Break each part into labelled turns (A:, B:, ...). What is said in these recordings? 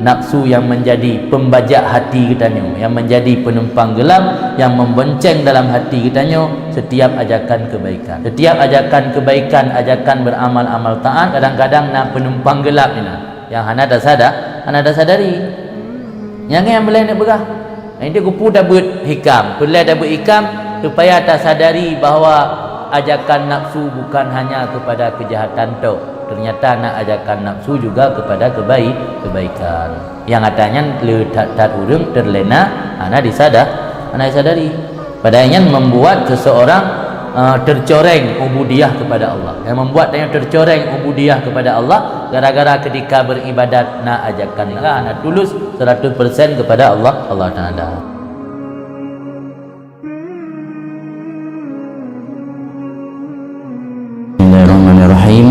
A: nafsu yang menjadi pembajak hati kitanya, yang menjadi penumpang gelap, yang membonceng dalam hati kitanya setiap ajakan kebaikan. Setiap ajakan kebaikan, ajakan beramal-amal taat, kadang-kadang nak penumpang gelap ni yang hana dah sadar, hana dah sadari. Yang boleh nak berah. Ini kupu dah buat hikam, pelai dah buat hikam supaya tak sadari bahawa ajakan nafsu bukan hanya kepada kejahatan tu. Ternyata nak ajakan nafsu juga kepada kebaikan. Yang katanya tak urung terlena, ana disadari. Padahal membuat seseorang tercoreng ubudiyah kepada Allah. Yang membuat dia tercoreng ubudiyah kepada Allah gara-gara ketika beribadat nak ajakan nak tulus 100% kepada Allah Taala. Bismillahirrahmanirrahim.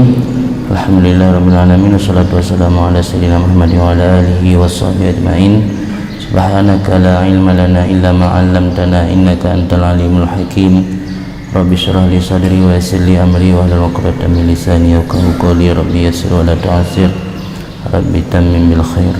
A: Alhamdulillahirabbil alamin wassalatu wassalamu ala sayyidina Muhammad wa ala alihi washabbihi ajmain. Subhanaka la ilma lana illa ma 'allamtana innaka antal alimul hakim. Rabbi syrah li sadri wa yassir li amri wa hlul 'uqdatam min lisani yafqahu qawli. Rabbi yassir wa la tu'assir. Rabbi tammim bil khair.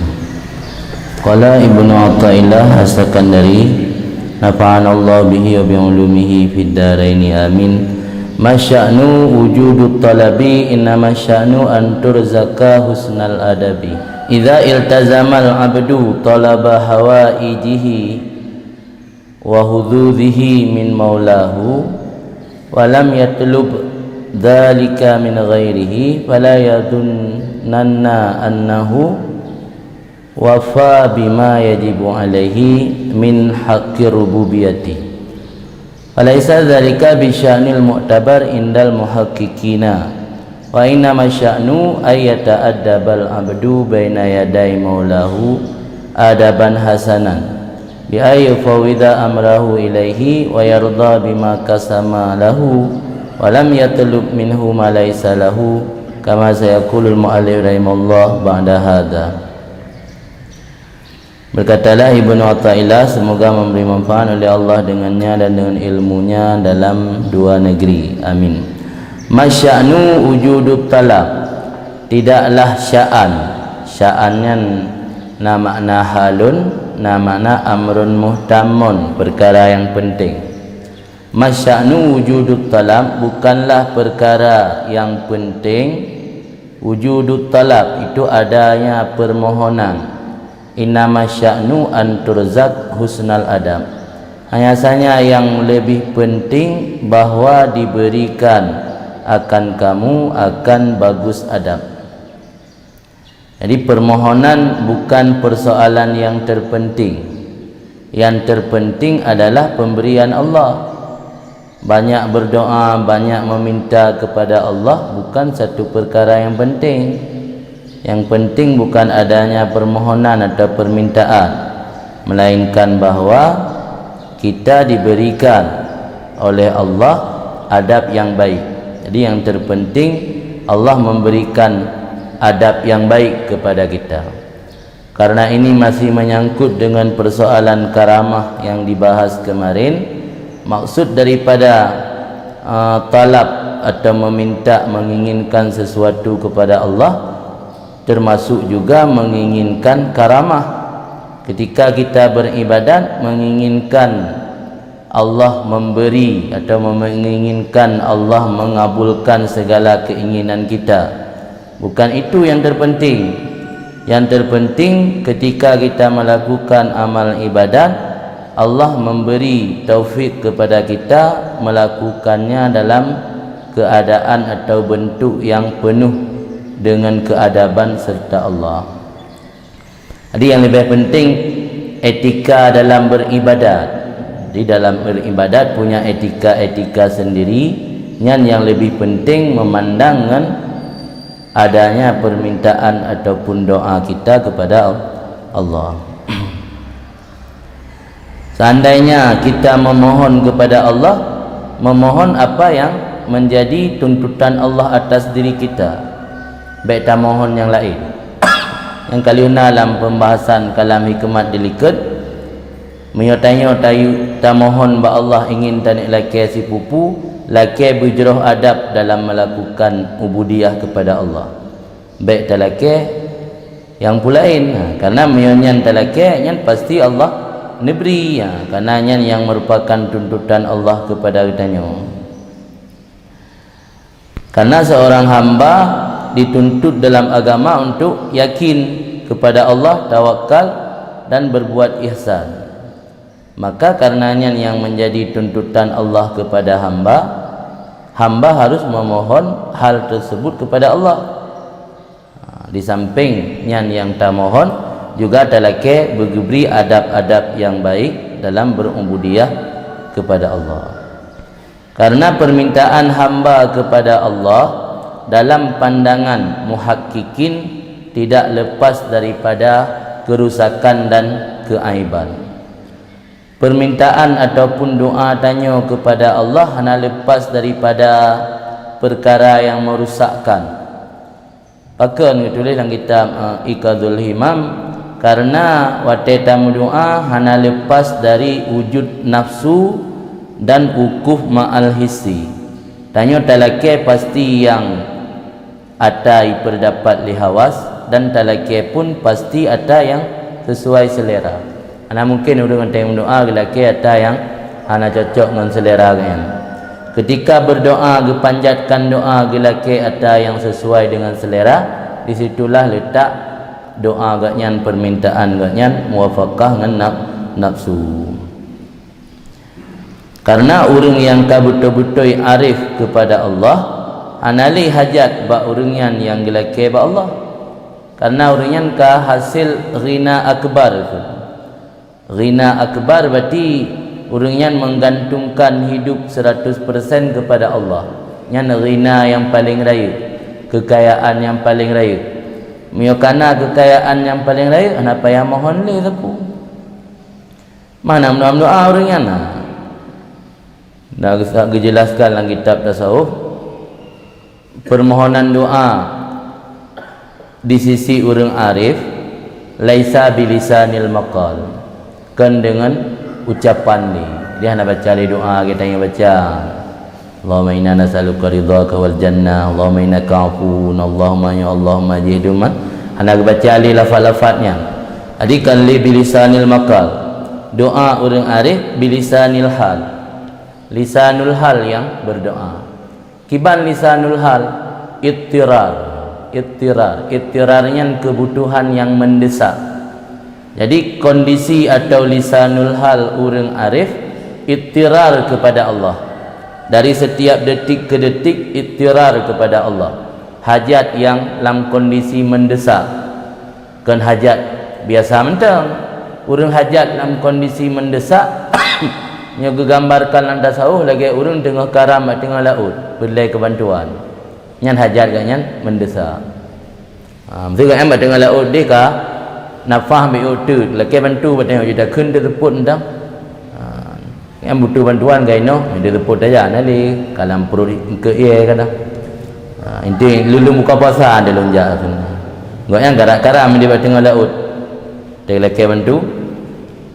A: Qala Ibnu Athaillah As-Sakandari nafa'ana Allah bihi wa bi ulumihi fid dharain amin. Masya'nu wujudut talabi innama sya'nu an turzaka husnal adabi. Idza iltazamal abdu talaba hawaijihi wa hududhihi min maulahu wa lam yatlub dhalika min ghairihi fala yadunnanna annahu wafa bima yajibu alaihi min haqqi rububiyyati. Alaysa dzalika bi sya'nil mu'tabar indal muhaqqiqina wa inna ma sya'nu ay yata'addabal abdu baina yaday maulahu adaban hasanan bi ay fawida amrahu ilaihi wa yarda bima kasama lahu wa lam yatlub minhu ma laysa lahu kama sayaqulul mu'allif rahimallahu ba'da hadza. Berkatalah Ibnu Athaillah, semoga memberi manfaat oleh Allah dengannya dan dengan ilmunya dalam dua negeri. Amin. Masya'nu wujudut talab. Tidaklah sya'annya na makna halun, na makna amrun muhtamun, perkara yang penting. Masya'nu wujudut talab, bukanlah perkara yang penting. Wujudut talab itu adanya permohonan. Innama sya'nu an turzak husnal adab. Hanya saja yang lebih penting bahawa diberikan akan kamu akan bagus adab. Jadi permohonan bukan persoalan yang terpenting. Yang terpenting adalah pemberian Allah. Banyak berdoa, banyak meminta kepada Allah bukan satu perkara yang penting. Yang penting bukan adanya permohonan atau permintaan, melainkan bahawa kita diberikan oleh Allah adab yang baik. Jadi yang terpenting Allah memberikan adab yang baik kepada kita. Karena ini masih menyangkut dengan persoalan karamah yang dibahas kemarin. Maksud daripada talab atau meminta, menginginkan sesuatu kepada Allah termasuk juga menginginkan karamah. Ketika kita beribadat, menginginkan Allah memberi atau menginginkan Allah mengabulkan segala keinginan kita. Bukan itu yang terpenting. Yang terpenting ketika kita melakukan amal ibadat, Allah memberi taufik kepada kita melakukannya dalam keadaan atau bentuk yang penuh dengan keadaban serta Allah. Jadi yang lebih penting etika dalam beribadat. Di dalam beribadat punya etika-etika sendiri. Yang lebih penting memandangkan adanya permintaan ataupun doa kita kepada Allah. Seandainya kita memohon kepada Allah, memohon apa yang menjadi tuntutan Allah atas diri kita, baik tak mohon yang lain. Yang kaliuna dalam pembahasan kalam hikmat dilikat menyotanya tak mohon ba Allah ingin tanik laki si pupu, laki berjuruh adab dalam melakukan ubudiyah kepada Allah. Baik tak laki yang pulain karena mionyan talake nyan pasti Allah nebri karena nyan yang merupakan tuntutan Allah kepada kitanya. Karena seorang hamba dituntut dalam agama untuk yakin kepada Allah, tawakal dan berbuat ihsan. Maka karenanya yang menjadi tuntutan Allah kepada hamba, hamba harus memohon hal tersebut kepada Allah. Di samping yang tak mohon juga talake bergebri adab-adab yang baik dalam berubudiyah kepada Allah. Karena permintaan hamba kepada Allah dalam pandangan muhakkikin tidak lepas daripada kerusakan dan keaiban. Permintaan ataupun doa tanya kepada Allah hanya lepas daripada perkara yang merusakkan. Bahkan ditulis dalam kitab Iqadul Himam, karena wate tamu doa hanya lepas dari wujud nafsu dan ukuf ma'al hissi. Tanya talake pasti yang atai berdapat lihawas, dan talake pun pasti ada yang sesuai selera. Ana mungkin orang tengok doa lelaki ada yang ana cocok dengan selera kan. Ketika berdoa gepanjatkan doa lelaki ada yang sesuai dengan selera, disitulah letak doa gaknyan, permintaan gaknyan muwafaqah dengan nafsu. Karena orang yang betul-betul arif kepada Allah, anali hajat ba orang yang lelaki ba Allah. Karena orang yang hasil ghina akbar itu. Ghina akbar berarti orang yang menggantungkan hidup 100% kepada Allah. Yang ghina yang paling raya, kekayaan yang paling raya. Miokana kekayaan yang paling raya, kenapa yang mohon le sapu? Mana doa orang yang dah dijelaskan dalam kitab tasawuf, permohonan doa di sisi orang arif laisa bilisanil maqal, kan dengan ucapan ni. Dia nak baca doa, kita yang baca Allahumma inna nas'aluka ridhaka wal jannah, Allahumma innaka afuwun, Allahumma ya Allahumma jihduman. Anak baca li lafaz-lafaznya. Jadi kan li bilisanil maqal, doa orang arif bilisanil hal, lisanul hal yang berdoa. Kiban lisanul hal ittirarnya kebutuhan yang mendesak. Jadi kondisi atau lisanul hal orang arif ittirar kepada Allah. Dari setiap detik ke detik ittirar kepada Allah. Hajat yang dalam kondisi mendesak. Kan hajat biasa mentang. Orang hajat dalam kondisi mendesak nya gegambarkan dalam tasawuf lagi orang tengah karam tengah laut berdaya kebantuan. Nyan hajat ganyan mendesak. Mesti kan tengah laut dia ka nafah ambil tu laki bantu batang dia kun dia teput entang yang butuh bantuan gaino dia teput aja nali kalam perut ke ye kata inti lulu muka puasa dia lonjak tu gak yang garak-garam dia batang laut dia laki bantu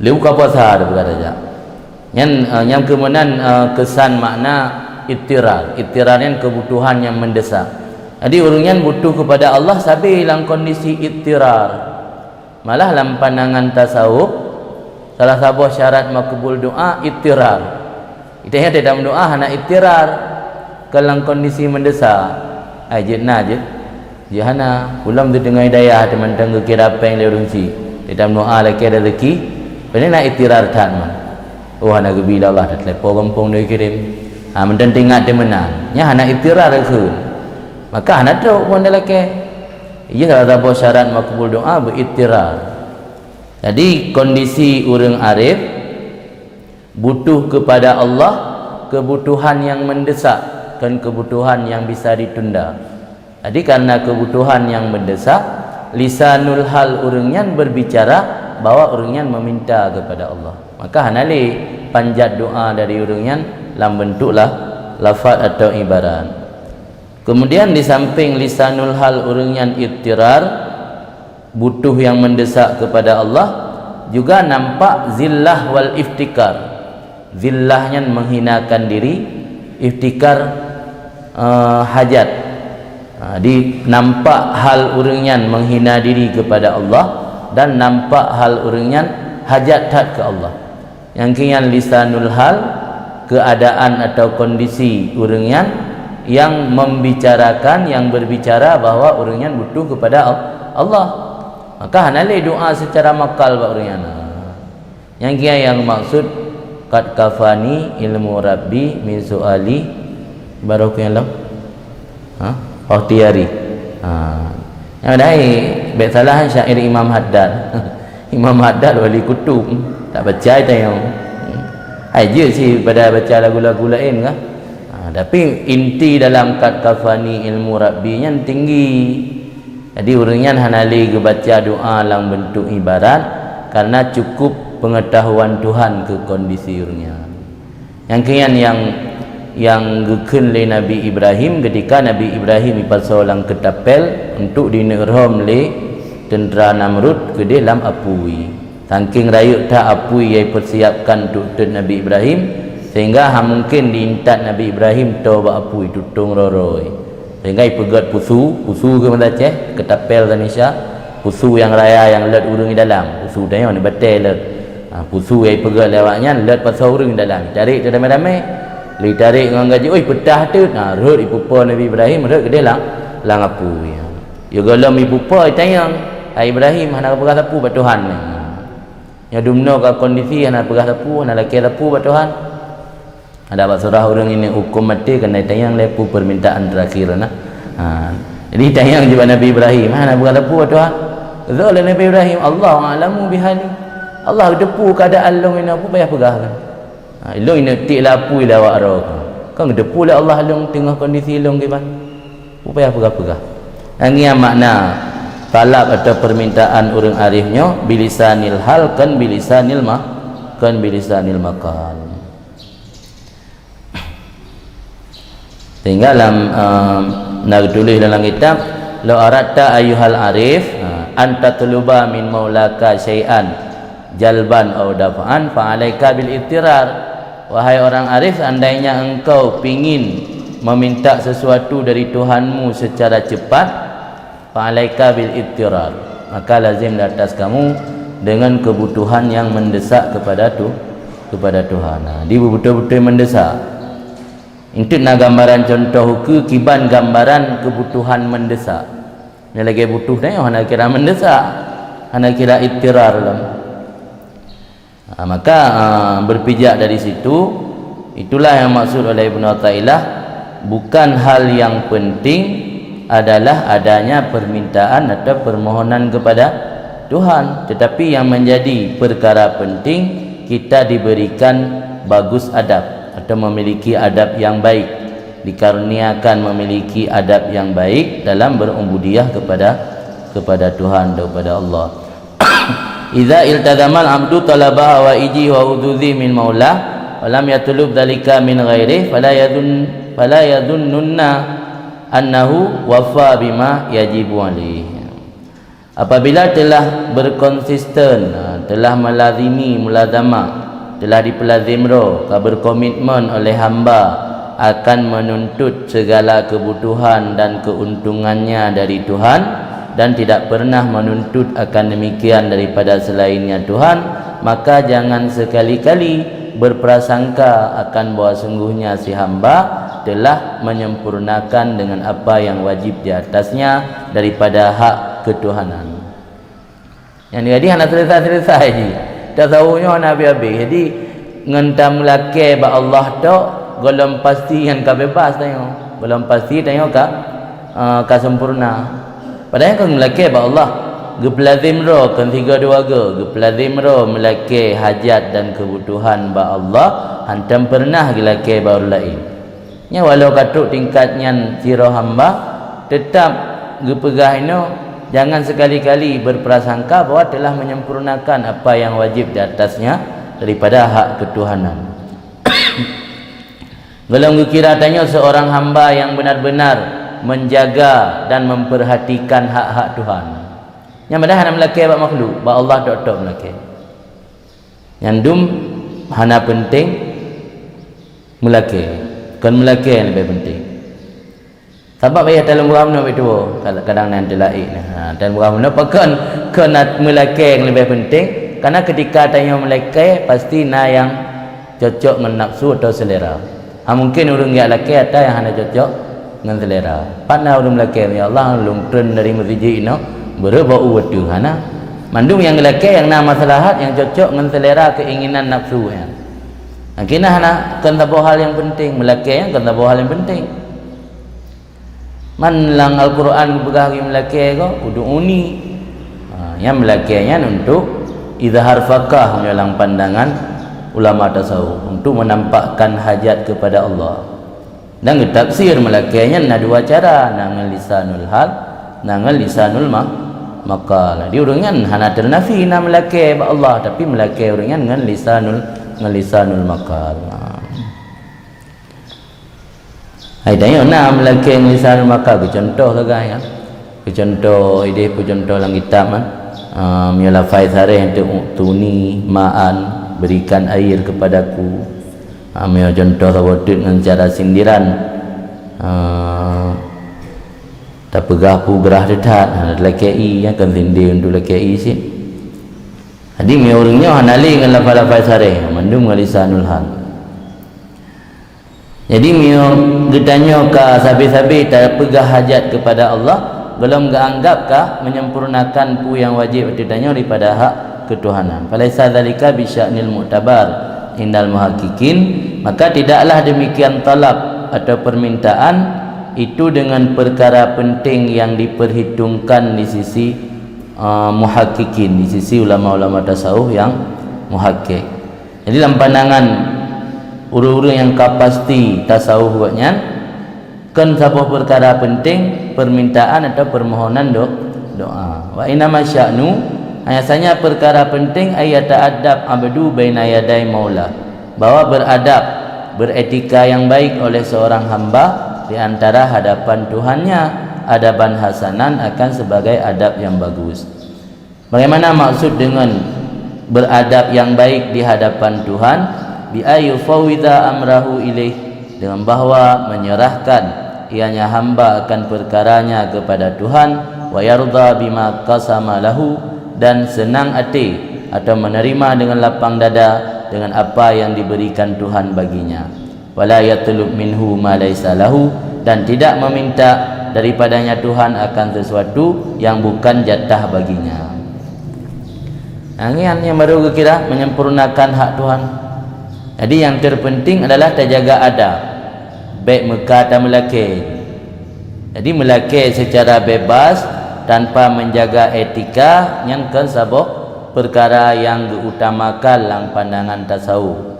A: lu buka puasa dia berkata aja yang kemudian kesan makna ittirar yang kebutuhan yang mendesak. Jadi orang yang butuh kepada Allah sabi dalam kondisi ittirar. Malah dalam pandangan tasawuf salah satu syarat makbul doa ittirar. Itanya dalam doa hanya ittirar dalam kondisi mendesak. Ajitna je. Jihana ulam tu dengan hidayah teman tangga kira apa yang dia urungsi. Dalam doa lagi ada rezeki. Ini nak ittirar tak man. Oh hana gebila Allah dah telepon kampung dia kirim. Mendan tinggal dia menang. Nya hana ittirar ke. Maka hana tu pun dia laki. Ia salah satu syarat makbul doa berittirar. Jadi kondisi orang arif butuh kepada Allah kebutuhan yang mendesak dan kebutuhan yang bisa ditunda. Jadi karena kebutuhan yang mendesak, lisanul hal orangnya berbicara bahwa orangnya meminta kepada Allah. Maka hanali panjat doa dari orangnya dalam bentuklah lafaz atau ibarat. Kemudian di samping lisanul hal orang yang ittirar butuh yang mendesak kepada Allah, juga nampak zillah wal iftikar. Zillahnya menghinakan diri, iftikar hajat. Di nampak hal urengan menghina diri kepada Allah dan nampak hal urengan hajat tat ke Allah. Yang kian lisanul hal, keadaan atau kondisi urengan yang membicarakan, yang berbicara bahawa urengan butuh kepada Allah. Maka hanalai doa secara makal bak urengan. Yang kian yang maksud qad kafani ilmu rabbi min suali baru kian lam. Tiari. Yang dai baik salah syair Imam Haddad. Imam Haddad wali kutub, tak baca tayang. Aja sih pada baca lagu-lagu lain kan. Tapi inti dalam qad kafani ilmu rabbi yang tinggi. Jadi urengan hanali ke baca doa dalam bentuk ibarat karena cukup pengetahuan Tuhan ke kondisi urengan. Yang kian yang gekun le Nabi Ibrahim ketika Nabi Ibrahim ipasau lang ketapel untuk dinerhom le tentera Namrud ke dalam apui. Saking rayuk tak apui yang persiapkan untuk Nabi Ibrahim sehingga mungkin diintat Nabi Ibrahim tau ba apui tutung roroi. Sehingga ipegat pusu ke melace ketapel Tanisha, pusu yang raya yang let urang di dalam. Pusu tanya ni batal let. Pusu yang ipegat lewatnya let pasau urang di dalam. Cari tu damai-damai. Li tarik dengan gaji, oi petah tu. Rut ipupa Nabi Ibrahim rut ke dalam lang apui. Ya galam ipupa tanya, "Hai Ibrahim, hana pegah sapu bat Tuhan." Ya dumno ka kondisi hana pegah sapu, hana laki sapu bat Tuhan. Ada bab surah orang ini hukum mati kena tayang lepu permintaan terakhir nah. Jadi tayang juga Nabi Ibrahim, hana pegah sapu bat Tuhan. Zalil Nabi Ibrahim, Allah alamu bihali. Allah depu keadaan long ini apa payah pegah kan. Long ini tik lapu ila wa arah. Kan depu lah Allah long tengah kondisi long ke ban. Apa payah pegah-pegah. Ini makna talab atau permintaan orang arifnya bilisanil hal kan bilisanil maqal. Sehingga dalam nak tulis dalam kitab la aratta ayyuhal arif anta tuluba min maulaka syai'an jalban aw daf'an fa alaika bil ittirar. Wahai orang arif, andainya engkau pingin meminta sesuatu dari Tuhanmu secara cepat, fa alaika bil ittirar, maka lazim di atas kamu dengan kebutuhan yang mendesak kepada Tuhan. Dia betul-betul mendesak. Itu nak gambaran contoh ke kiban gambaran kebutuhan mendesak. Ni lagi butuh dah, hana kira mendesak, hana kira ittirar lah. Maka berpijak dari situ, itulah yang maksud oleh Ibnu Athaillah, bukan hal yang penting adalah adanya permintaan atau permohonan kepada Tuhan, tetapi yang menjadi perkara penting kita diberikan bagus adab atau memiliki adab yang baik, dikaruniakan memiliki adab yang baik dalam berubudiyah kepada Tuhan, kepada Allah. Idza iltazamal abdu talaba wa iji wa ududhi min maulah wa lam yatlub dzalika min ghairi fala yadunnunna annahu wafa bima yajibu alaihi. Apabila telah berkonsisten, telah melazimi mulazama, telah dipelazimro, berkomitmen oleh hamba akan menuntut segala kebutuhan dan keuntungannya dari Tuhan dan tidak pernah menuntut akan demikian daripada selainnya Tuhan, maka jangan sekali-kali berprasangka akan bahawa sungguhnya si hamba telah menyempurnakan dengan apa yang wajib di atasnya daripada hak ketuhanan. Yang jadi hanya selesai je. Tak tahunya hanya habis-habis. Jadi ngentam laki ba Allah tu golong pasti yang ka bebas tengok. Golong pasti tengok ka sempurna. Padahal kan melaki ba Allah gepelazim ro kan 3-2 gepelazim ro melaki hajat dan kebutuhan ba Allah hantam pernah gelaki ba orang lain. Nya walau katuk tingkatnya sira hamba tetap gepegah ino jangan sekali-kali berprasangka bahawa telah menyempurnakan apa yang wajib di atasnya daripada hak ketuhanan. Belum kira tanya seorang hamba yang benar-benar menjaga dan memperhatikan hak-hak Tuhan. Yang mana hana melaki bak makhluk, bak Allah tok melaki. Yang dum hana penting melaki, kan melaki yang lebih penting. Sebab ayah dalam beramna itu kadang nanti lain. Dalam beramna pakan kena melaki yang lebih penting. Karena ketika tanya melaki pasti na yang cocok dengan nafsu atau selera. Mungkin orang yang laki ada yang hanya cocok dengan selera. Pada orang laki ya Allah belum turun dari masjid ini berbau waktu hana. Mandum yang laki yang nama maslahat yang cocok dengan selera keinginan nafsu ya. Kena hana kan tahu hal yang penting melaki yang kan tahu hal yang penting. Man lang Al-Quran begah melaki ko uduni. Yang melakinya untuk izhar faqah menyolang pandangan ulama tasawuf untuk menampakkan hajat kepada Allah. Dan tafsir melakinya ada dua cara, nangan lisanul hal, nangan lisanul maqal. Di urungan hana ternafi na melaki Allah, tapi melaki urungan dengan lisanul maqal. Hai tanya na melaki lisanul maqal ke contoh saja ya. Ke contoh ide ke contoh lang kitab man. Miala faizare untuk tuni ma'an berikan air kepadaku. Ambil contoh sabotut dengan cara sindiran. Tak pegah pu gerah detat. Ada laki yang kan sindir untuk laki sih. Jadi mi orangnya hanali dengan lafal-lafal sare, mandum lisanul hal. Jadi mi ditanya ka sabi-sabi tak pegah hajat kepada Allah, belum anggapkah menyempurnakan pu yang wajib ditanya daripada hak ketuhanan. Falaisa dzalika bi sya'nil mu'tabar indal muhaqqiqin, maka tidaklah demikian talab atau permintaan itu dengan perkara penting yang diperhitungkan di sisi muhaqqiqin, di sisi ulama-ulama tasawuf yang muhaqqiq. Jadi dalam pandangan urus-urus yang kapasti tasawuf buatnya kan sebuah perkara penting permintaan atau permohonan doa. Wa inna masya'nu ayasanya perkara penting ayat adab abdu baina yaday maula, bahwa beradab beretika yang baik oleh seorang hamba di antara hadapan Tuhannya, adaban hasanan akan sebagai adab yang bagus. Bagaimana maksud dengan beradab yang baik di hadapan Tuhan? Bi ayu fawidha amrahu ilaih, dengan bahwa menyerahkan ianya hamba akan perkaranya kepada Tuhan, wa yarda bima qasama lahu, dan senang hati atau menerima dengan lapang dada dengan apa yang diberikan Tuhan baginya. Wala yatlub minhu ma laysa lahu, dan tidak meminta daripadanya Tuhan akan sesuatu yang bukan jatah baginya. Yang baru kira menyempurnakan hak Tuhan. Jadi yang terpenting adalah terjaga adab, baik Mekah dan melaki. Jadi melaki secara bebas tanpa menjaga etika yang kan sabuk perkara yang diutamakan dalam pandangan tasawuf.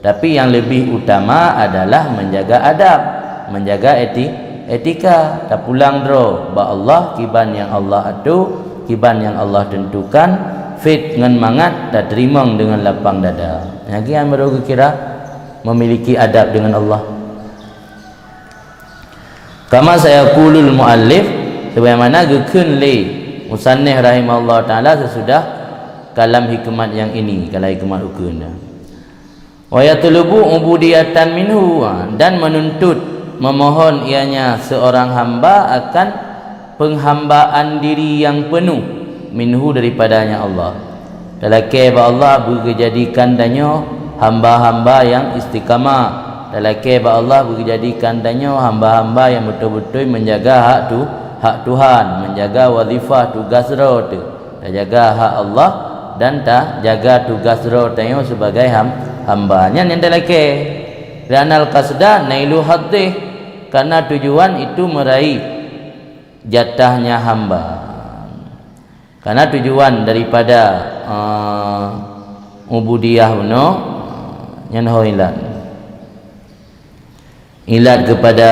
A: Tapi yang lebih utama adalah menjaga adab, menjaga etika. Tak pulang dro ba Allah kiban yang Allah atu, kiban yang Allah tentukan, fit dengan mangat dan terima dengan lapang dada. Yang yang baru kira memiliki adab dengan Allah. Kama saya qulul muallif, sebagaimana gekun li musannif rahimahullah taala sesudah kalam hikmat yang ini, kalam hikmat ukun. Wa yatlubu ubudiyatan minhu, dan menuntut memohon ianya seorang hamba akan penghambaan diri yang penuh minhu daripadanya Allah. Dalake ba Allah berjadikan danyo hamba-hamba yang istiqamah. Dalake ba Allah berjadikan danyo hamba-hamba yang betul-betul menjaga hak Tuhan, menjaga wazifah tugas roh tu. Tak jaga hak Allah dan tak jaga tugas roh tanyo sebagai hambanya yang dalake. Ranal qasda nailu hadhi, karena tujuan itu meraih jatahnya hamba. Karena tujuan daripada ubudiyah uno yang ilat kepada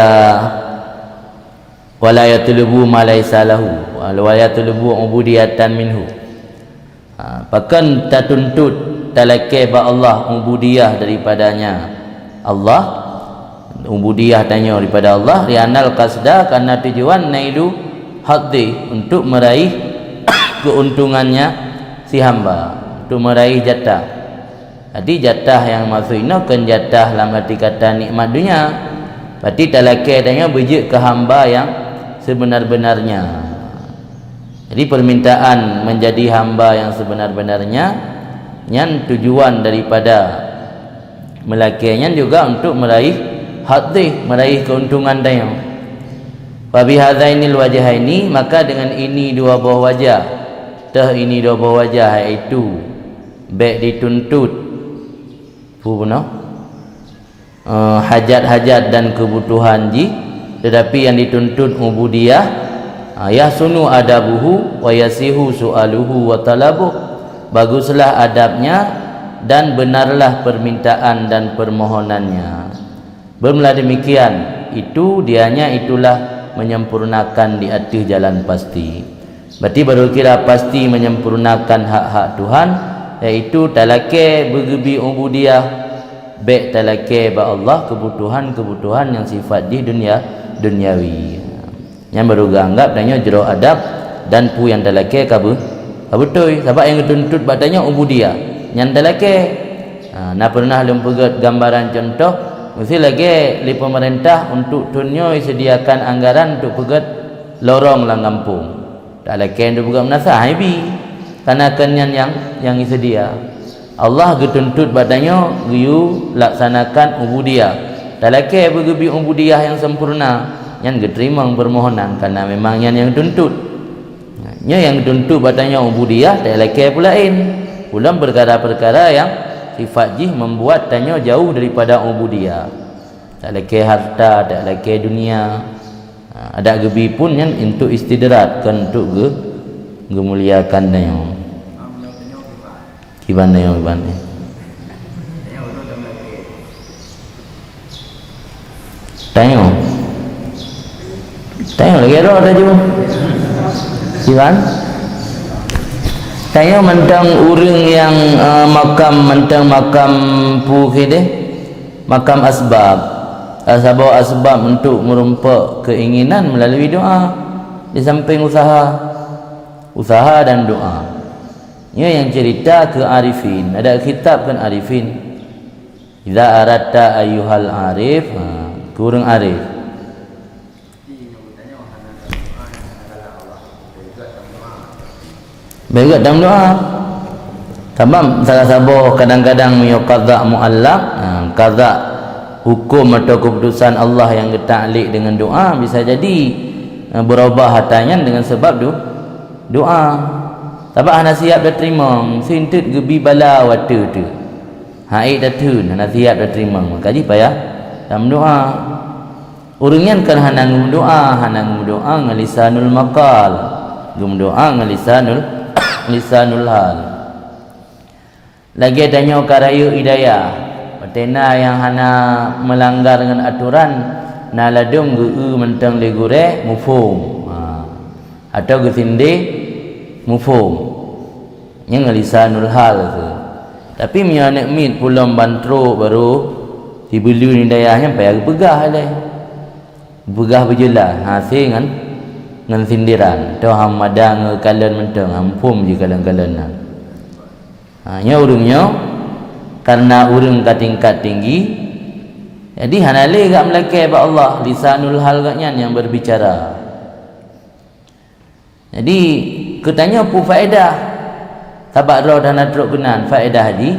A: wala yatlubu ma laysa lahu wa yatlubu ubudiyatan minhu. Bahkan tatuntut talake ba Allah ubudiyah daripadanya Allah, ubudiyah tanya daripada Allah, rianal qasda, karena tujuan nailu hadhi, untuk meraih keuntungannya si hamba, untuk meraih jatah. Jadi jatah yang maksud ini kan jatah dalam arti kata nikmat dunia. Berarti talakir tanya berjik ke hamba yang sebenar-benarnya. Jadi permintaan menjadi hamba yang sebenar-benarnya yang tujuan daripada melakirnya juga untuk meraih hadih, meraih keuntungan tanya. Wa bihadzainil wajhaini, maka dengan ini dua buah wajah, ini dua buah wajah, iaitu baik dituntut hajat-hajat dan kebutuhan tetapi yang dituntut ubudiyah, yahsunu adabuhu wa yasihu su'aluhu wa talabuh, baguslah adabnya dan benarlah permintaan dan permohonannya. Bermula demikian, itulah menyempurnakan di atas jalan pasti. Berarti baru kira pasti menyempurnakan hak-hak Tuhan, iaitu talakir bergebi ubudiyah, baik talakir ba Allah kebutuhan yang sifat di duniawi. Yang baru anggap tanya jero adab dan pu yang talakir betul sebab yang dituntut batanya ubudiyah yang talakir. Nak pernah lempegat gambaran contoh mesti lagi li pemerintah untuk tunyo sediakan anggaran untuk pegat lorong lang kampung. Talakir untuk pegat menasah habi karena kenyan yang sedia. Allah getuntut batanya you laksanakan ubudiyah. Talakir bergebi ubudiyah yang sempurna, yang diterima permohonan karena memang yang tuntut. Yang tuntut batanya ubudiyah, talakir pulain. Ulang perkara-perkara yang sifat membuat tanya jauh daripada ubudiyah. Talakir harta, talakir dunia. Ada gebi pun yang untuk istidrat kan untuk gemuliakan tanya. Kiban ni tengok lagi roh dah jom kiban tengok mentang urang yang makam puhi deh, makam asbab untuk merumpak keinginan melalui doa di samping usaha dan doa. Yang cerita ke arifin, ada kitab kan arifin, idza aratta ayyuhal arif, kurang arif. Baik dalam doa. Tamam salah sabo kadang-kadang mio qada muallaq, qada hukum atau keputusan Allah yang ditaklik dengan doa bisa jadi berubah hatanya dengan sebab doa. Sebab hana siap dah terima, sintut gebi bala waktu tu. Haid dah tun, hana siap dah terima. Makaji payah dalam doa. Urungan kan hana ngum doa ngalisanul maqal. Ngum doa ngalisanul hal. Lagi tanya karayu hidayah. Patena yang hana melanggar dengan aturan, na ladung geu mentang legure mufhum. Atau gesinde mufhum yang lisanul hal tu. Tapi mia nak mit pulang bantro baru dibelu ni dayahnya payah begah leh. Begah berjelas hasil ngan sindiran. Tu hamada ngekalan mentang ampum je kalan-kalan. Nya urungnya karena urung ka tingkat tinggi jadi hanale gak melakir ba Allah lisanul hal gaknya yang berbicara. Jadi ketanya pu faedah tabak roh dan atruk kenan faedah haji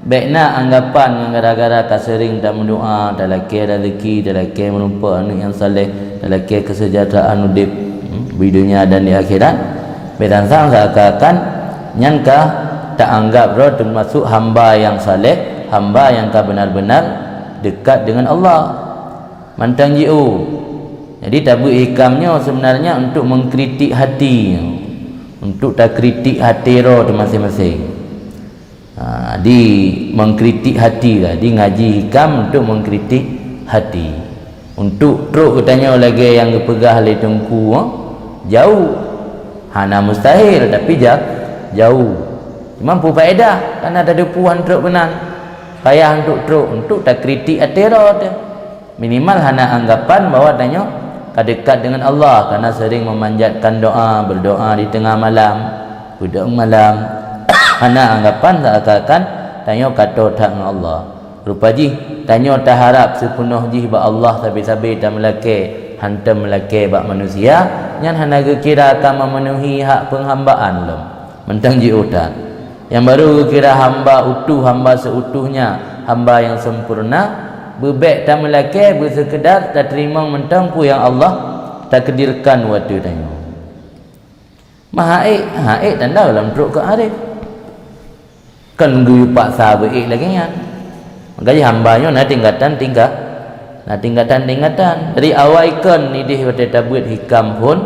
A: baikna anggapan gara-gara ka sering tak mendoa talakir rezeki talakir menumpah anak yang saleh talakir kesejahteraan hidup di dunia dan di akhirat bedan sang seakan nyangka tak anggap roh termasuk hamba yang saleh, hamba yang ka benar-benar dekat dengan Allah mantang jiu. Jadi tabu hikamnya sebenarnya untuk mengkritik hati, untuk tak kritik hati roh tu masing-masing. Di mengkritik hati lah, di ngaji hikam untuk mengkritik hati. Untuk teruk katanya lagi yang kepegah le tengku jauh. Hana mustahil tapi jauh. Mampu faedah karena ada puan teruk benar. Payah untuk teruk, untuk tak kritik hati roh tu. Minimal hana anggapan bahawa tanya dekat dengan Allah karena sering memanjatkan doa, berdoa di tengah malam, hana anggapan seakan tanya kata tak dengan Allah. rupa jih tanya tak harap sepenuh jih ba Allah sabi-sabi tak melake hantam melake ba manusia nyan hanaga kira akan memenuhi hak penghambaan lom mentang ji utat yang baru kira hamba utuh, hamba seutuhnya, hamba yang sempurna bebek tak melake bersekedar tak terima mentang pu yang Allah takdirkan waktu tanya mahaik tanda dalam truk ke arif kan guyu paksa beik lagi kan makanya hambanya na tingkatan dari awal ikan ni dia kata buat hikam pun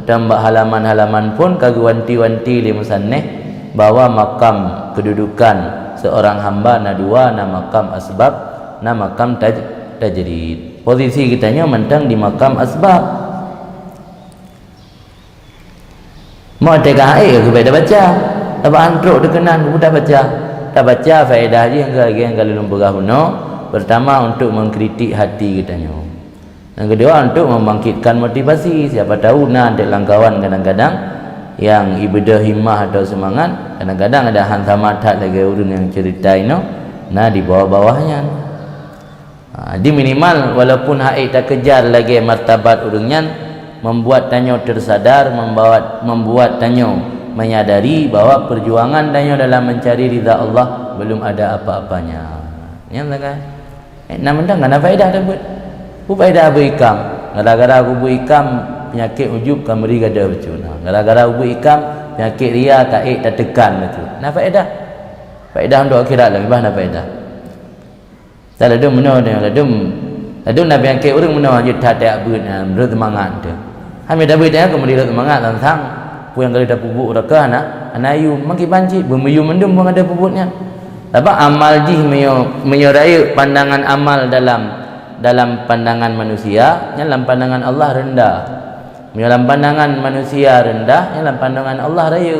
A: tambah halaman-halaman pun kagu wanti-wanti li musanneh bahwa makam kedudukan seorang hamba na dua na makam asbab na makam tajrid posisi kitanya mentang di makam asbab mau tega ke beda baca apa antruk dekenan budak tak baca faedah dia yang kalau lumpurah huno pertama untuk mengkritik hati kitanya yang kedua untuk membangkitkan motivasi siapa tahu ada langkawan kadang-kadang yang ibadah himmah atau semangat kadang-kadang ada hantamat lagi urun yang cerita ini di bawah-bawahnya di minimal walaupun haik tak kejar lagi martabat urunnya membuat tanyo tersadar membuat tanyo menyadari bahwa perjuangan tanyo dalam mencari ridha Allah belum ada apa-apanya yang kan namanya kan ada faedah dah buat faedah berikam gara-gara aku berikam penyakit ujub kameri gada bercuna gara-gara aku berikam penyakit ria kaik tak tekan betul nah faedah untuk akhirat lagi bah nah faedah tak ada mana ada nabi yang kayak orang mana je tak ada abud menurut semangat tu hamil dah berita aku menurut semangat tentang pu yang kali dah pupuk raka anayu makin banci bermeyu mendum pun ada pupuknya apa amal jih menyoraya pandangan amal dalam pandangan manusia dalam pandangan Allah rendah dalam pandangan manusia rendah dalam pandangan Allah raya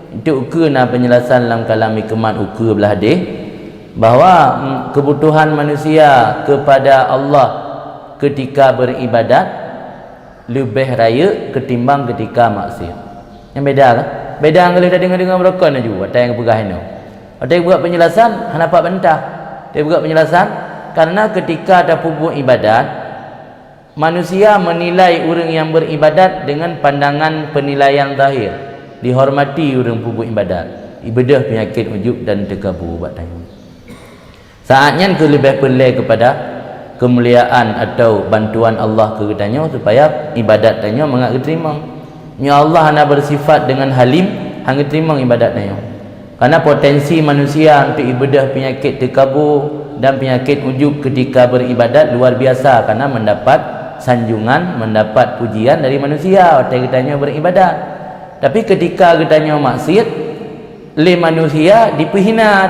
A: itu kena penjelasan dalam kalam hikmat ukur belah hadis bahawa kebutuhan manusia kepada Allah ketika beribadat lebih raya ketimbang ketika maksiat yang beda kan beda kalau dah dengar mereka na juga ada yang pegah ini ada yang buat penjelasan nampak bentah dia buat penjelasan karena ketika ada pupuk ibadat manusia menilai orang yang beribadat dengan pandangan penilaian zahir dihormati orang pupuk ibadat ibadah penyakit ujub dan tekabur buat tanya saatnya ke lebih pelai kepada kemuliaan atau bantuan Allah ke tanya supaya ibadat tanya mengak terima ya Allah nak bersifat dengan halim hang terima ibadat tanya karena potensi manusia untuk ibadah penyakit tekabur dan penyakit ujub ketika beribadat luar biasa karena mendapat sanjungan mendapat pujian dari manusia waktu kitanya beribadat tapi ketika kitanya maksiat oleh manusia dipihina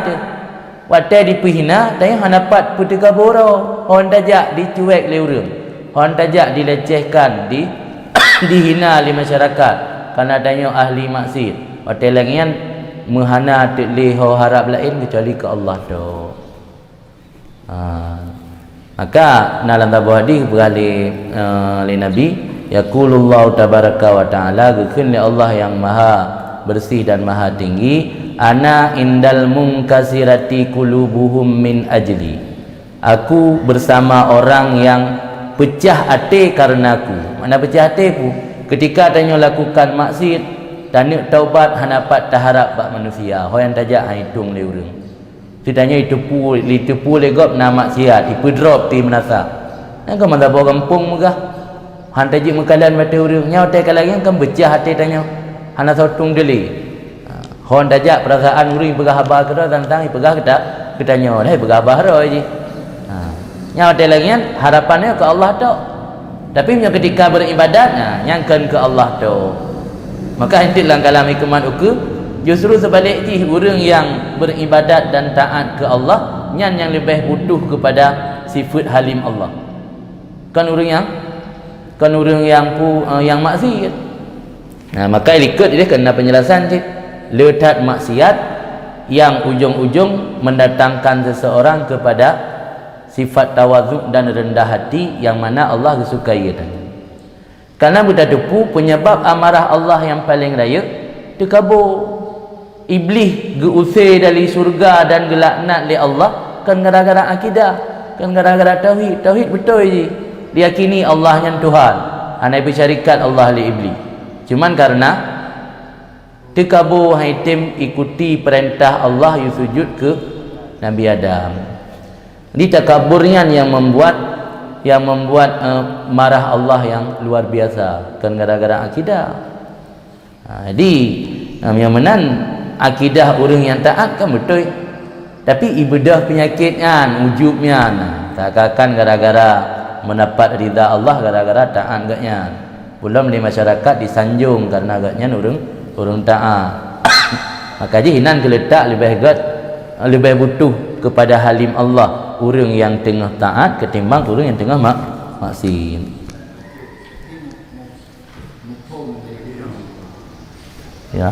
A: waktu dipihina tanya han dapat putekaburo hon tajak dicuek le urang hon tajak dilecehkan dihina oleh masyarakat karena tanya ahli maksiat waktu lagian menghana le harap lain kecuali ke Allah tu maka dalam tabuh hadis beralih oleh Nabi yaqulullahu tabaraka wa taala gekun Allah yang maha bersih dan maha tinggi ana indal munkasirati qulubuhum min ajli aku bersama orang yang pecah hati karenaku mana pecah hatiku ketika tanya lakukan maksiat dan taubat hanapat taharap bak manusia ho yang tajak hitung le urang ditanya itu pu legop nama maksiat ipu drop ti menasa yang kau manda bawa kampung megah han tajik mekalan mata urang nyau tai kalagi kan pecah hati tanya hana sotung deli hon tajak perasaan urang pegah habar ke tentang pegah kita nyo dah pegah habar je nyau tai lagi kan harapannya ke Allah tu tapi ketika beribadat nyangkan ke Allah tu maka intilah kalam hikmat uku justru sebaliknya orang yang beribadat dan taat ke Allah yang lebih butuh kepada sifat halim Allah kan orang yang maksiat maka ikut dia kena penjelasan cik letak maksiat yang ujung-ujung mendatangkan seseorang kepada sifat tawaduk dan rendah hati yang mana Allah sukai tadi karena budak depu penyebab amarah Allah yang paling raya tekabur iblis geusir dari surga dan gelaknat oleh Allah kan gara-gara akidah, kan gara-gara tauhid. Tauhid betul je, diyakini Allah yang Tuhan, anai bersyarikat Allah li iblis. Cuman karena tekabur haitim ikuti perintah Allah yu sujud ke Nabi Adam. Jadi takaburnya yang membuat marah Allah yang luar biasa, kan gara-gara akidah. Jadi yang menan akidah orang yang taat kan betul, tapi ibadah penyakitnya, ujubnya, takkan gara-gara mendapat ridha Allah gara-gara taat agaknya. Belum di masyarakat disanjung karena agaknya orang taat. Maka je hinan keletak lebih butuh kepada halim Allah orang yang tengah taat ketimbang orang yang tengah maksiat. Ya.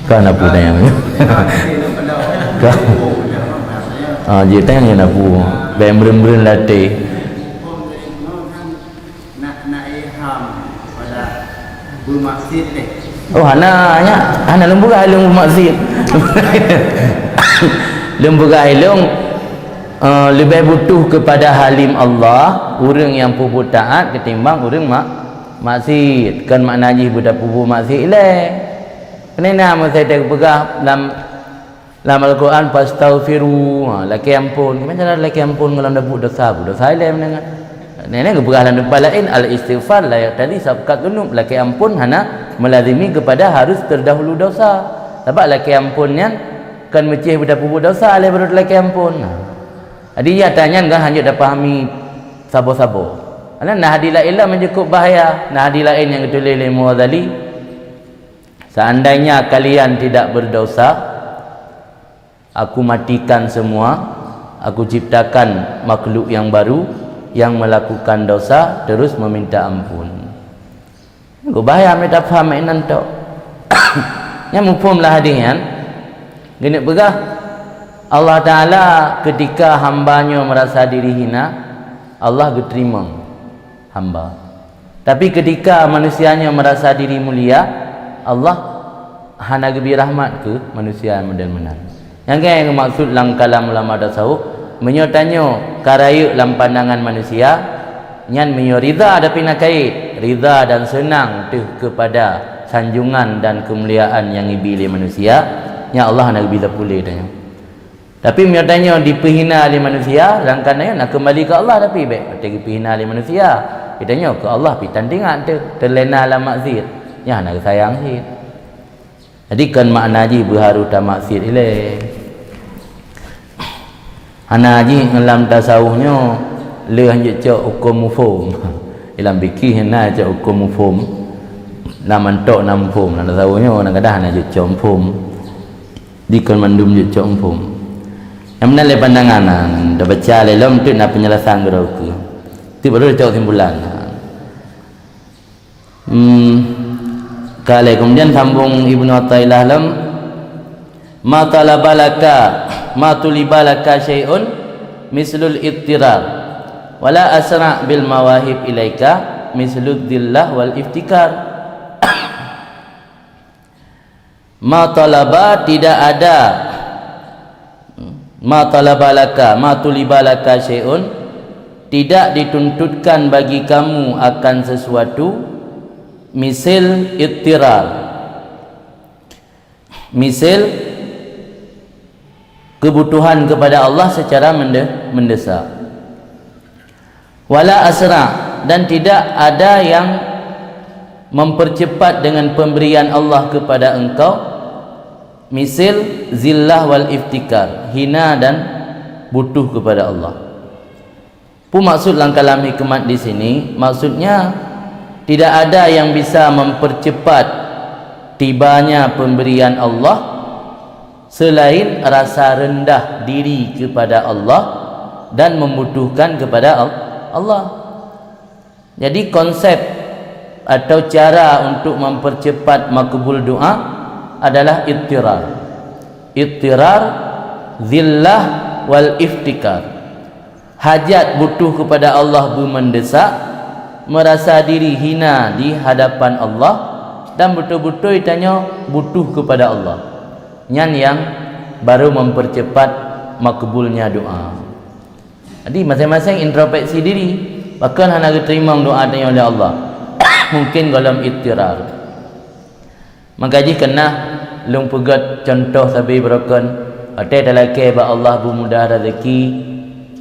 A: Kan apa tanya? Kan. Dia tanya yang apa? Bembren latih.
B: Nak iham pada bermaksud ni.
A: Oh, hana lembu gailung maksiat. Lembu gailung lebih butuh kepada halim Allah orang yang pupuk taat ketimbang orang maksiat. Kan maknanya budak pupuk maksiat leh. Kenapa saya tak pegah dalam Al-Quran fastaghfiru, laki ampun. Macam mana laki ampun kalau nak buat dosa leh mendengar. Nenek kepegah dalam depan lain al-istighfar la yaqtadi sabqat dzunub. Laki ampun hana melazimi kepada harus terdahulu dosa. Sebab laki ampunnya kan mecih budak pupuk dosa leh baru laki ampun. Jadi ya tanya kan hanya dah fahami sabo-sabo. Nah hadilah ilah mencukup bahaya. Nah hadilah yang ditulis oleh Mughazali, seandainya kalian tidak berdosa, aku matikan semua, aku ciptakan makhluk yang baru yang melakukan dosa terus meminta ampun. Aku bahaya mereka faham mainan tu. Yang mufhumlah hadirin. Gini begah Allah Ta'ala ketika hambanya merasa diri hina, Allah terima hamba. Tapi ketika manusianya merasa diri mulia, Allah hana gebi rahmat ke manusia model menan. Yang yang maksud lang kalam ulama tasawuf menyotanyo karaya dalam pandangan manusia nyan menyo ridha ada pinakait ridha dan senang tu kepada sanjungan dan kemuliaan yang diberi manusia nya Allah nak bila pulih tanya. Tapi menyotanyo dipehina oleh manusia langkannya nak kembali ke Allah, tapi baik kita dipehina oleh manusia kitanya ke Allah pi tandingan tu terlena la maksiat nya nak sayang sih. Jadi kan makna ji berharu ta maksiat ile. Ana ji dalam tasawufnya le hanya cak hukum mufhum. Dalam fikih hanya cak hukum mufhum. Nam antok nam mufhum. Dalam tasawufnya orang kadang hanya cak mufhum. Di kon mandum cak mufhum. Yang mana le pandangan dah baca le lom tu nak penyelesaian geroku. Tu baru cak simpulan. Kali kemudian sambung Ibnu Athaillah lam ma talabalaka ma tulibalaka syai'un mislul ittirar wala asra' bil mawahib ilaika mislud dhillah wal iftikar. Ma talaba tidak ada, ma talabalaka ma tulibalaka syai'un tidak dituntutkan bagi kamu akan sesuatu misal ittirar, misal kebutuhan kepada Allah secara mendesak. Wala asra, dan tidak ada yang mempercepat dengan pemberian Allah kepada engkau misal zillah wal iftikar, hina dan butuh kepada Allah. Pun maksud kalam hikmat di sini maksudnya tidak ada yang bisa mempercepat tibanya pemberian Allah selain rasa rendah diri kepada Allah dan membutuhkan kepada Allah. Jadi konsep atau cara untuk mempercepat makbul doa adalah ittirar. Ittirar, zillah wal iftikar. Hajat butuh kepada Allah mendesak, merasa diri hina di hadapan Allah dan betul-betul tanya butuh kepada Allah. Yang baru mempercepat makbulnya doa. Jadi masing-masing introspeksi diri, bahkan hana terima doa tanya oleh Allah. Mungkin dalam ittirar. Maka jika kena lung pegat contoh sabi berokon, ada dalake ba Allah bermudah rezeki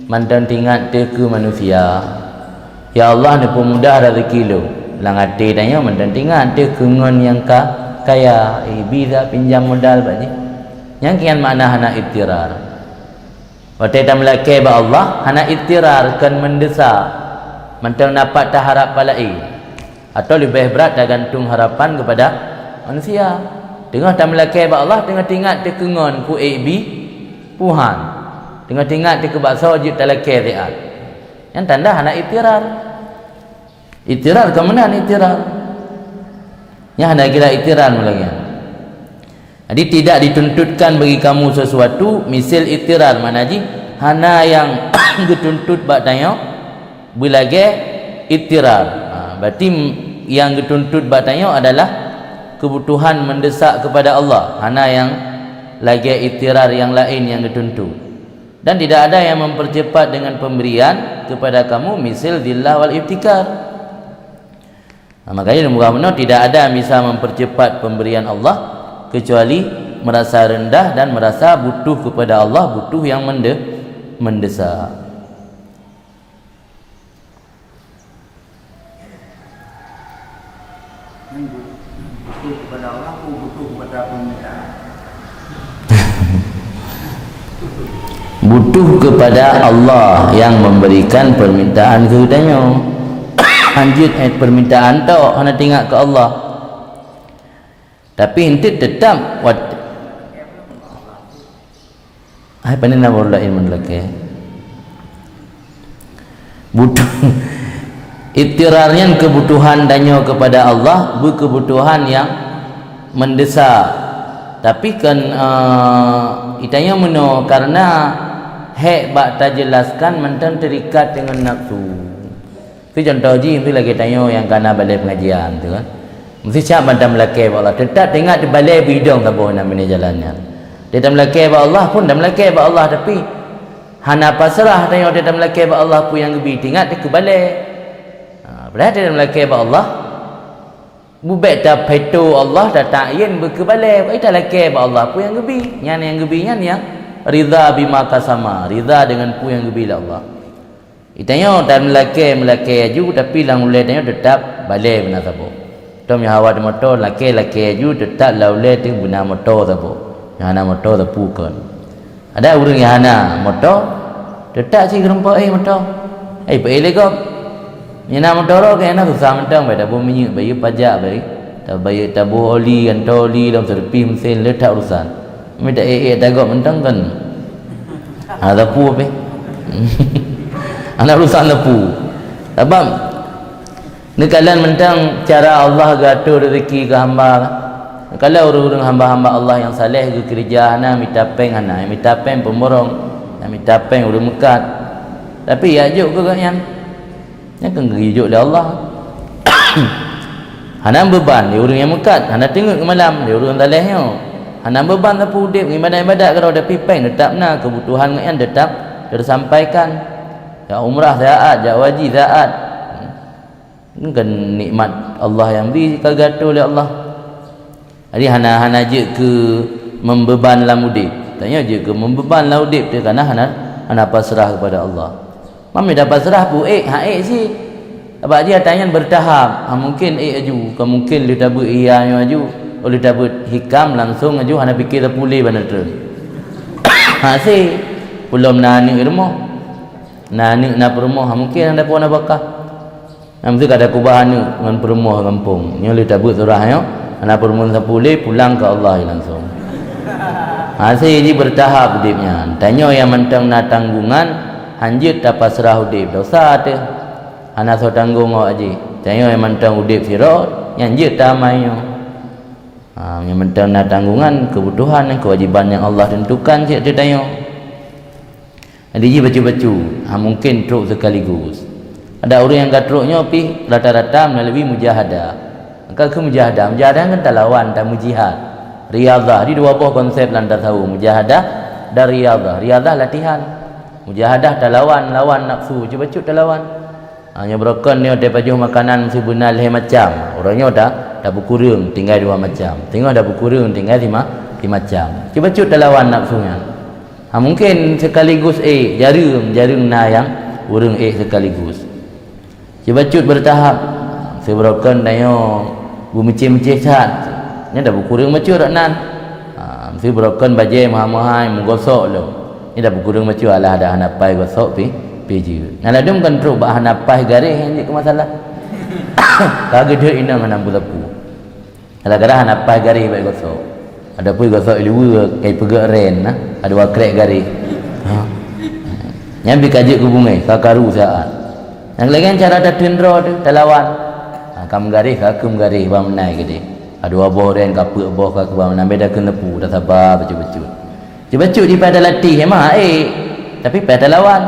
A: mantan tingat te ke manusia. Ya Allah ni pemudah rezeki lu. Lang ate tanya mantan tingat te ke ngon yang kaya, bisa pinjam modal baji. Yang kian makna hana ittirar. Waktu kita melaki ba Allah, hana ittirar kan mendesak, mentang dapat tak harap palai, atau lebih berat dah gantung harapan kepada manusia. Tengah tak melaki ba Allah, tengah tingat tekengon ku bi Tuhan, tengah tingat te kebaksa je talaki riat. Yang tanda hana ittirar. Ittirar ke mana ittirar? Yang hana kira ittirar lagi. Jadi tidak dituntutkan bagi kamu sesuatu misal ittirar, manaji hana yang dituntut bak tanya bilage ittirar. Berarti yang dituntut bak tanya adalah kebutuhan mendesak kepada Allah, hana yang lagi ittirar yang lain yang dituntut. Dan tidak ada yang mempercepat dengan pemberian kepada kamu misal dhillah wal ibtikar. Makanya muka-muka tidak ada yang bisa mempercepat pemberian Allah kecuali merasa rendah dan merasa butuh kepada Allah, butuh yang mendesak.
B: Butuh kepada Allah, butuh kepada permintaan.
A: Butuh kepada Allah yang memberikan permintaan kepadanya. Lanjut permintaan tu hanya tinggal ke Allah. Tapi ente tetap apa ni nama Allah ilmu lagi butuh ittirarnya kebutuhan danyo kepada Allah kebutuhan yang mendesak. Tapi kan itanya meno karena hek bak ta jelaskan mentang terikat dengan nafsu. Itu contoh ji itu lagi tanya yang kana balik pengajian tu kan. Mesti siap bandam laki Allah. Tetap tengok di balai bidang tabuh nak ini jalannya. Dia tak melaki Allah pun dah melaki Allah, tapi hana pasrah tengok dia tak melaki Allah pun yang gebi tengok dia ke balai. Padahal dia tak melaki Allah. Bubek tak peto Allah dah ta'yin ke balai. Ai tak laki Allah pun yang gebi. Yang gebi yang ridha bima kasama. Ridha dengan pun yang gebi Allah. Itanya tak melaki aju tapi lang ulai tanya tetap balai benar tabuh. Tom yang hawa motor laki aju tetap laulai tu guna motor tabu. Yang hana motor tapu kan. Ada orang yang hana motor tetap si gerempak motor. Pak kau. Yang nak motor ke yang nak susah mentang baik tabu minyak bayar pajak baik. Tak bayar tabu oli kan oli dalam serpi mesin letak urusan. Minta tagok mentang kan. Ada tapu apa? Anak urusan tapu. Sebab nekalan mentang cara Allah gatur rezeki ke hamba. Kalau orang-orang hamba-hamba Allah yang saleh ke kerja hana mitapeng hana, mitapeng pemborong, mitapeng urang mekat. Tapi ya juk ke yang kan gejuk oleh Allah. Hana beban dia orang yang mekat, hana tengok ke malam dia orang salehnya. Hana beban tapi udip ibadat-ibadat kalau ada pipeng tetap na kebutuhan yang tetap tersampaikan. Ya umrah saat, ya wajib saat. Kan nikmat Allah yang beri kagato oleh Allah. Jadi hana je ke membeban la mudip. Tanya je ke membeban la udip dia kerana hana pasrah kepada Allah. Mami dah pasrah pu si. Sebab dia tanya bertahap. Mungkin aju, ke mungkin dia tabut iya aju, oleh tabut hikam langsung aju hana fikir terpulih benar tu. Si belum nani rumah. Nani na perumah mungkin anda pun nak bakah. Mesti kada kubahan dengan perumah kampung. Ni oleh tabut surahnya. Anak perempuan sepulih pulang ke Allah langsung. Hasil ini bertahap hidupnya. Tanya yang mentang nak tanggungan, hanjut tak pasrah hidup. Dosa tu. Anak so tanggung awak haji. Tanya yang mentang hidup sirot, yang hanjut tak main. Yang mentang nak tanggungan, kebutuhan dan kewajiban yang Allah tentukan cik dia tanya. Jadi dia baca-baca. Mungkin truk sekaligus. Ada orang yang kat truknya rata-rata melalui mujahadah. Maka ke mujahadah kan tak lawan, tak mujihad. Riadah di dua buah konsep lantar tahu, mujahadah dan riadah. Riadah latihan, mujahadah lawan nafsu, cuba lawan. Hanya berokon dia pajuh makanan sebenar macam. Orangnya dah berkurang tinggal dua macam. Tengok dah berkurang tinggal lima macam. Cuba lawan nafsunya. Mungkin sekaligus jarum na yang urang sekaligus. Cuba bertahap. Seberokon dayo bumecih-mecih cat. Nya dah berkurang macam nan. Seberokon baje mahal-mahal menggosok lo. Ni dah berkurang macam alah dah hanapai gosok PJ. Naladum kan teruk bah hanapai garis yang ke masalah. Kagak dia inang hanam bulapu. Kadang-kadang hanapai garis baik gosok. Ada pun gosok luar kai pegak ren nah, ada wakrek garis. Yang bikaji ke bungai kakaru saat. Yang lain cara ada tendro tu talawan. Kam garis kakum garis bang menai gede. Ada wabah ren kapuk boh ka bang menai beda kena pu dah sabar becut-becut. Becut di pada latih mah tapi pada lawan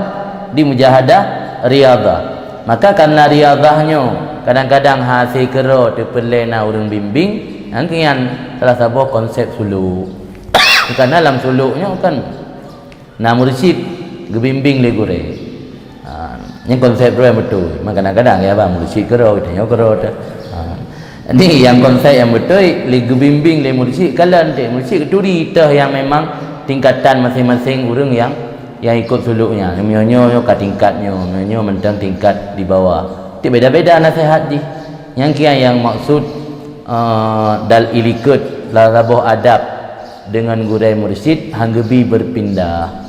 A: di mujahadah riadah. Maka karena riadahnya kadang-kadang hasil kero terpelena urang bimbing angkian salah satu konsep suluk. Bukan dalam suluknya kan na mursyid gebimbing le gure. Yang konsep tu yang betul. Maka kadang-kadang ya bang mursyid kero tanya kero tu. Ni yang konsep yang betul le gebimbing le mursyid kalau nanti mursyid keturi tah yang memang tingkatan masing-masing urang yang ikut suluknya. Nyo ka tingkatnya, nyo mentang tingkat di bawah. Ti beda-beda nasihat ji. Yang kian yang maksud dal ilikut laraboh adab dengan gurai mursyid hanggebi berpindah.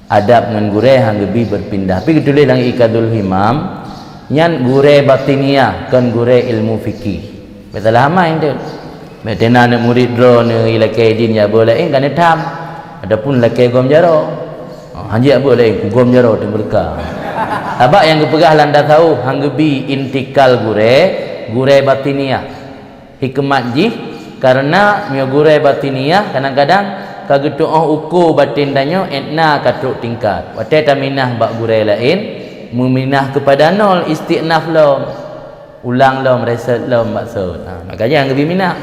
A: Adab dengan gurai hanggebi berpindah. Tapi ketulis dalam Ikadul Himam nyan gurai batiniah kan gurai ilmu fikih. Betul hamai tu. Betena nak murid dro ne ilakai din ya boleh kan tham. Adapun lakai gom jaro. Hanji apa lain gom jaro tu mereka. Abak yang kepegah landa tahu hanggebi intikal gurai batiniah. Hikmat ji karena mio gurai batiniah kadang-kadang kagetuah ukur batin danyo etna katruk tingkat. Watai taminah bak gurai lain muminah kepada nol istinaf lom. Ulang lom reset lom maksud. Makanya hanggebi minah.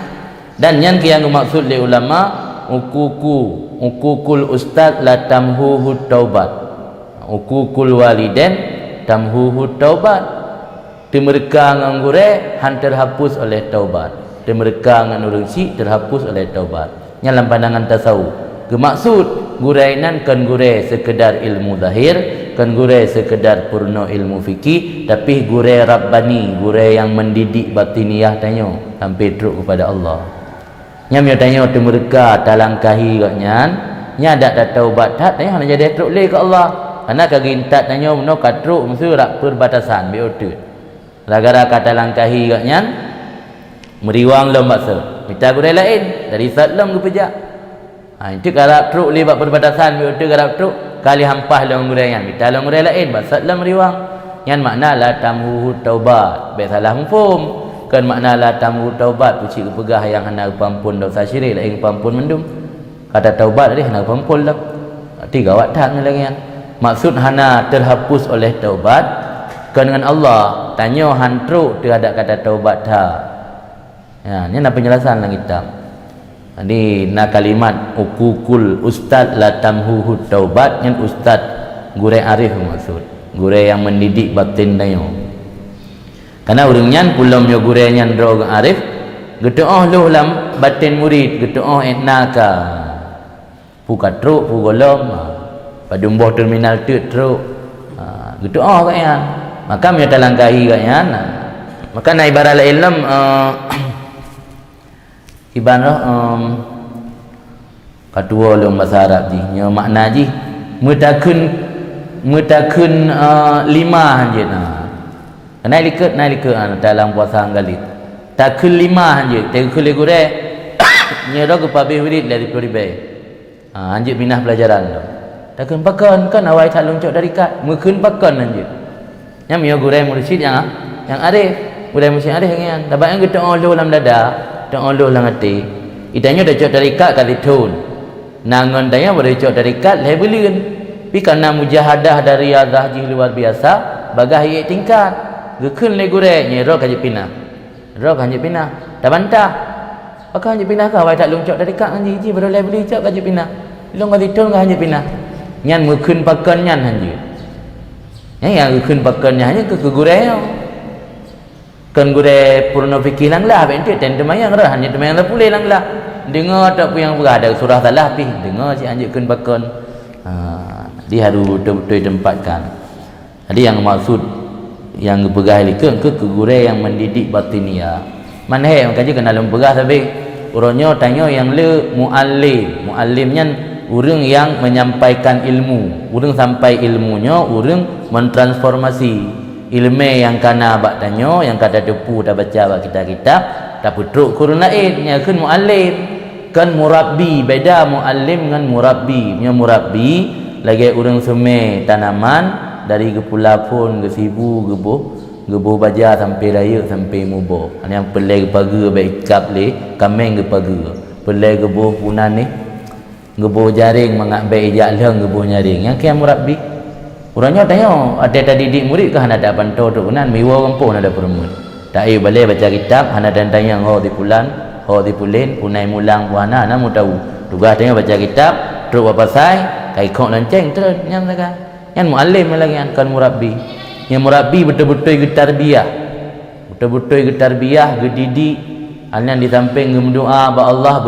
A: Dan yang maksud le ulama ukukul ustaz la tamhuhu taubat. Ukukul waliden tamhuhu taubat. Mereka dengan gure han terhapus oleh taubat. Mereka dengan urang si terhapus oleh taubat. Nya dalam pandangan tasawuf. Kemaksud gurainan kan gure sekedar ilmu zahir, kan gure sekedar purna ilmu fikih, tapi gure rabbani, gure yang mendidik batiniah tanyo sampai teruk kepada Allah. Nya mio tanyo tu mereka talangkahi kok nyan, nya dak taubat tak tanyo hanya jadi teruk le ke Allah. Karena kagintat tanyo meno katruk mesti rak perbatasan be otut. Gara-gara kata langkahi kok nyan meriwang lom bakso. Minta gure lain dari salam ke pejak. Itu garap truk le bak perbatasan be otut garap truk kali hampah lom gure nyan. Minta lom gure lain bak salam meriwang. Nyan makna la tamhu taubat. Be salah mufhum. Kan makna la tamu taubat puci kepegah yang hendak pampun dosa syirik lain pampun mendum. Kata taubat tadi hendak pampun lah. Tiga waktu lagi kan. Maksud hana terhapus oleh taubat kan dengan Allah tanya hantru terhadap kata taubat tak. Ya, ni nak penjelasan dalam kitab. Jadi nak kalimat ukukul ustaz la tamhu taubat yang ustaz gurai arif maksud. Gurai yang mendidik batin dayo. Karena urang nyan pulam yo gure nyan dro arif gedoh lu lam batin murid gedoh etnaka pukatruk pugolom padumboh terminal tu truk gedoh kak yan maka mio talangkahi kak yan maka na ibarat ilm ibarat kadua lu bahasa Arab ji nyo makna ji mutakun lima hanjit naik likut dalam puasa anggalit tak kelima hanjit tak kelegure nyero ke pabih wirid dari puribai hanjit minah pelajaran lo tak pakan kan awai tak loncok dari kat mungkin pakan hanjit yang mio gure mursyid yang arif gure mursyid arif yang tabak yang kita Allah dalam dada tak Allah dalam hati itanya dah cok dari kat kali tun nangon tanya boleh cok dari kat lebelin tapi karena mujahadah dari riadah luar biasa bagah tingkat gekun le gure nyero kaje pinah ro kaje pinah dah bantah maka hanya pindah ka wai tak lung cok dari kak hanya ji baru lai beli cok ka je pindah long ka ditong ka hanya pindah nyan mu khun pakan nyan hanya yang khun pakan nyan hanya ke gurau kan gure purno fikir lang lah bentuk ten temayang rah hanya temayang lah pulih lang lah dengar tak pun yang berada surah salah pi dengar si anjuk khun pakan dia harus betul-betul tempatkan. Jadi yang maksud yang pegah likun ke gure yang mendidik batinia mana he maka je kena dalam pegah tapi orangnya tanya yang le muallimnya orang yang menyampaikan ilmu orang sampai ilmunya orang mentransformasi ilmu yang kana bak tanya yang kata depu dah baca bak kitab-kitab dah putruk kurun lain nya kan muallim kan murabbi beda muallim dengan murabbi nya murabbi lagi orang semai tanaman dari kepula pun ke sibu gebo baja sampai raya sampai mubo yang pelai pagi baik kap le kameng ke pagi pelai gebo punan ni gebo jaring mangak baik jak leng gebo nyaring yang kiam murabbi orangnya tanya ada tadi didik murid ke hana ada pantau tu punan miwa kampung ada permun tak ai balai baca kitab hana dan tanya ho di pulan ho di pulin punai mulang puana na mu tahu tugas tanya baca kitab terus apa sai kai kok lonceng terus nyam saga yang muallim lagi kan murabbi yang murabbi betul-betul ke tarbiyah betul-betul ke tarbiyah ke didik yang di samping berdoa ba Allah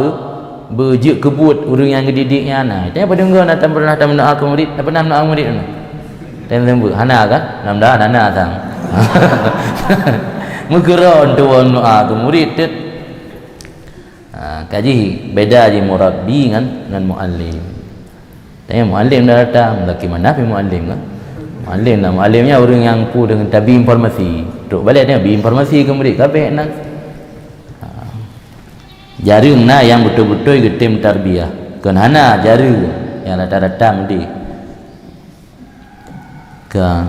A: berjik kebut orang yang didiknya nah tanya pada engkau nak pernah tak mendoa ke murid tak pernah mendoa murid nah dan sembut hana kan namdah hana sang mugeron tuan doa ke murid tu kaji beda di murabbi dengan muallim tanya muallim dah datang laki mana pi muallim kan muallim lah muallimnya orang yang pu dengan tabi informasi duk balik tengok bi informasi ke murid kabeh nak jaring na yang betul-betul ke tim tarbiyah kan hana jaring yang rata-rata mesti kan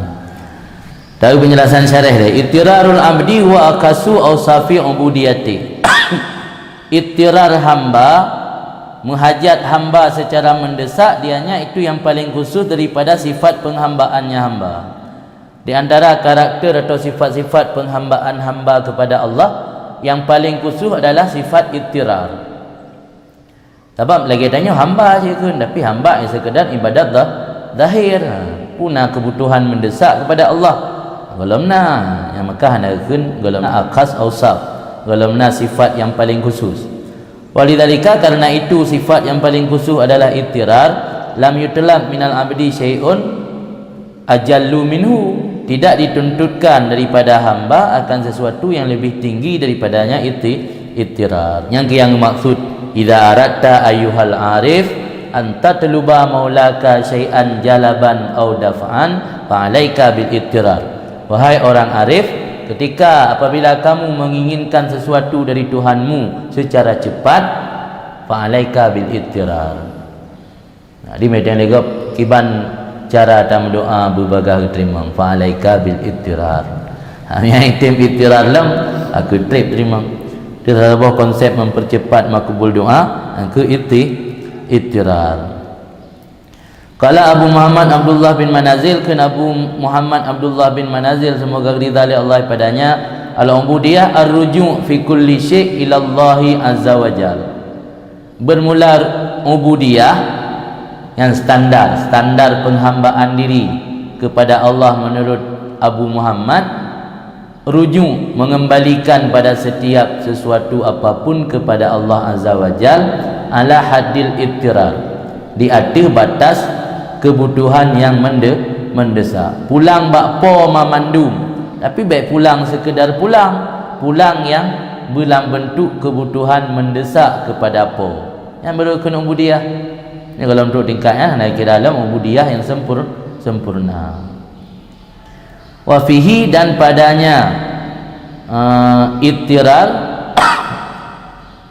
A: tahu penjelasan syarah dia ittirarul abdi wa akasu awsafi ubudiyati ittirar hamba menghajat hamba secara mendesak dianya itu yang paling khusus daripada sifat penghambaannya hamba di antara karakter atau sifat-sifat penghambaan hamba kepada Allah yang paling khusus adalah sifat ittirar sebab lagi tanya hamba je kan tapi hamba yang sekedar ibadat zahir puna kebutuhan mendesak kepada Allah galamna yang Makkah nagakeun galamna akas ausaf galamna sifat yang paling khusus walidzalika karena itu sifat yang paling khusus adalah ittirar lam yutlab minal abdi syai'un ajallu minhu tidak dituntutkan daripada hamba akan sesuatu yang lebih tinggi daripadanya ittirar yang maksud idza aratta ayyuhal arif anta taluba maulaka syai'an jalaban au daf'an fa'alaika bil ittirar wahai orang arif ketika apabila kamu menginginkan sesuatu dari Tuhanmu secara cepat fa'alaika bil ittirar di medan legap kiban cara tam doa berbagai terima fa'alaika bil ittirar yang itim ittirar lam aku trip terima dia sebuah konsep mempercepat makbul doa ke ittirar. Qala Abu Muhammad Abdullah bin Manazil kan Abu Muhammad Abdullah bin Manazil semoga ridha Allah padanya al-ubudiyah ar-ruju' fi kulli syai' ila Allah azza wa jalla bermula ubudiyah yang standar penghambaan diri kepada Allah menurut Abu Muhammad rujuk mengembalikan pada setiap sesuatu apapun kepada Allah azza wa jalla ala hadil ittirar di atas batas kebutuhan yang mendesak pulang bakpo mamandum tapi baik pulang sekedar pulang yang dalam bentuk kebutuhan mendesak kepada apa yang berukun ubudiyah ini kalau untuk tingkatnya naik ke dalam ubudiyah yang sempurna wa fihi dan padanya ittirar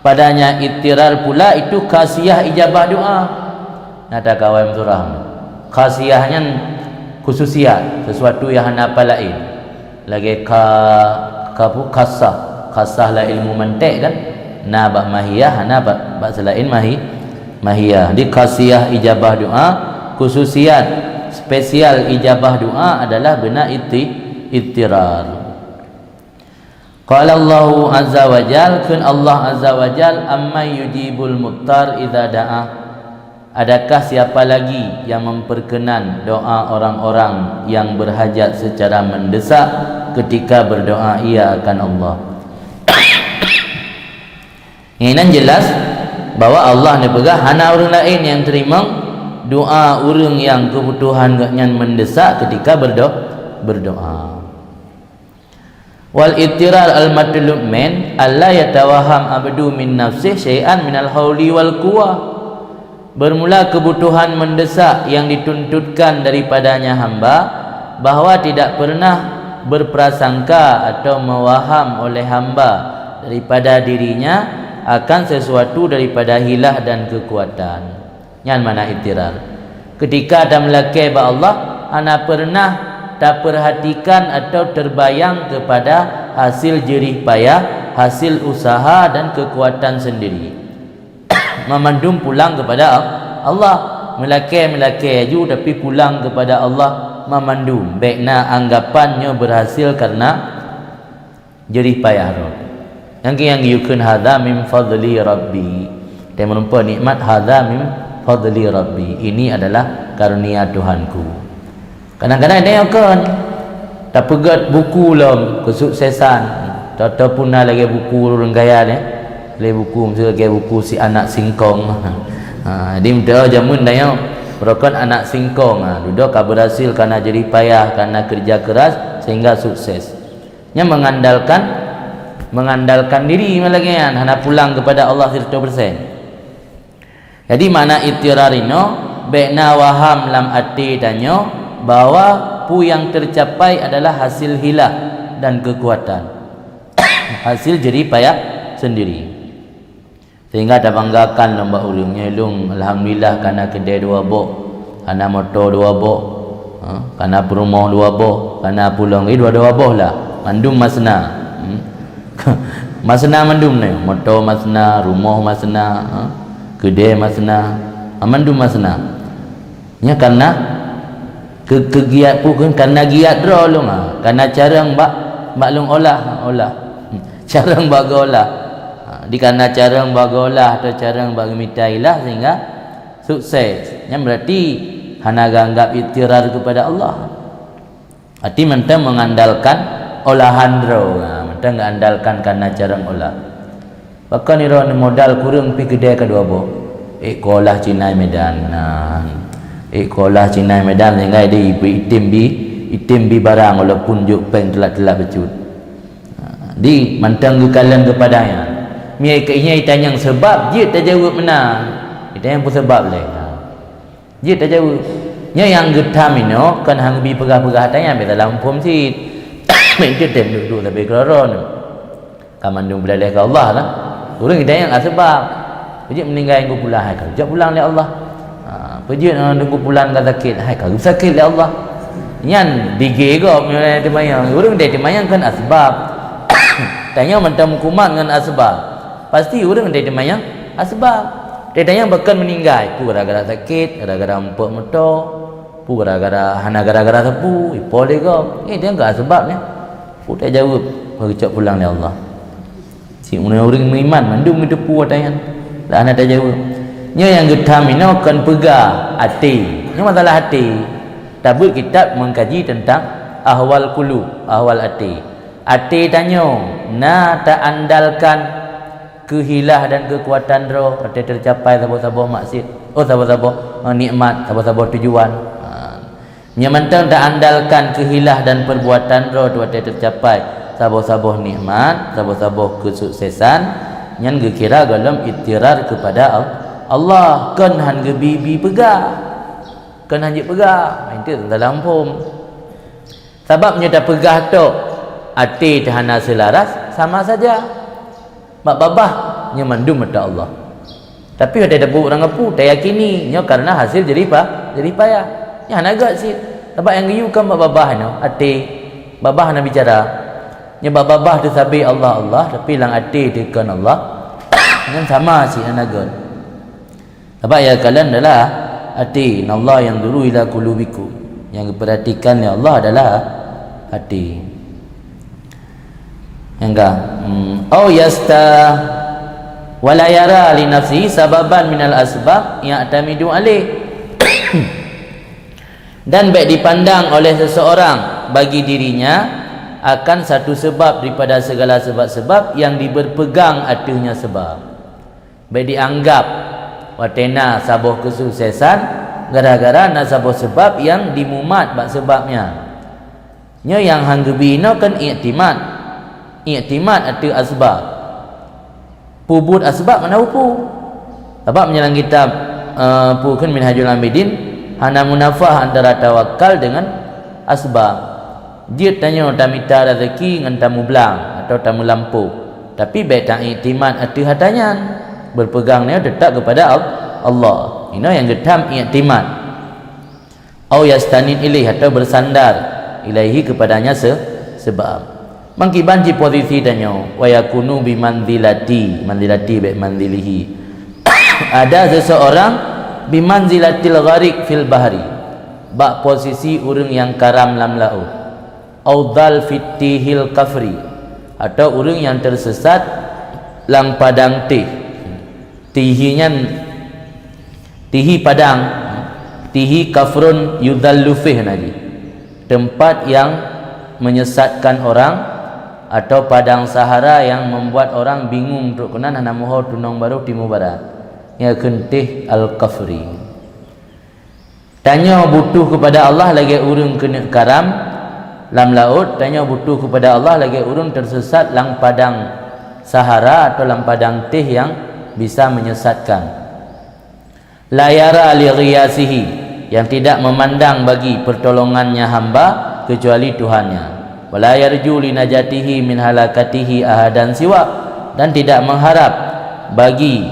A: padanya ittirar pula itu khasiyah ijabah doa nada kawan surah khasiyahnya khususiat sesuatu yang hana apa lain lagi khasah la ilmu mantik kan na ba mahiyah hana ba selain mahiyah di khasiyah ijabah doa khususiat spesial ijabah doa adalah benar ittirar Qala Allahu azza wa jal, kun Allah azza wa jal, amma yujibul muttar idza da'a. Adakah siapa lagi yang memperkenan doa orang-orang yang berhajat secara mendesak ketika berdoa ia akan Allah? Ini jelas bahawa Allah ni pegah hana orang lain yang terima doa orang yang kebutuhan yang mendesak ketika berdoa. Wal ittirar al matlub min alla yatawaham abdu min nafsih syai'an minal hauli wal quwwah. Bermula kebutuhan mendesak yang dituntutkan daripadanya hamba, bahawa tidak pernah berprasangka atau mewaham oleh hamba daripada dirinya akan sesuatu daripada hilah dan kekuatan. Yang mana ittirar? Ketika ada melakai ba Allah, ana pernah tak perhatikan atau terbayang kepada hasil jerih payah, hasil usaha dan kekuatan sendiri. Memandum pulang kepada Allah, melakai aju tapi pulang kepada Allah memandum. Baikna anggapannya berhasil karena jerih payah roh. Yang yukun hadza min fadli rabbi. Dia merupakan nikmat hadza min fadli rabbi. Ini adalah karunia Tuhanku. Kadang-kadang dia akan tak pegat buku lah kesuksesan. Tak pun lagi buku orang gaya ni. Lagi buku mesti lagi buku si anak singkong. Dia minta jamun dia merupakan anak singkong. Duduk berhasil kerana jerih payah, kerana kerja keras sehingga sukses. Yang mengandalkan diri lagi kan, hanya pulang kepada Allah 100%. Jadi mana ittirarino baikna waham lam ati danyo bahawa pu yang tercapai adalah hasil hilah dan kekuatan, hasil jerih payah sendiri, sehingga ada banggakan lomba urungnya lung alhamdulillah karena kedai 2 bok, karena motor 2 bok, karena perumah 2 bok, karena pulang 2 bok lah mandum masna. Masna mandum ni, motor masna, rumah masna, kedai masna, mandum masna. Nya karena kegiat pun karena giat draw long karena cara mbak long olah cara mbak olah di karena cara mbak olah atau cara mbak mitai lah sehingga sukses. Yang berarti hana anggap ittirar kepada Allah. Arti mentang mengandalkan olahan draw, mentang mengandalkan karena cara olah. Bahkan ni modal kurang pi kedai kedua bo kolah Cina Medan. Kolah Cina Medan sehingga dia itim bi barang walaupun juk peng telat becut. Di mantang kekalan kepadanya. Mia kainya itanyang sebab dia tak jawab menang. Itanyang pun sebab leh. Dia tak jawab. Nya yang getamino kan hang bi pegah-pegah tanya be dalam pom sit. Mente tem duduk tapi keroron. Kamandung belalai ke Allah lah. Urang itanyang sebab. Jadi meninggal yang pulang hai kau. Jak pulang oleh Allah. Pergi nunggu pulang ke sakit. Hai kau sakit oleh Allah. Nyan digegop dia mayang. Urang dia mayang kan asbab. Tanya mentang kumat dengan asbab. Pasti urang dia mayang asbab. Dia tanya bahkan meninggal. Pu gara-gara sakit, gara-gara empuk motor, pu gara-gara hana gara-gara tepu, ipol dia kau. Dia enggak asbabnya. Pu tak jawab. Pergi pulang oleh Allah. Si orang beriman mandum itu pu tanya. Dah ana tak jawab. Nya yang getamino kan pegah hati. Ini masalah hati. Tabut kitab mengkaji tentang ahwal qulub, ahwal hati. Hati tanya, na tak andalkan kehilah dan kekuatan roh pada tercapai sabah-sabah maksud. Sabah-sabah nikmat, sabah-sabah tujuan. Nya mentang tak andalkan kehilah dan perbuatan roh pada tercapai sabah-sabah nikmat, sabah-sabah kesuksesan. Yang kira dalam ittirar kepada Allah kan han gebibi pegah. Kan hanjit pegah. Itu dalam pom. Sebabnya dah pegah tu hati tahana selaras sama saja. Mak babah nya mandum mata Allah. Tapi ada debu orang apu tak yakini nya karena hasil jadi payah. Nya agak sih. Sebab yang giyu kan mak babah no hati babah nak bicara. Nya babah tu sabi Allah tapi lang hati tekan Allah. Yang sama sih anaga. Sebab ya kalian adalah hati. Allah yang dulu ila qulubikum. Yang diperhatikan ya Allah adalah hati. enggak au wala yara li nafsihi sababan minal asbab ya'tamidu alaih dan baik dipandang oleh seseorang bagi dirinya akan satu sebab daripada segala sebab-sebab yang diberpegang atasnya sebab. Baik dianggap watena sabuh kesuksesan gara-gara nak sabuh sebab yang dimumat bak sebabnya. Nya yang hang gebina kan iktimad atas asbab. Pubut asbab mana upu? Sebab menyalang kitab pukan Minhajul Abidin hana munafah antara tawakal dengan asbab. Dia tanya tamita rezeki dengan tamu belang atau tamu lampu. Tapi baik tak iktimad atas hatanya. Berpegangnya tetap kepada Allah. Ini yang getam iktimad. Au yastanid ilaih atau bersandar ilaihi kepadanya sebab. Mangkibanji posisi tanya wa yakunu bi manzilati baik manzilihi. Ada seseorang bi manzilatil gharik fil bahri. Bak posisi urang yang karam lam laut. Au dal fitihil kafri atau urang yang tersesat lang padang tihi padang, tihi kafrun yudallu fih nadi, tempat yang menyesatkan orang atau padang sahara yang membuat orang bingung untuk kena hana moho tunong baru timur barat ya kentih al-kafri. Tanya butuh kepada Allah lagi urang kena karam lam laut, tanya butuh kepada Allah lagi urang tersesat lang padang sahara atau lang padang tih yang bisa menyesatkan. La yara li ghiyasihi, yang tidak memandang bagi pertolongannya hamba kecuali Tuhannya. Wala yarju li najatihi min halakatihi ahadan siwa, dan tidak mengharap bagi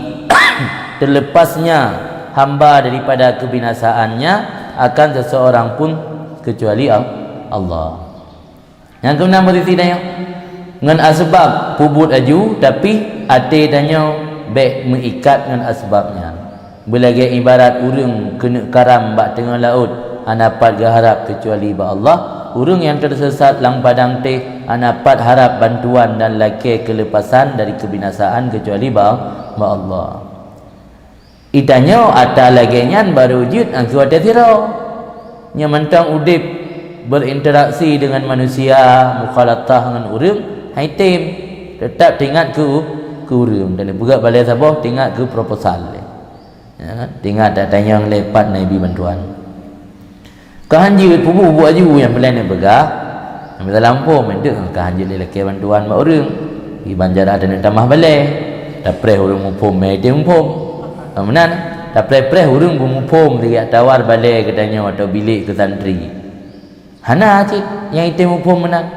A: terlepasnya hamba daripada kebinasaannya akan seseorang pun kecuali Allah. Yang keenam posisi tanya dengan asbab pubut aju tapi ate tanya baik mengikat dengan asbabnya. Belagi ibarat urang kena karam bak tengah laut anapat harap kecuali ba Allah. Urang yang tersesat lang padang teh anapat harap bantuan dan laki kelepasan dari kebinasaan kecuali ba Allah. Itanya ata lagi nyan baru wujud ang kuat tira. Nya mentang udip berinteraksi dengan manusia, mukhalatah dengan urang, haitim tetap tingkat ke urang dan buka balai sabah tingkat ke proposal. Ya, tingkat tak tanya yang lepat nabi bantuan. Kahanji pubu aju yang pelan yang begah. Yang bisa lampu mendek kahanji lelaki bantuan mak urang. Di banjar ada nak tambah balai. Dapre urang mupum haitim mupum. Menan dapre urang mupum dia tawar balai ke tanya atau bilik ke santri. Hana cik yang itu mupum menang.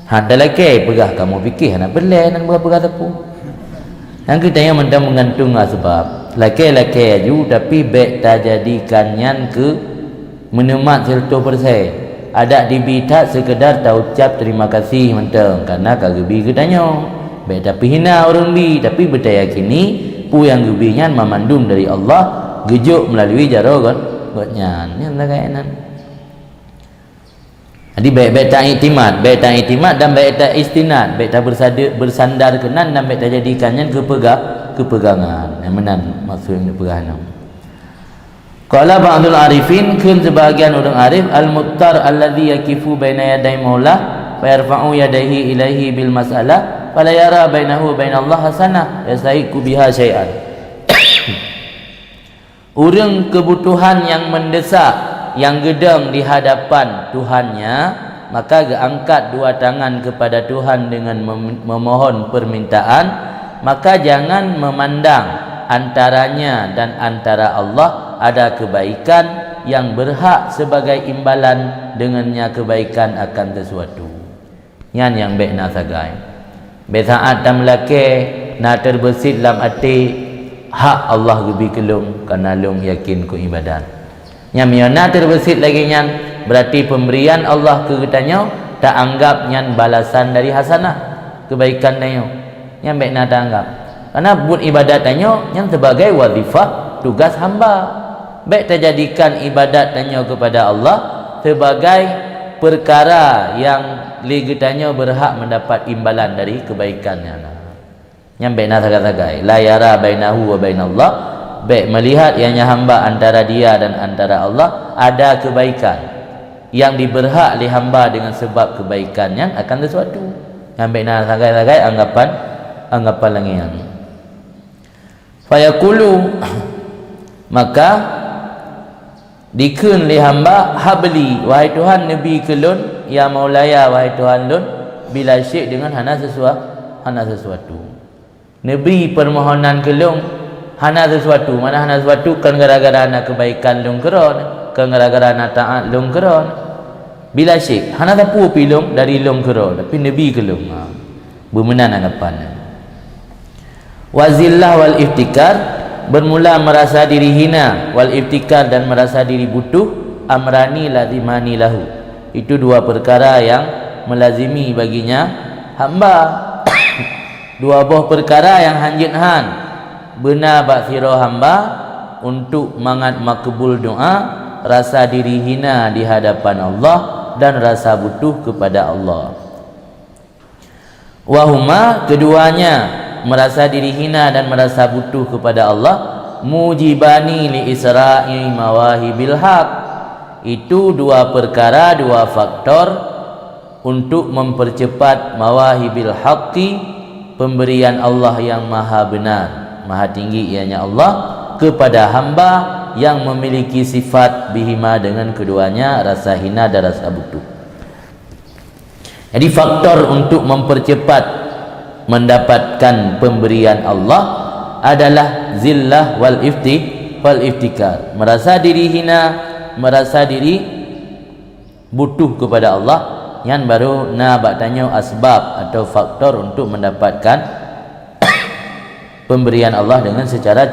A: Handa lagi pegah kamu fikir hana belai nan berapa tepu. Yang kita yang mentang menggantung sebab laki-laki aju tapi baik tak jadikan yan ke menemat 100%. Ada dibitat sekedar tak ucap terima kasih mentang karena kagebi ketanya. Baik tapi hina orang bi tapi bertayakini pu yang gebinya memandum dari Allah gejuk melalui jaro gotnya. Ni anda kainan. Jadi baik tak iktimad dan baik tak istinad, baik tak bersandar kenan dan baik tak jadikannya kepegangan. Yang menan maksudnya pegangan. Qala ba'dul arifin, kun sebahagian orang arif al-muttar alladhi yakifu baina yaday maulah fa yarfa'u yadayhi ilaihi bil mas'alah fala yara bainahu bainallah hasanah yastaiqu biha syai'an. Orang kebutuhan yang mendesak yang gedang di hadapan Tuhannya, maka angkat dua tangan kepada Tuhan dengan memohon permintaan, maka jangan memandang antaranya dan antara Allah ada kebaikan yang berhak sebagai imbalan dengannya kebaikan akan sesuatu. Yang baik nak sagai. Besaat tam laki nak terbesit dalam hati hak Allah gebi kelung karena lung yakin ku ibadat. Yang miana terbesit lagi nyan berarti pemberian Allah ke kitanya tak anggap nyan balasan dari hasanah kebaikan nyo. Yang baik nak tak anggap. Karena buat ibadat nyo yang sebagai wazifah tugas hamba. Baik terjadikan ibadat nyo kepada Allah sebagai perkara yang legetanya berhak mendapat imbalan dari kebaikannya. Yang baikna tagai-tagai la yara bainahu wa bainallah, baik melihat ianya hamba antara dia dan antara Allah ada kebaikan yang diberhak oleh hamba dengan sebab kebaikannya akan sesuatu. Yang baikna tagai-tagai anggapan langian. Fayaqulu, maka dikun li hamba habli, wahai Tuhan nabi kelun, ya maulaya wahai Tuhan lun, bila syek dengan hana sesuatu. Nabi permohonan kelung hana sesuatu, mana hana sesuatu kan gara-gara ana kebaikan lung keron, kan gara-gara ana taat lung keron. Bila syek hana tapu pilung dari lung keron, tapi nabi kelung. Bermenan anggapan. Wazillah wal iftikar, bermula merasa diri hina, wal iftikar dan merasa diri butuh, amrani lazimani lahu, itu dua perkara yang melazimi baginya hamba. Dua buah perkara yang hanjit han benar baksiro hamba untuk mangat makbul doa, rasa diri hina di hadapan Allah dan rasa butuh kepada Allah. Wahuma, keduanya, merasa diri hina dan merasa butuh kepada Allah, mujibani li isra'i mawahibil haq, itu dua perkara, dua faktor untuk mempercepat mawahibil haqqi, pemberian Allah yang maha benar, maha tinggi ianya Allah kepada hamba yang memiliki sifat bihima dengan keduanya, rasa hina dan rasa butuh. Jadi faktor untuk mempercepat mendapatkan pemberian Allah adalah zillah wal iftikar, merasa diri hina, merasa diri butuh kepada Allah, yang baru nak tanya asbab atau faktor untuk mendapatkan pemberian Allah dengan secara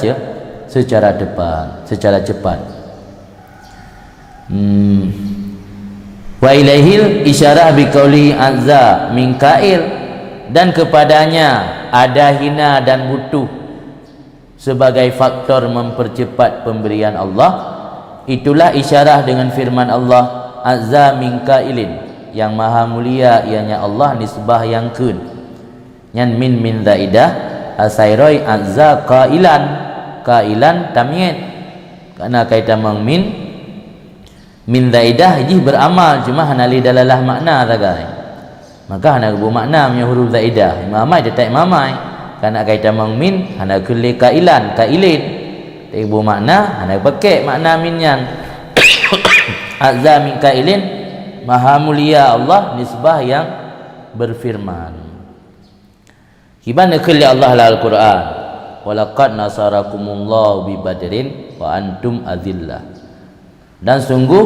A: cepat. Wa ilaihil isyarah biqauli azza min qail, dan kepadanya ada hina dan butuh sebagai faktor mempercepat pemberian Allah. Itulah isyarah dengan firman Allah azza min qailin, yang maha mulia ianya Allah nisbah yang kun, yang min zaidah asairoi azza qailan tamyiz, karena kaitan min zaidah ji beramal, cuma hanali dalalah makna tagai, maka hana bermakna punya huruf zaidah mamai dia tak mamai, karena kaitan min hana kulli kailin tak bermakna, hana pakai makna minyan. Azza min kailin, maha mulia Allah nisbah yang berfirman. Gimana kali Allah dalam Al-Quran, walaqad nasarakumullahu bi badrin wa antum adillah, dan sungguh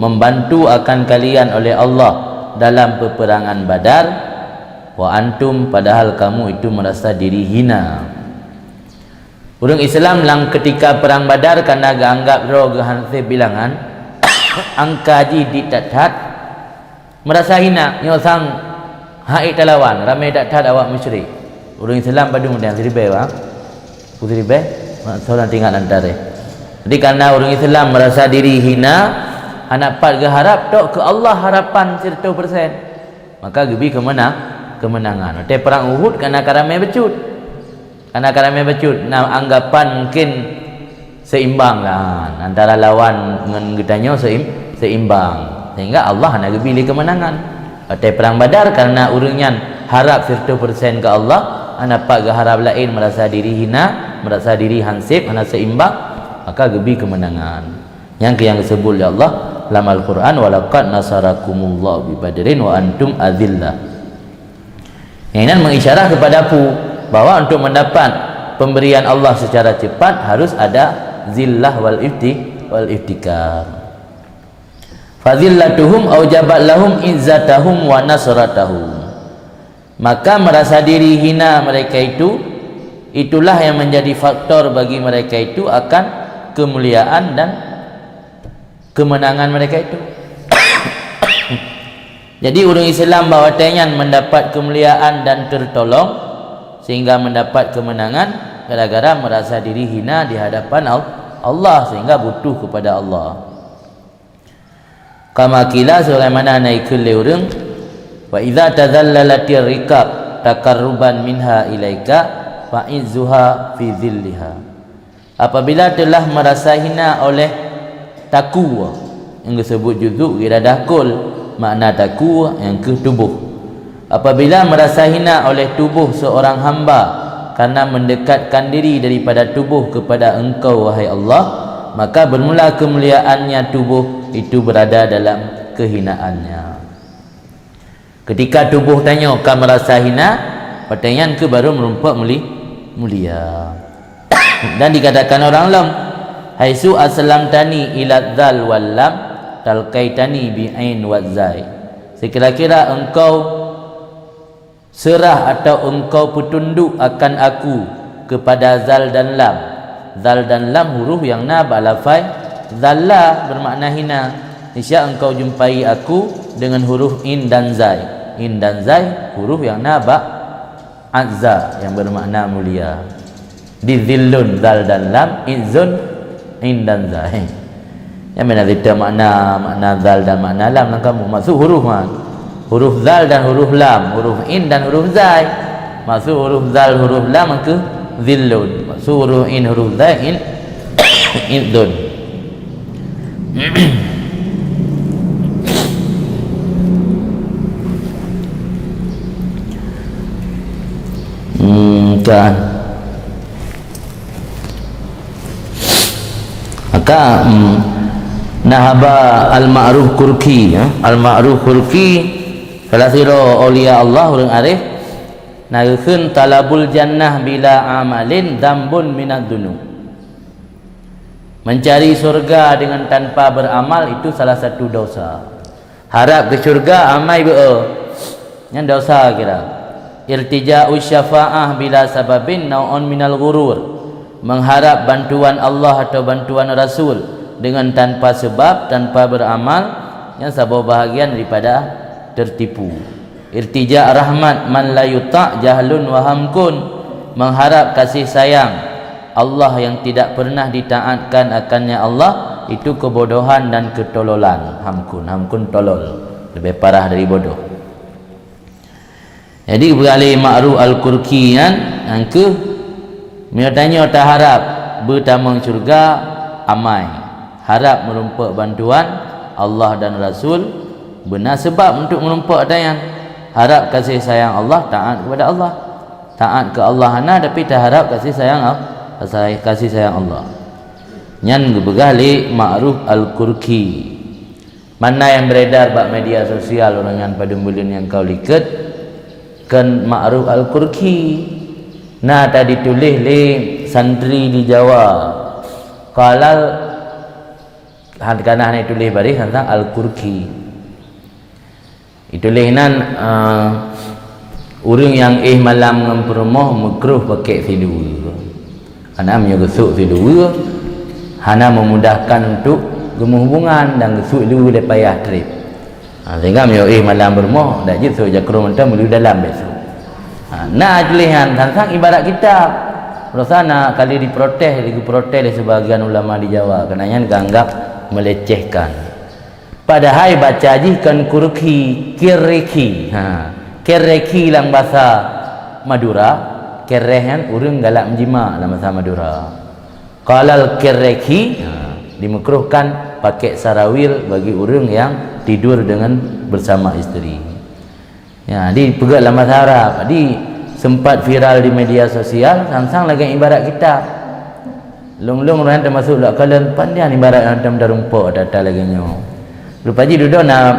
A: membantu akan kalian oleh Allah dalam peperangan Badar, wa antum, padahal kamu itu merasa diri hina. Orang Islam lang ketika perang Badar karena anggap roh gahanse bilangan angkaji ditatat merasa hina, nyosang hai talawan ramai datat awak musyrik. Orang Islam pada mudah seribai bang seribai seorang tinggal antara. Jadi karena orang Islam merasa diri hina, anak pat harap tok ke Allah harapan 100%, maka gebi kemenangan. Tapi perang Uhud karena karamai becut, nah anggapan mungkin seimbang lah antara lawan dengan getanya seimbang, sehingga Allah nak gebi kemenangan. Tapi perang Badar karena urangnya harap 100% ke Allah, anak pat harap lain merasa diri hina, merasa diri hansip, anak seimbang, maka gebi kemenangan. Yang disebut oleh Allah dalam Al-Quran, walaqad nasarakumullahu bi badrin wa antum adillah. Yang ini mengisyarah kepada bahwa untuk mendapat pemberian Allah secara cepat harus ada zillah wal iftikar. Fadillatuhum aujabat lahum izzatahum wa nasratahum, maka merasa diri hina mereka itulah yang menjadi faktor bagi mereka itu akan kemuliaan dan kemenangan mereka itu. Jadi orang Islam bahawa tenyan mendapat kemuliaan dan tertolong sehingga mendapat kemenangan gara-gara merasa diri hina di hadapan Allah, sehingga butuh kepada Allah. Kama kila sebagaimana naik kulli urang, wa idza tadhallalatir rikab takarruban minha ilaika fa'izzuha fi dhilliha. Apabila telah merasa hina oleh taku yang disebut juzuk kira dakul, makna taku yang ke tubuh. Apabila merasa hina oleh tubuh seorang hamba karena mendekatkan diri daripada tubuh kepada engkau wahai Allah, maka bermula kemuliaannya tubuh itu berada dalam kehinaannya. Ketika tubuh tanya kau merasa hina, pertanyaan ke baru merumpak mulia. Dan dikatakan orang lam, haisu aslamtani ila dzal wal lam talqaitani bi ain wa zai. Sekira-kira engkau serah atau engkau petunduk akan aku kepada zal dan lam. Zal dan lam huruf yang na balafai. Zalla bermakna hina. Nisya engkau jumpai aku dengan huruf in dan zai. In dan zai huruf yang na ba azza yang bermakna mulia. Di zillun zal dan lam, izzun in dan zai. Yang mana kita makna zal dan makna lam dalam kamu. Maksud huruf huruf zal dan huruf lam, huruf in dan huruf zai. Maksud huruf zal huruf lam ke zillun. Maksud huruf in huruf zai in izzun. Kan maka nahaba al-ma'ruf kurki al-ma'ruf kurki salah sira aulia Allah urang arif nagkeun talabul jannah bila amalin dzambun minad dunub. Mencari surga dengan tanpa beramal itu salah satu dosa. Harap ke surga amai yang dosa kira. Irtija'u syafa'ah bila sababin nau'un minal ghurur. Mengharap bantuan Allah atau bantuan Rasul dengan tanpa sebab, tanpa beramal, yang sebuah bahagian daripada tertipu. Irtija' rahmat man la yuta' jahlun wa hamkun. Mengharap kasih sayang Allah yang tidak pernah ditaatkan akannya Allah, itu kebodohan dan ketololan. Hamkun tolol, lebih parah dari bodoh. Jadi beralih ma'ruf al-kurki yang ke dia tanya tak harap bertamang syurga amai, harap merumpak bantuan Allah dan Rasul, benar sebab untuk merumpak dayan. Harap kasih sayang Allah, taat kepada Allah, taat ke Allah ana tapi tak harap kasih sayang Allah. Nyan beralih ma'ruf al-kurki. Mana yang beredar bak media sosial orang yang pada bulan yang kau liket kan ma'ruf al-kurki. Nah tadi tulis le santri di Jawa. Kalau hadkanah ni tulis baris tentang al-kurki. Itu lehnan orang yang malam ngempermoh makruh pakai sidua. Ana menyusuk sidua, hana memudahkan untuk gemuh hubungan dan gesuk dulu dia payah trip. Sehingga malam bermoh dak jit so jakro mentah mulu dalam besok. Nah jelihan tentang ibarat kitab. Rosana kali diprotes di sebagian ulama di Jawa kenanya dianggap melecehkan. Padahal baca jikan kurki kireki. Kireki dalam bahasa Madura, kerehan urang galak menjima dalam bahasa Madura. Qalal kireki dimekruhkan pakai sarawil bagi urang yang tidur dengan bersama isteri. Ya, di pegat dalam bahasa Arab. Di sempat viral di media sosial, sang-sang lagi ibarat kitab. Long-long orang termasuk lah kalian pandian ibarat antam darumpa data lagi nyo. Lupa ji duduk nak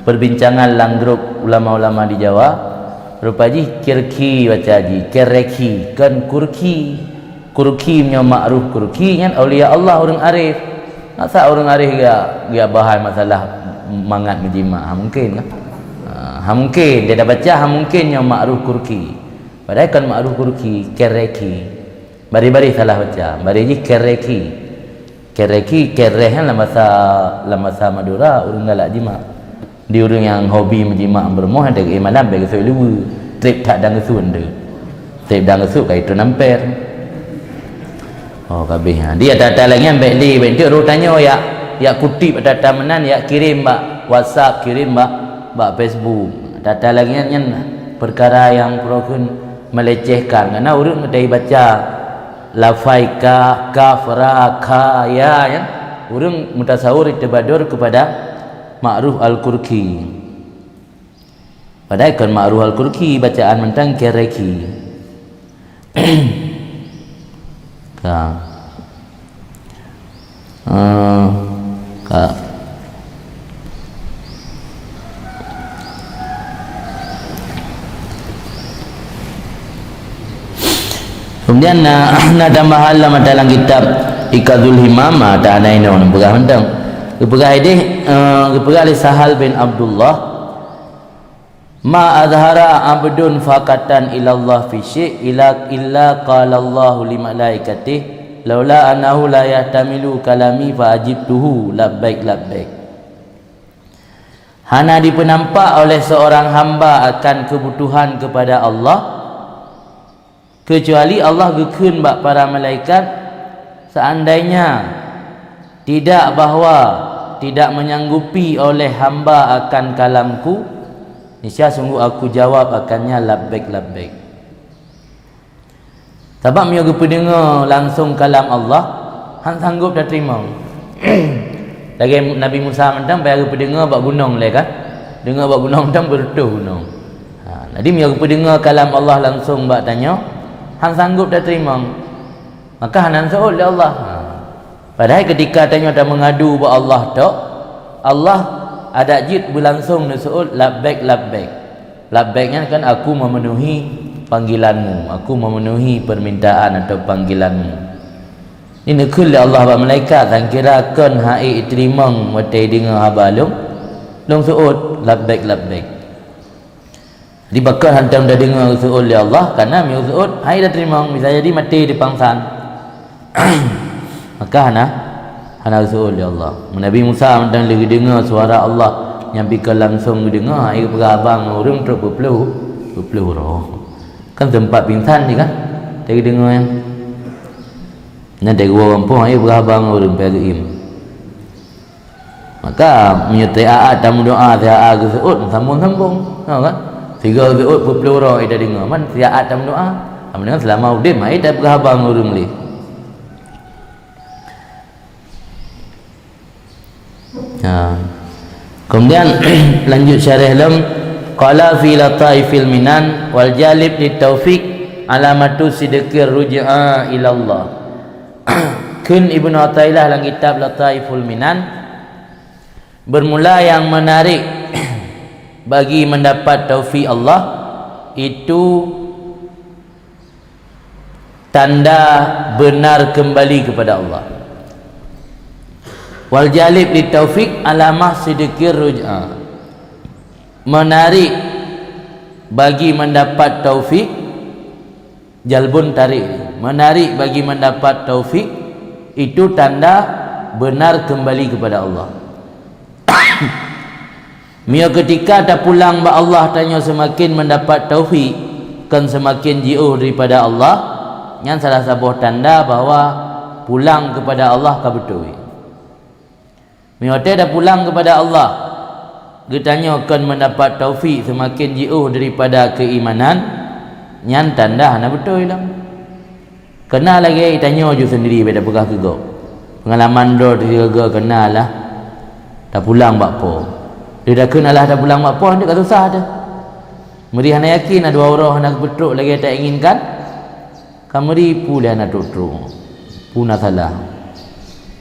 A: perbincangan lang grup ulama-ulama di Jawa. Lupa ji kirki baca ji, kereki kan kurki. Kurki punya ma'ruf kurki kan aulia Allah orang arif. Masa orang arif dia bahas masalah mangat menjima, mungkin kan? Mungkin dia dah baca mungkin yang ma'ruf kurki. Padahal kan ma'ruf kurki kereki. Bari-bari salah baca. Bari ji kereki. Kereki kerehan dalam bahasa Madura urang galak jima. Di urang yang hobi menjima bermoh ada malam bagi saya luwe. Trip tak dang gesun dia. Trip dang gesun kai tu namper. Oh kabeh. Dia datang lagi ambil li bentuk ru tanya ya. ya kutip data menan ya kirim bak WhatsApp, kirim bak Facebook. Data lagi nyan perkara yang perokun melecehkan. Karena urang dari baca lafai kaf ra ka ya ya. Urang mutasawur itabadur kepada Ma'ruf Al-Qurki. Padahal kan Ma'ruf Al-Qurki bacaan mentang kereki. Kemudian na tambahan dalam kitab Ikadul Himam ada ini orang pegah mentang. Kepegah ini kepegah oleh Sahal bin Abdullah. Ma azhara abdun faqatan ilallah fi syai' illa qala Allah li malaikatih laula annahu la yahtamilu kalami fa ajibtuhu labbaik labbaik. Hana dipenampak oleh seorang hamba akan kebutuhan kepada Allah kecuali Allah gekeun bak para malaikat seandainya tidak menyanggupi oleh hamba akan kalamku, niscaya sungguh aku jawab akannya labbaik labbaik. Sebab mio pendengar langsung kalam Allah, han sanggup dah terima. Lagi Nabi Musa mentang bagi pendengar bak gunung le kan. Dengar bak gunung mentang bertuh gunung. Jadi mio pendengar kalam Allah langsung bak tanya, han sanggup dah terima. Maka han ansur oleh Allah. Padahal ketika tanya dah mengadu ba Allah tok, Allah ada jid berlangsung nusul labbaik labbaik. Labbaiknya kan aku memenuhi panggilanmu, aku memenuhi permintaan atau panggilanmu. Ini kul Allah ba malaikat dan kira kan hai terimang wate dengar habalum long suud labbaik labbaik. Di bakal hantam dah dengar suul oleh Allah karena mi suud hai dah terimang bisa jadi mati di pangsan. Maka hana suul oleh Allah. Nabi Musa mentang lagi dengar suara Allah nyampaikan langsung dengar ai berabang urang terus berpeluh roh. Kan tempat pingsan ni kan. Dia dengar yang nanti gua kampung ai berabang urang PGM. Maka menyertai tamu doa saya ke suud sambung-sambung. Tahu kan? Tiga suud berpeluh roh ai dah dengar. Man siat tamu doa. Amun dengan selama udim ai dah berabang urang li. Kemudian lanjut syarah lam qala fi lataifil minan wal jalib litaufiq alamatu sidqir ruj'a ila Allah. Kun Ibnu Athaillah dalam kitab Lataiful Minan, bermula yang menarik bagi mendapat taufik Allah itu tanda benar kembali kepada Allah. Wal jalib li taufik alamah sidqir ruj'a, menarik bagi mendapat taufik, jalbun tarik, menarik bagi mendapat taufik itu tanda benar kembali kepada Allah. Mia ketika dah pulang ba Allah tanya semakin mendapat taufik kan semakin jauh daripada Allah, yang salah satu tanda bahawa pulang kepada Allah ka betul. Miote dah pulang kepada Allah, dia tanya akan mendapat taufik semakin jauh daripada keimanan, yang tanda hana betul lah. Kena lagi tanya je sendiri pada pegah kegok. Pengalaman do tiga kenal lah. Dah pulang bakpo. Dia dah kenal lah dah pulang bakpo, dia tak susah dah. Meri hana yakin ada orang hana betul lagi tak inginkan. Kameri pula hana tutruk. Puna salah.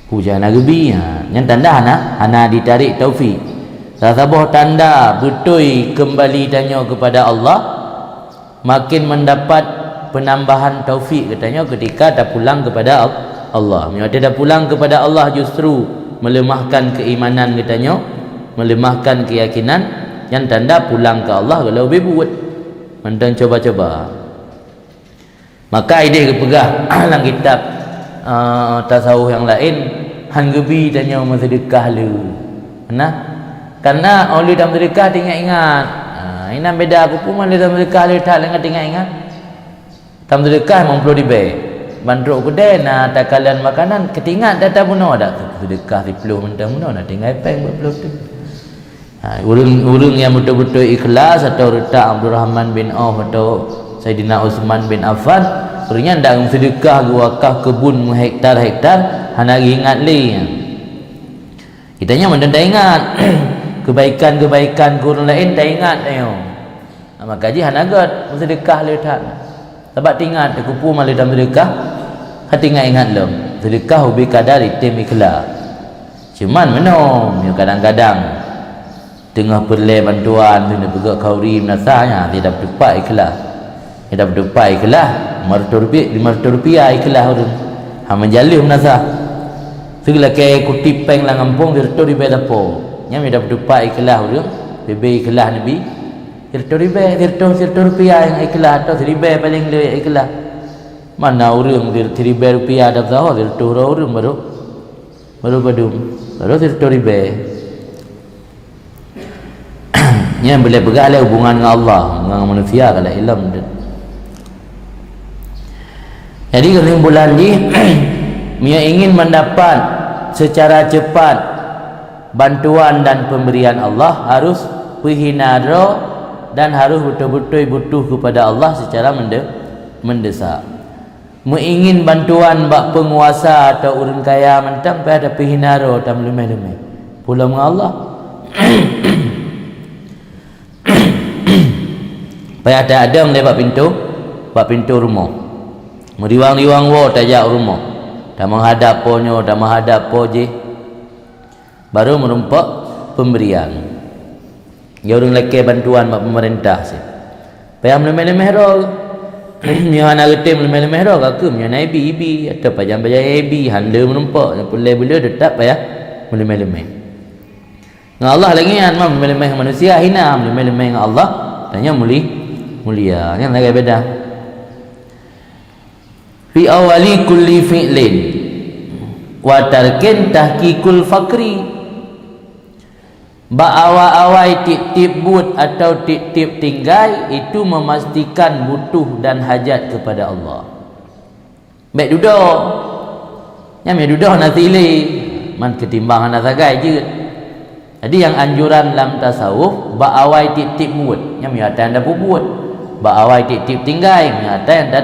A: Puja nak gebi yang tanda hana ditarik taufik. Salah satu tanda betul kembali tanya kepada Allah, makin mendapat penambahan taufik katanya ketika dah pulang kepada Allah. Dia dah pulang kepada Allah justru melemahkan keimanan katanya, melemahkan keyakinan, yang tanda pulang ke Allah kalau lebih buat mentang coba-coba. Maka ide kepegah dalam kitab tasawuf yang lain, han gebi tanya masa sedekah lu. Nah, karena oleh dalam sedekah ingat-ingat. Ini beda aku pun oleh dalam sedekah lu tak ingat-ingat. Dalam sedekah memang perlu dibayar. Bandruk kedai nak takalan makanan ketingat data bunuh dak tu. sedekah 10 mentang nak tinggal peng berpuluh tu. Urang yang betul-betul ikhlas atau retak Abdul Rahman bin Auf atau Saidina Uthman bin Affan, orangnya ndak sedekah ke wakaf kebun hektar-hektar hana ingat li. Kitanya mendak ingat kebaikan-kebaikan guru lain tak ingat ayo. Maka ji hana gat sedekah le tak. Sebab tingat kupu malih dalam sedekah hati ingat lem. Sedekah ubi kadar itim ikhlas. Cuman menom kadang-kadang tengah perle bantuan tu nak bergerak kauri menasahnya tidak berdepak ikhlas. Tidak berdepak ikhlas, 500 rupiah ikhlas orang. Menjalih menasah. Segala ke kutip peng lang kampung virtu di bedapo. Nya tidak berdepak ikhlas orang. Bebe ikhlas nabi. Virtu rupiah yang ikhlas atau 1000 paling le ikhlas. Mana orang 1000 rupiah dah tahu virtu orang baru badum. Baru 1000. Yang boleh pegang hubungan dengan Allah, dengan manusia kalau ilmu dia. Jadi kesimpulan ni dia ingin mendapat secara cepat bantuan dan pemberian Allah, harus berhinara dan harus betul-betul butuh kepada Allah secara mendesak. Mengingin bantuan bak penguasa atau orang kaya mentang pada berhinara dan lemah-lemah pula dengan Allah. Payah ada lewat pintu rumah. Meriwang-riwang wo tajak rumah. Dah menghadap ponyo, dah menghadap poje. Baru merumpak pemberian. Ya orang lelaki bantuan mak pemerintah sih. Payah melemeh-lemeh ro. Mia anak getim melemeh-lemeh ro ka ke mia naik ibi atau pajang-pajang ibi handa merumpak boleh tetap payah melemeh-lemeh. Dengan Allah lagi kan melemeh manusia hina, melemeh dengan Allah tanya mulia yang lagi beda. Fi awali kulli fi'lin wa tarkin tahqiqul fakri. Ba awal-awal tip-tip but atau tip-tip tinggai itu memastikan butuh dan hajat kepada Allah. Baik duduk. Yang me duduk nak silih man ketimbang nak sagai je. Jadi yang anjuran dalam tasawuf ba awal tip-tip but, yang me atan dah buat. Ba awal tip-tip tinggai, me atan dah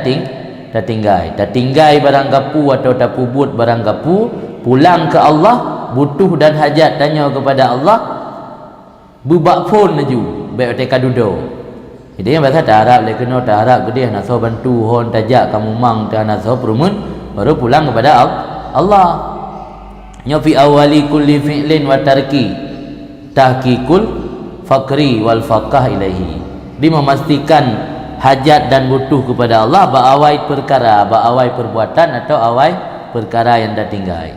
A: tinggai. Dah tinggai barang gapu atau dah pubut barang gapu, pulang ke Allah, butuh dan hajat tanya kepada Allah. Bubak pun laju baik teka duduk. Jadi yang bahasa tak Arab le kena tak Arab gede nak so bantu hon tajak kamu mang tak nak so perumun baru pulang kepada Allah. Nya fi awali kulli fi'lin wa tarki tahqiqul fakri wal faqah ilaihi. Dia memastikan hajat dan butuh kepada Allah ba awai perkara, ba awai perbuatan atau awai perkara yang dah tinggal.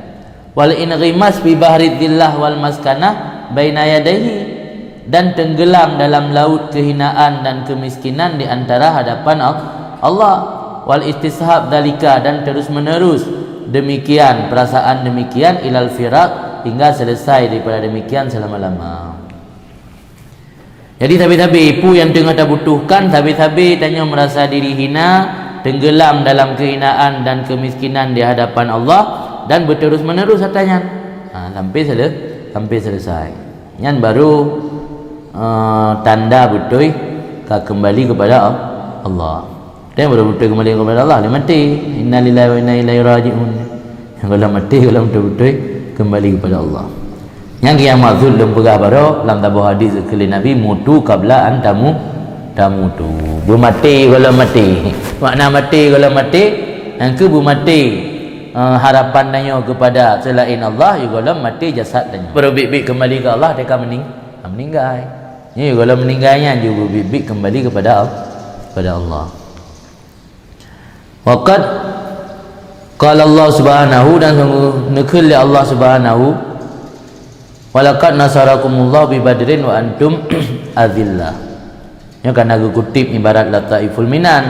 A: Wal inghimas bi bahri dhillah wal maskanah baina yadayhi, dan tenggelam dalam laut kehinaan dan kemiskinan di antara hadapan Allah. Wal istishab dalika, dan terus menerus demikian, perasaan demikian ilal firaq, hingga selesai daripada demikian selama-lama. Jadi tabi-tabi ipu yang tengah tak butuhkan, tabi-tabi tanya merasa diri hina, tenggelam dalam kehinaan dan kemiskinan di hadapan Allah, dan berterus menerus katanya sampai selesai. Yang baru tanda betul kembali kepada Allah. Dan betul-betul kembali kepada Allah, dia mati. Innalillahi wa inna ilaihi raji'un. Yang kalau mati, kalau betul-betul kembali kepada Allah. Yang yang maksud dalam pegah baru dalam tabuh hadis kali Nabi, mutu qabla an tamutu. Bermati kalau mati. Makna mati kalau mati, yang ke bermati harapan tanya kepada selain Allah, juga mati jasad tanya. Berbik-bik kembali ke Allah, mereka meninggal. Ini kalau meninggalnya juga bibik kembali kepada Allah. Waqad qala Allah Subhanahu, dan nekul Allah Subhanahu, walaqad nasarakumullah bi badrin wa antum azillah. Yang kan aku kutip ibarat lataiful minan,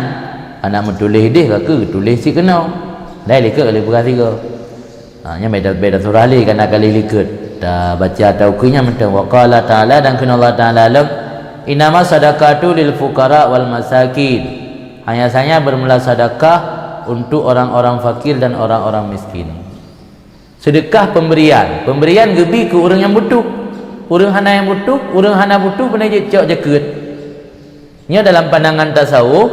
A: anak menulis deh ke tulis si kena. Dah likat oleh beras tiga. Nya beda surah li kan kali likat. Dah baca tauqinya mentang waqala ta'ala, dan kena Allah Ta'ala alam inama sadaqatu lil fuqara wal masakin, hanya bermula sedekah untuk orang-orang fakir dan orang-orang miskin.
C: Sedekah pemberian. Pemberian gebi ke orang yang butuh. Orang hana yang butuh, orang hana butuh pernah je cok jekut. Nya dalam pandangan tasawuf,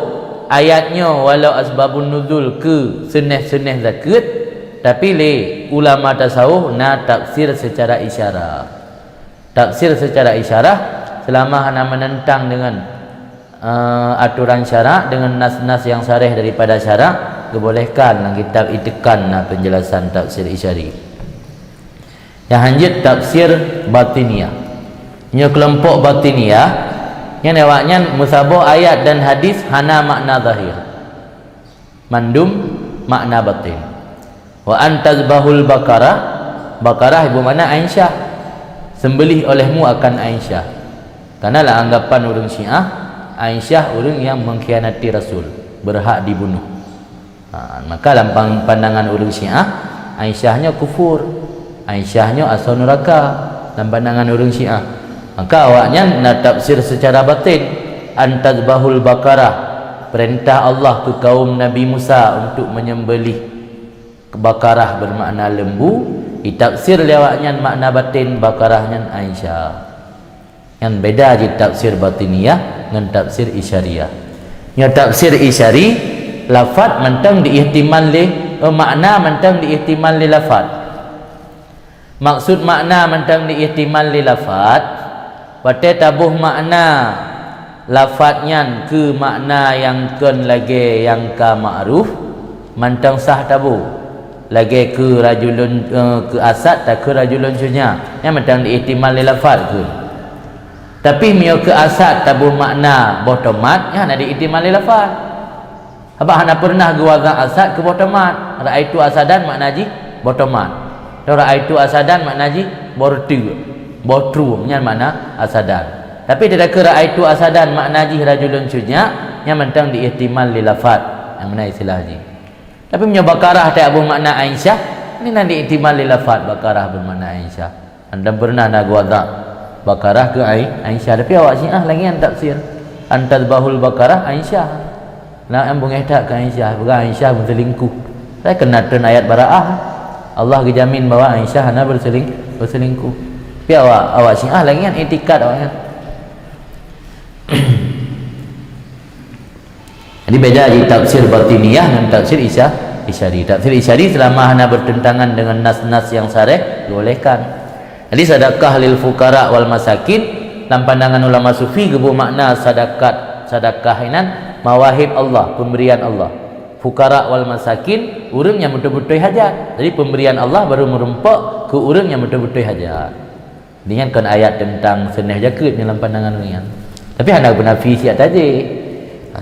C: ayatnya walau asbabun nuzul ke seneh-seneh zakat, tapi ulama tasawuf na tafsir secara isyarat. Tafsir secara isyarat selama hana menentang dengan aturan syarak, dengan nas-nas yang sarih daripada syarak, dibolehkan dalam kitab itikan penjelasan tafsir isyari. Yang lanjut tafsir batiniyah. Nya kelompok batiniyah yang lewatnya musabah ayat dan hadis hana makna zahir, mandum makna batin. Wa antazbahul bakarah ibu mana Aisyah, sembelih olehmu akan Aisyah. Karena lah anggapan orang Syiah, Aisyah orang yang mengkhianati Rasul, berhak dibunuh. Maka dalam pandangan orang Syiah, Aisyahnya kufur, Aisyahnya asal neraka dalam pandangan orang Syiah. Maka awaknya nak tafsir secara batin, antazbahul bakarah, perintah Allah ke kaum Nabi Musa untuk menyembelih bakarah bermakna lembu, ditafsir lewatnya makna batin bakarahnya Aisyah. Yang beda je tafsir batiniyah dengan tafsir isyariyah. Yang tafsir isyari, lafaz mentang diihtimal makna mentang diihtimal lafaz. Maksud makna mentang diihtimal lafaz, Wate tabuh makna lafadznya ke makna yang ken lagi yang ka ma'ruf, mantang sah tabuh lagi ke rajulun ke asad tak ke rajulun sunya yang mantang diihtimal lafaz ke. Tapi mio ke asad tabuh makna botomat ya nak diihtimal lafaz. Apa hana pernah gua asad ke botomat, raaitu asadan makna ji botomat, raaitu asadan makna ji bortu botru nya makna asadan. Tapi tidak kira itu asadan makna ji rajulun sunya yang mentang diihtimal li lafaz yang mana istilah ji. Tapi punya bakarah tak abu makna Aisyah, ini nanti ihtimal li lafaz bakarah bermakna Aisyah. Anda pernah nak wada bakarah ke Aisyah, tapi awak Syiah lagi yang tafsir antazbahul bakarah Aisyah. Nah ambung tak ke Aisyah, bukan Aisyah berselingkuh. Saya kena turun ayat Baraah. Allah dijamin bahwa Aisyah hana berselingkuh. Tapi awak Syiah lagi kan etikat awak kan. Jadi beda di tafsir batiniyah dan tafsir isyari. Tafsir isyari selama hana bertentangan dengan nas-nas yang sarih dibolehkan. Jadi sedekah lil fuqara wal masakin dalam pandangan ulama sufi gebu makna sedekah inan mawahib Allah, pemberian Allah. Fuqara wal masakin urang yang betul-betul hajat. Jadi pemberian Allah baru merempak ke urang yang betul-betul hajat. Dengan kan ayat tentang seneh jaket dalam pandangan orang. Tapi hendak bernafi siap tadi.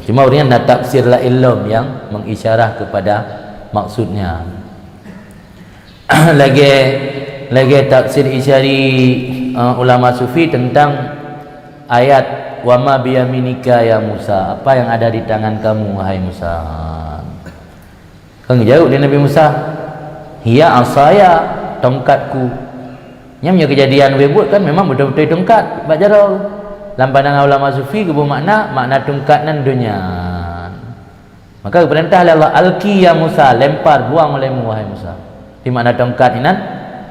C: Cuma orang nak tafsir la ilm yang mengisyarah kepada maksudnya. lagi tafsir isyari ulama sufi tentang ayat wa ma biyaminika ya Musa, apa yang ada di tangan kamu wahai Musa. Kan jauh dari Nabi Musa, hiya asaya, tongkatku. Yang kejadian webut kan memang betul-betul tongkat bajarau. Dalam pandangan ulama sufi kebu makna tongkat nan dunia. Maka perintah Allah alki ya Musa, lempar buang olehmu wahai Musa. Di makna tongkat ini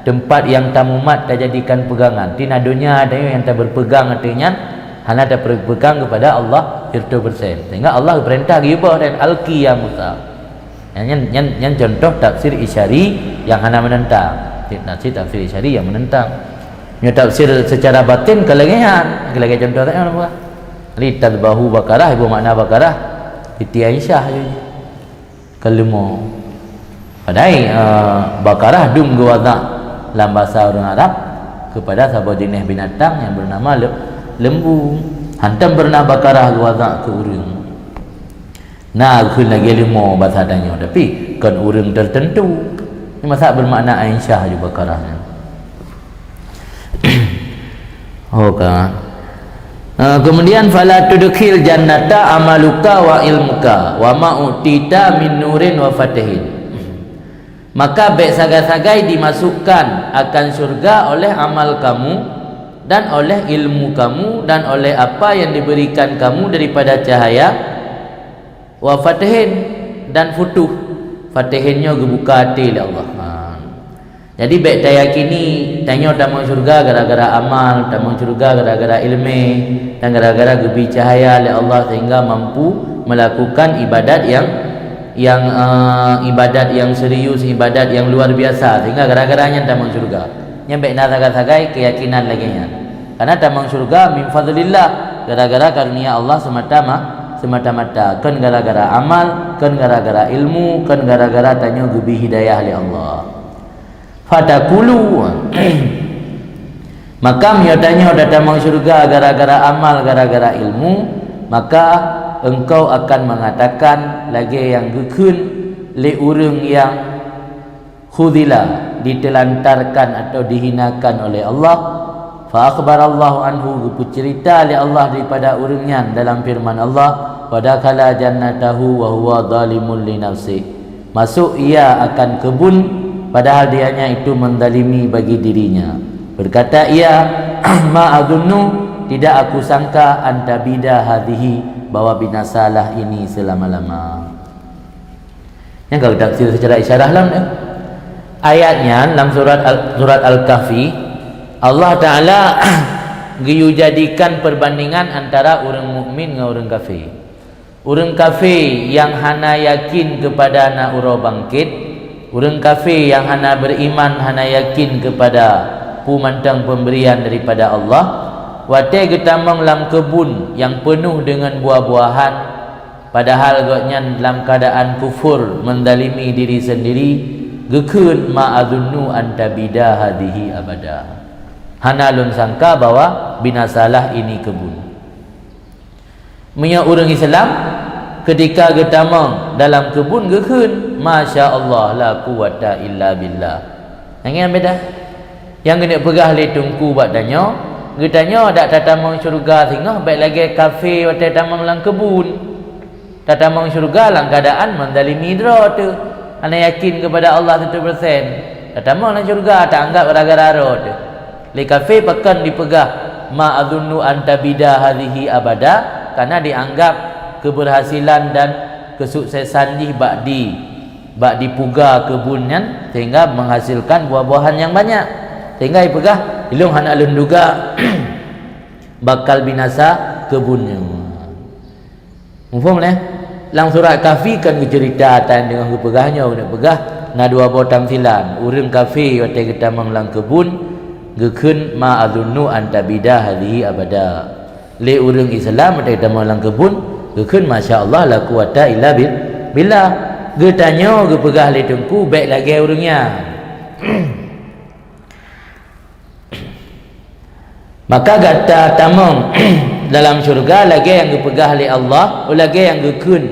C: tempat yang tamumat tak jadikan pegangan. Tina dunia ada yang tak berpegang artinya hanya tak berpegang kepada Allah 100%. Sehingga Allah perintah gibah dan alki ya Musa. Yang contoh tafsir isyari yang hanya menentang. Tafsir isyari yang menentang. Nya tafsir secara batin kelegehan. Kelege contoh tak apa? Li tadbahu bakarah ibu makna bakarah Siti Aisyah je. Kelemo. Padai bakarah dum gawada dalam bahasa orang Arab kepada sebuah jenis binatang yang bernama lembu. Hantam pernah bakarah gawada ke urang. Nah, kun lagi lemo bahasa danyo tapi kan urang tertentu. Ini masa bermakna Aisyah juga bakarahnya. Kemudian fala tudkhil jannata amaluka wa ilmuka wa ma utita min nurin wa fatihin. Maka baik sagai-sagai dimasukkan akan surga oleh amal kamu dan oleh ilmu kamu dan oleh apa yang diberikan kamu daripada cahaya wa fatihin dan futuh. Fatihinnya gebuka hati oleh Allah. Jadi baik tak yakini tanya tamang syurga gara-gara amal, tamang syurga gara-gara ilmu, dan gara-gara gebi cahaya oleh Allah sehingga mampu melakukan ibadat ibadat yang serius, ibadat yang luar biasa, sehingga gara-garanya tamang syurga. Yang baik nak sagai keyakinan lagi nya. Karena tamang syurga min fadlillah, gara-gara karunia Allah semata-mata, kan gara-gara amal, kan gara-gara ilmu, kan gara-gara tanya gebi hidayah oleh Allah. Fatakulu maka miotanya datang syurga gara-gara amal, gara-gara ilmu, maka engkau akan mengatakan lagi yang gekun li urang yang khudila, ditelantarkan atau dihinakan oleh Allah. Fa akhbarallahu anhu, cerita oleh Allah daripada urangnya dalam firman Allah, wadakhala jannatahu wa huwa zalimun li nafsi, masuk ia akan kebun padahal dianya itu mendalimi bagi dirinya. Berkata ia, ma adunnu, tidak aku sangka antabida hadhihi, bahwa binasalah ini selama-lama. Yang kalau tafsir secara isyarah lah ayatnya dalam surat Al-Kahfi, Allah Ta'ala jadikan perbandingan antara orang mukmin dengan orang kafir. Orang kafir yang hana yakin kepada anak ura bangkit, orang kafir yang hana beriman, hana yakin kepada pemantang pemberian daripada Allah, watai getamang dalam kebun yang penuh dengan buah-buahan, padahal gotnya dalam keadaan kufur, mendalimi diri sendiri, gekun ma'adunnu antabida hadihi abada, hana lun sangka bahwa binasalah ini kebun. Punya orang Islam ketika getamang dalam kebun gekun, Masya Allah la quwata illa billah. Yang beda, yang kena pegah le tungku buat tanya, getanya dak tatamang syurga sehingga baik lagi kafe watai tamang lang kebun. Tatamang syurga lang keadaan mendalimi dra tu. Ana yakin kepada Allah 100%. Tatamang lang syurga tak anggap gara-gara tu. Le kafe pakan dipegah ma adunnu antabida hadhihi abada, karena dianggap keberhasilan dan kesuksesan di bak puga kebunnya sehingga menghasilkan buah-buahan yang banyak, sehingga ipegah ilung hana lun duga bakal binasa kebunnya. Mufhum leh? Lang surat Kahfi kan cerita tan dengan kepegahnya nak pegah na dua botang silan urang kafi wate kita manglang kebun gekeun ma azunnu antabida hadhihi abada. Le urang Islam wate kita manglang kebun gekeun masya-Allah la quwata illa billah. Getanya gepegah le tengku baik lagi urangnya. Maka gata tamang dalam syurga lagi yang gepegah le Allah, lagi yang gekun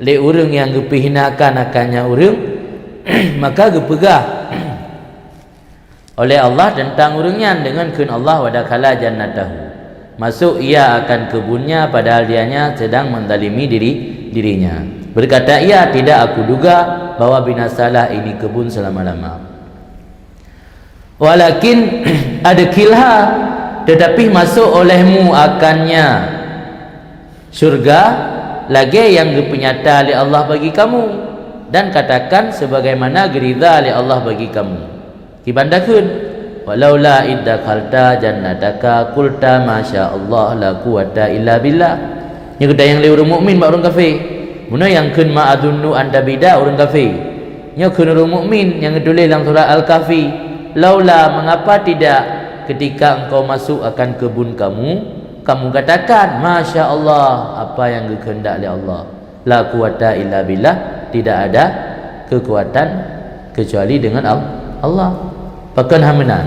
C: le urang yang gepihinakan akannya urang, maka gepegah oleh Allah tentang urangnya dengan kun Allah wadakhala jannatahu, masuk ia akan kebunnya padahal dianya sedang mendalimi dirinya. Berkata ia, tidak aku duga bahwa binasalah ini kebun selama-lama. Walakin adkhilha, tetapi masuk olehmu akannya syurga lagi yang dipenyata oleh Allah bagi kamu, dan katakan sebagaimana geridha oleh Allah bagi kamu. Kibandakeun walaula iddakhalta jannataka qulta masya Allah la quwata illa billah. Nya kita yang le orang mukmin ba orang kafir. Muna yang kun ma'adunnu antabida orang kafir. Nya kun orang mukmin yang ditulis dalam surah Al-Kahfi, laula, mengapa tidak ketika engkau masuk akan kebun kamu katakan masya Allah, apa yang dikehendak oleh Allah, la quwata illa billah, tidak ada kekuatan kecuali dengan Allah. Pakan hamenan.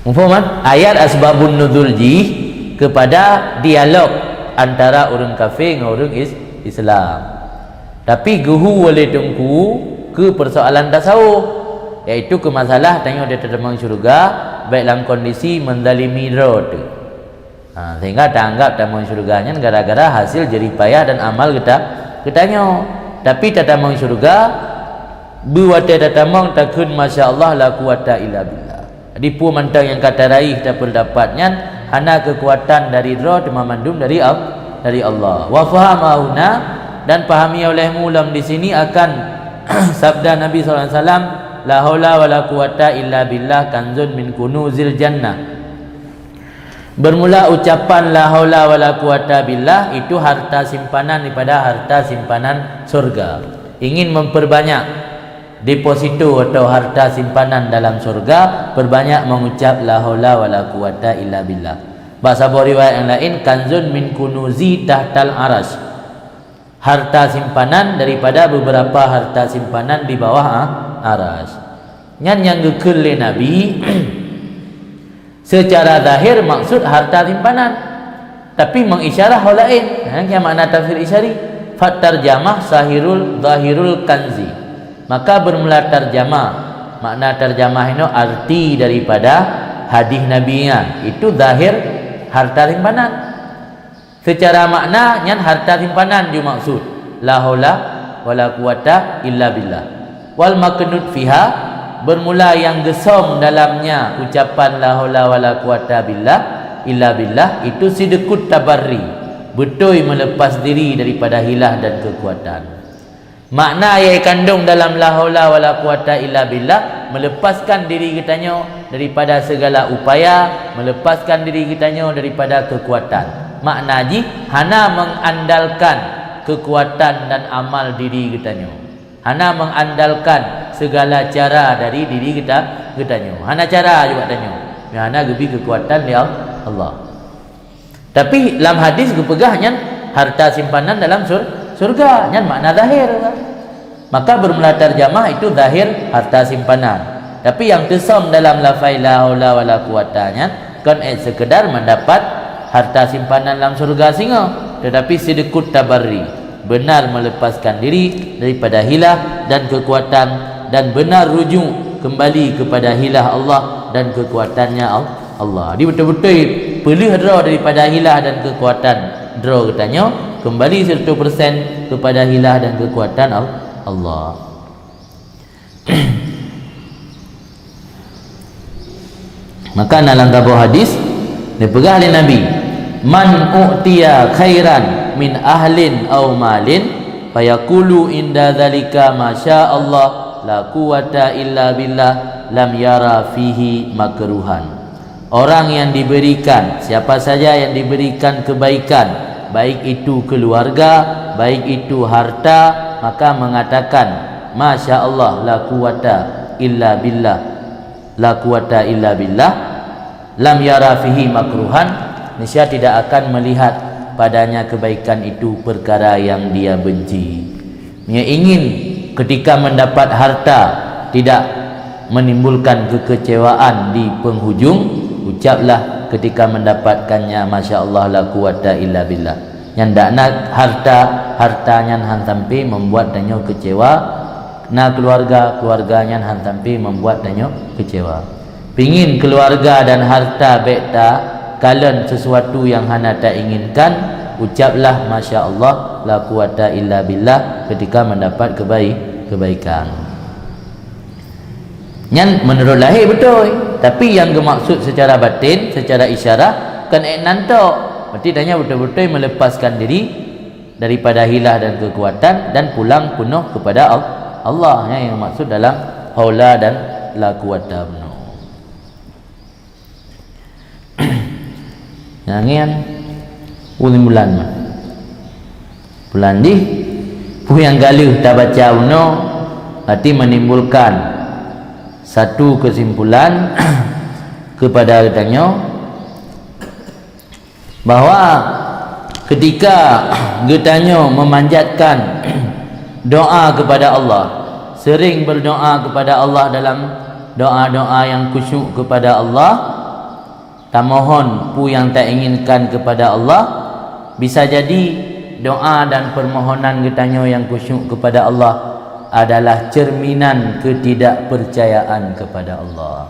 C: Mufaham ayat asbabun nuzul ji kepada dialog antara orang kafir dengan orang Islam. Tapi gehu oleh tengku ke persoalan tasawuf, iaitu ke masalah tanya dia terjemang syurga baik dalam kondisi mendalimi road. Sehingga tak anggap tamang syurganya gara-gara hasil jeripayah dan amal ketanya. Tapi tatamang syurga buwate tatamang takun masya-Allah la quwata illa billah. Di pu mantang yang kata raih kita pendapatnya hana kekuatan dari roh temamandum dari Allah. Wa fahamauna, dan pahami olehmu dalam di sini akan sabda Nabi SAW la haula wala quwata illa billah kanzun min kunuzil jannah. Bermula ucapan la haula wala quwata billah itu harta simpanan daripada harta simpanan surga. Ingin memperbanyak deposito atau harta simpanan dalam surga, perbanyak mengucap la haula wala quwata illa billah. Bahasa riwayat yang lain, kanzun min kunuzi tahtal arash, harta simpanan daripada beberapa harta simpanan di bawah arash. Yang gekul le Nabi secara zahir maksud harta simpanan, tapi mengisyarah hal lain. Yang makna tafsir isyari, fat tarjamah sahirul zahirul kanzi. Maka bermula terjemah. Makna terjemah itu arti daripada hadis Nabi itu zahir harta simpanan. Secara makna yang harta simpanan juga maksud la haula wala quwata illa billah. Wal maknud fiha, bermula yang gesom dalamnya ucapan la haula wala quwata billah illa billah itu sidqut tabarri, betul melepas diri daripada hilah dan kekuatan. Makna yang kandung dalam la haula wala quwata illa billah, melepaskan diri kitanya daripada segala upaya, melepaskan diri kitanya daripada kekuatan. Makna ji hana mengandalkan kekuatan dan amal diri kitanya, hana mengandalkan segala cara dari diri kitanya, hana cara juga tanya, hana gebi kekuatan dia Allah. Tapi dalam hadis gepegahnya harta simpanan dalam surga, yang makna zahir kan? Maka bermula terjemah itu zahir harta simpanan. Tapi yang tersam dalam lafaz la haula wala quwatanya kan sekedar mendapat harta simpanan dalam surga singa, tetapi sidqut tabarri, benar melepaskan diri daripada hilah dan kekuatan, dan benar rujuk kembali kepada hilah Allah dan kekuatannya Allah. Dia betul-betul pelih draw daripada hilah dan kekuatan draw katanya, kembali 100% kepada hilah dan kekuatan Allah. Maka dalam sebuah hadis dipegah oleh Nabi, man u'tiya khairan min ahlin aw malin fayaqulu inda dzalika masya Allah la quwata illa billah lam yara fihi makruhan. Orang yang diberikan, siapa saja yang diberikan kebaikan, baik itu keluarga, baik itu harta, maka mengatakan masya Allah la quwata illa billah, la quwata illa billah, lam yara fihi makruhan, niscaya tidak akan melihat padanya kebaikan itu perkara yang dia benci. Dia ingin ketika mendapat harta tidak menimbulkan kekecewaan di penghujung, ucaplah ketika mendapatkannya masya Allah la quwata illa billah. Yang tak nak hartanya han sampai membuat danyo kecewa, nak keluarganya han sampai membuat danyo kecewa. Pingin keluarga dan harta bekta kalian sesuatu yang hana tak inginkan, ucaplah masya Allah la quwata illa billah ketika mendapat kebaikan. Yang menurut lahir betul, tapi yang dimaksud secara batin, secara isyarat kan nanto, berarti tanya betul-betul melepaskan diri daripada hilah dan kekuatan dan pulang penuh kepada Allah, yang maksud dalam haula dan la quwata penuh. Yang bulan bulan di yang galuh tak baca uno, berarti menimbulkan satu kesimpulan kepada katanya bahawa ketika katanya memanjatkan doa kepada Allah, sering berdoa kepada Allah dalam doa-doa yang khusyuk kepada Allah, tamohon pu yang tak inginkan kepada Allah, bisa jadi doa dan permohonan katanya yang khusyuk kepada Allah adalah cerminan ketidakpercayaan kepada Allah.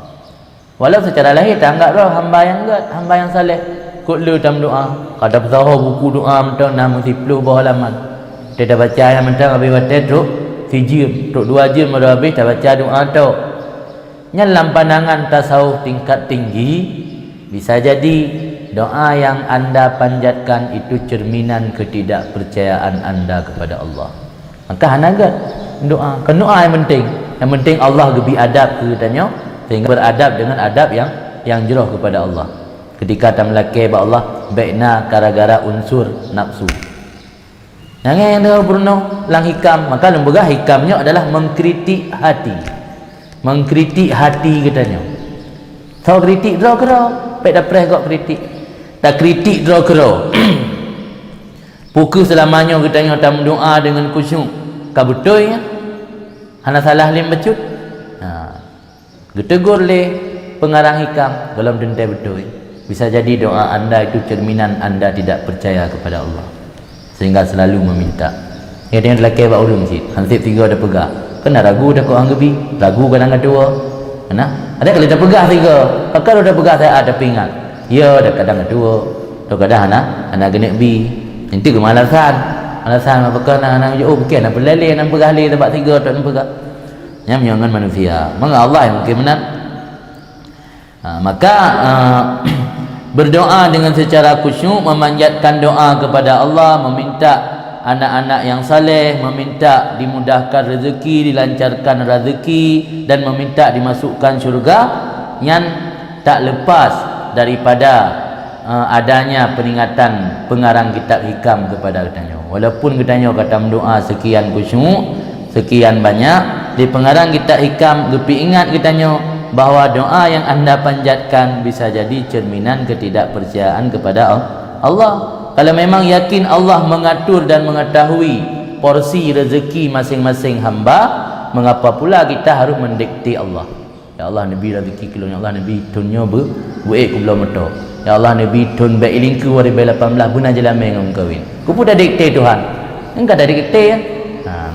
C: Walau secara lahir tak anggap dah hamba yang saleh, kut lu dalam doa, kada bertahu buku doa mentang 60 buah halaman. Dia dah baca yang mentang habis baca teruk sijim, teruk 2 jam baru habis dah baca doa tu. Nya dalam pandangan tasawuf tingkat tinggi, bisa jadi doa yang anda panjatkan itu cerminan ketidakpercayaan anda kepada Allah. Maka hanagat doa, kan doa yang penting. Yang penting Allah gebi adab ke katanya, sehingga beradab dengan adab yang jeroh kepada Allah. Ketika tak melaki ba Allah baikna gara-gara unsur nafsu. Jangan yang dah berunuh lang hikam, maka lembaga hikamnya adalah mengkritik hati. Mengkritik hati katanya. Tahu kritik draw kera, pek dah press kok kritik. Tak kritik draw kera. Pukul selamanya katanya tak doa dengan khusyuk. Ka betul ya? Hana salah lim becut. Getegur le pengarang hikam dalam dentai betul. Bisa jadi doa anda itu cerminan anda tidak percaya kepada Allah, sehingga selalu meminta. Ya dia lelaki buat urung sikit. Hansip 3 dah pegang. Kena ragu dah kau anggebi. Ragu kadang kedua. Kena? Ada kalau dah pegang 3. Pakar dah pegang saya ada pingat. Ya dah kadang kedua. Dah kadang anak genek bi. Nanti kemalasan. Alasan apa kena anak oh bukan nak berlali nak pegang le tempat 3 tak nak pegang. Yang menyongan manusia. Maka Allah yang mungkin menang. Maka berdoa dengan secara khusyuk, memanjatkan doa kepada Allah, meminta anak-anak yang saleh, meminta dimudahkan rezeki, dilancarkan rezeki, dan meminta dimasukkan syurga, yang tak lepas daripada adanya peringatan pengarang kitab hikam kepada katanya. Walaupun katanya kata doa sekian khusyuk, sekian banyak, di pengarang kitab hikam gepi ingat katanya bahawa doa yang anda panjatkan bisa jadi cerminan ketidakpercayaan kepada Allah. Kalau memang yakin Allah mengatur dan mengetahui porsi rezeki masing-masing hamba, mengapa pula kita harus mendikti Allah? Ya Allah Nabi rezeki kilo, ya Allah Nabi tunnya buik ku belum meto. Ya Allah Nabi tun baik lingku hari 18 bulan jelah mengum kawin. Ku pun dah dikte Tuhan. Engkau dah dikte ya.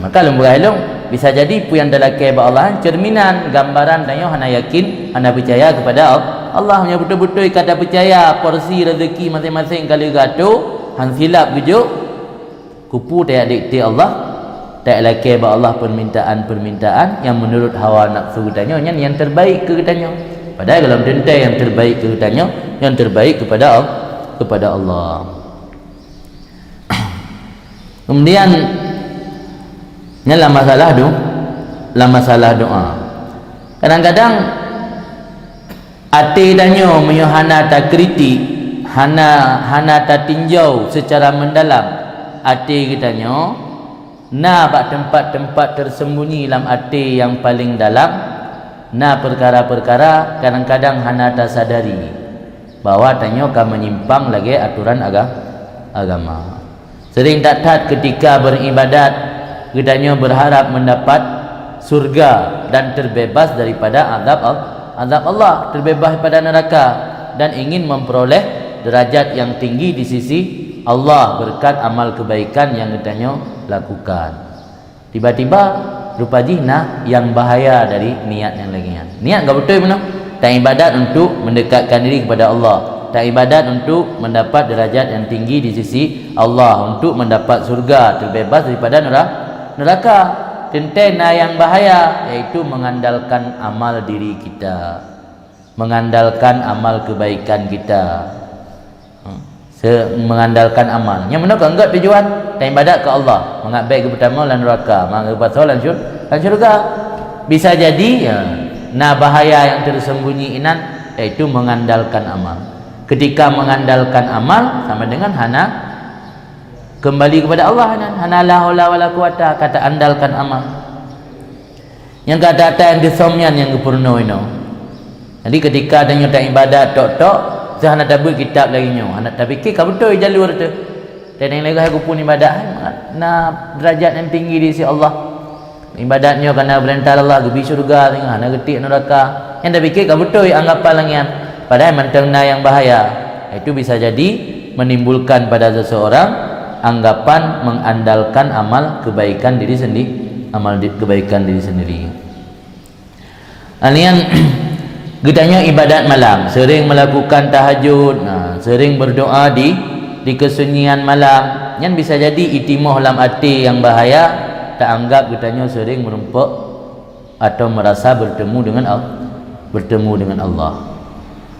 C: Maka lembaga elong bisa jadi pu yang dalake ba Allah cerminan gambaran dan hana yakin, hana percaya kepada Allah. Hanya betul-betul kata percaya porsi rezeki masing-masing kali gato han silap gejuk kupu tak dikte Allah, tak lake ba Allah permintaan yang menurut hawa nafsu katanya yang terbaik ke katanya. Padahal dalam dentai yang terbaik ke katanya yang terbaik kepada Allah. Kemudian dalam masalah doa. Kadang-kadang ati danyo menyuhana tak kritik, hana tak tinjau secara mendalam. Ati katanya na bak tempat-tempat tersembunyi dalam ati yang paling dalam, na perkara-perkara kadang-kadang hana tak sadari bahawa tanyo kan menyimpang lagi aturan agama. Sering tak ketika beribadat gedanya berharap mendapat surga dan terbebas daripada azab Allah, terbebas daripada neraka, dan ingin memperoleh derajat yang tinggi di sisi Allah berkat amal kebaikan yang gedanya lakukan. Tiba-tiba rupa jina yang bahaya dari niat yang lainnya. Niat enggak betul benar. Tak ibadat untuk mendekatkan diri kepada Allah, tak ibadat untuk mendapat derajat yang tinggi di sisi Allah, untuk mendapat surga, terbebas daripada neraka. Tentena yang bahaya yaitu mengandalkan amal diri kita, mengandalkan amal kebaikan kita, mengandalkan amal yang mana enggak tujuan tak ibadat ke Allah, mengat baik ke pertama lan neraka, mengat pasal lan syurga. Bisa jadi bahaya yang tersembunyi inan yaitu mengandalkan amal. Ketika mengandalkan amal sama dengan hana kembali kepada Allah, hana la haula wala quwata, kata andalkan amal. Yang kata yang disomyan yang kepurno ino. Jadi ketika adanya tak ibadat tok sehana tabut kitab lagi nyo, anak tak fikir ka betul jalur tu. Dan yang lagi aku pun ibadat na derajat yang tinggi di sisi Allah. Ibadatnya kerana perintah Allah gebi syurga tengah nak getik neraka. Yang tak fikir ka betul anggapan langian. Padahal mentengna yang bahaya. Itu bisa jadi menimbulkan pada seseorang anggapan mengandalkan amal kebaikan diri sendiri, amal kebaikan diri sendiri. Alian gedanya ibadat malam, sering melakukan tahajud, sering berdoa di kesunyian malam, yang bisa jadi itimah dalam hati yang bahaya, tak anggap gedanya sering merempuk atau merasa bertemu dengan Allah.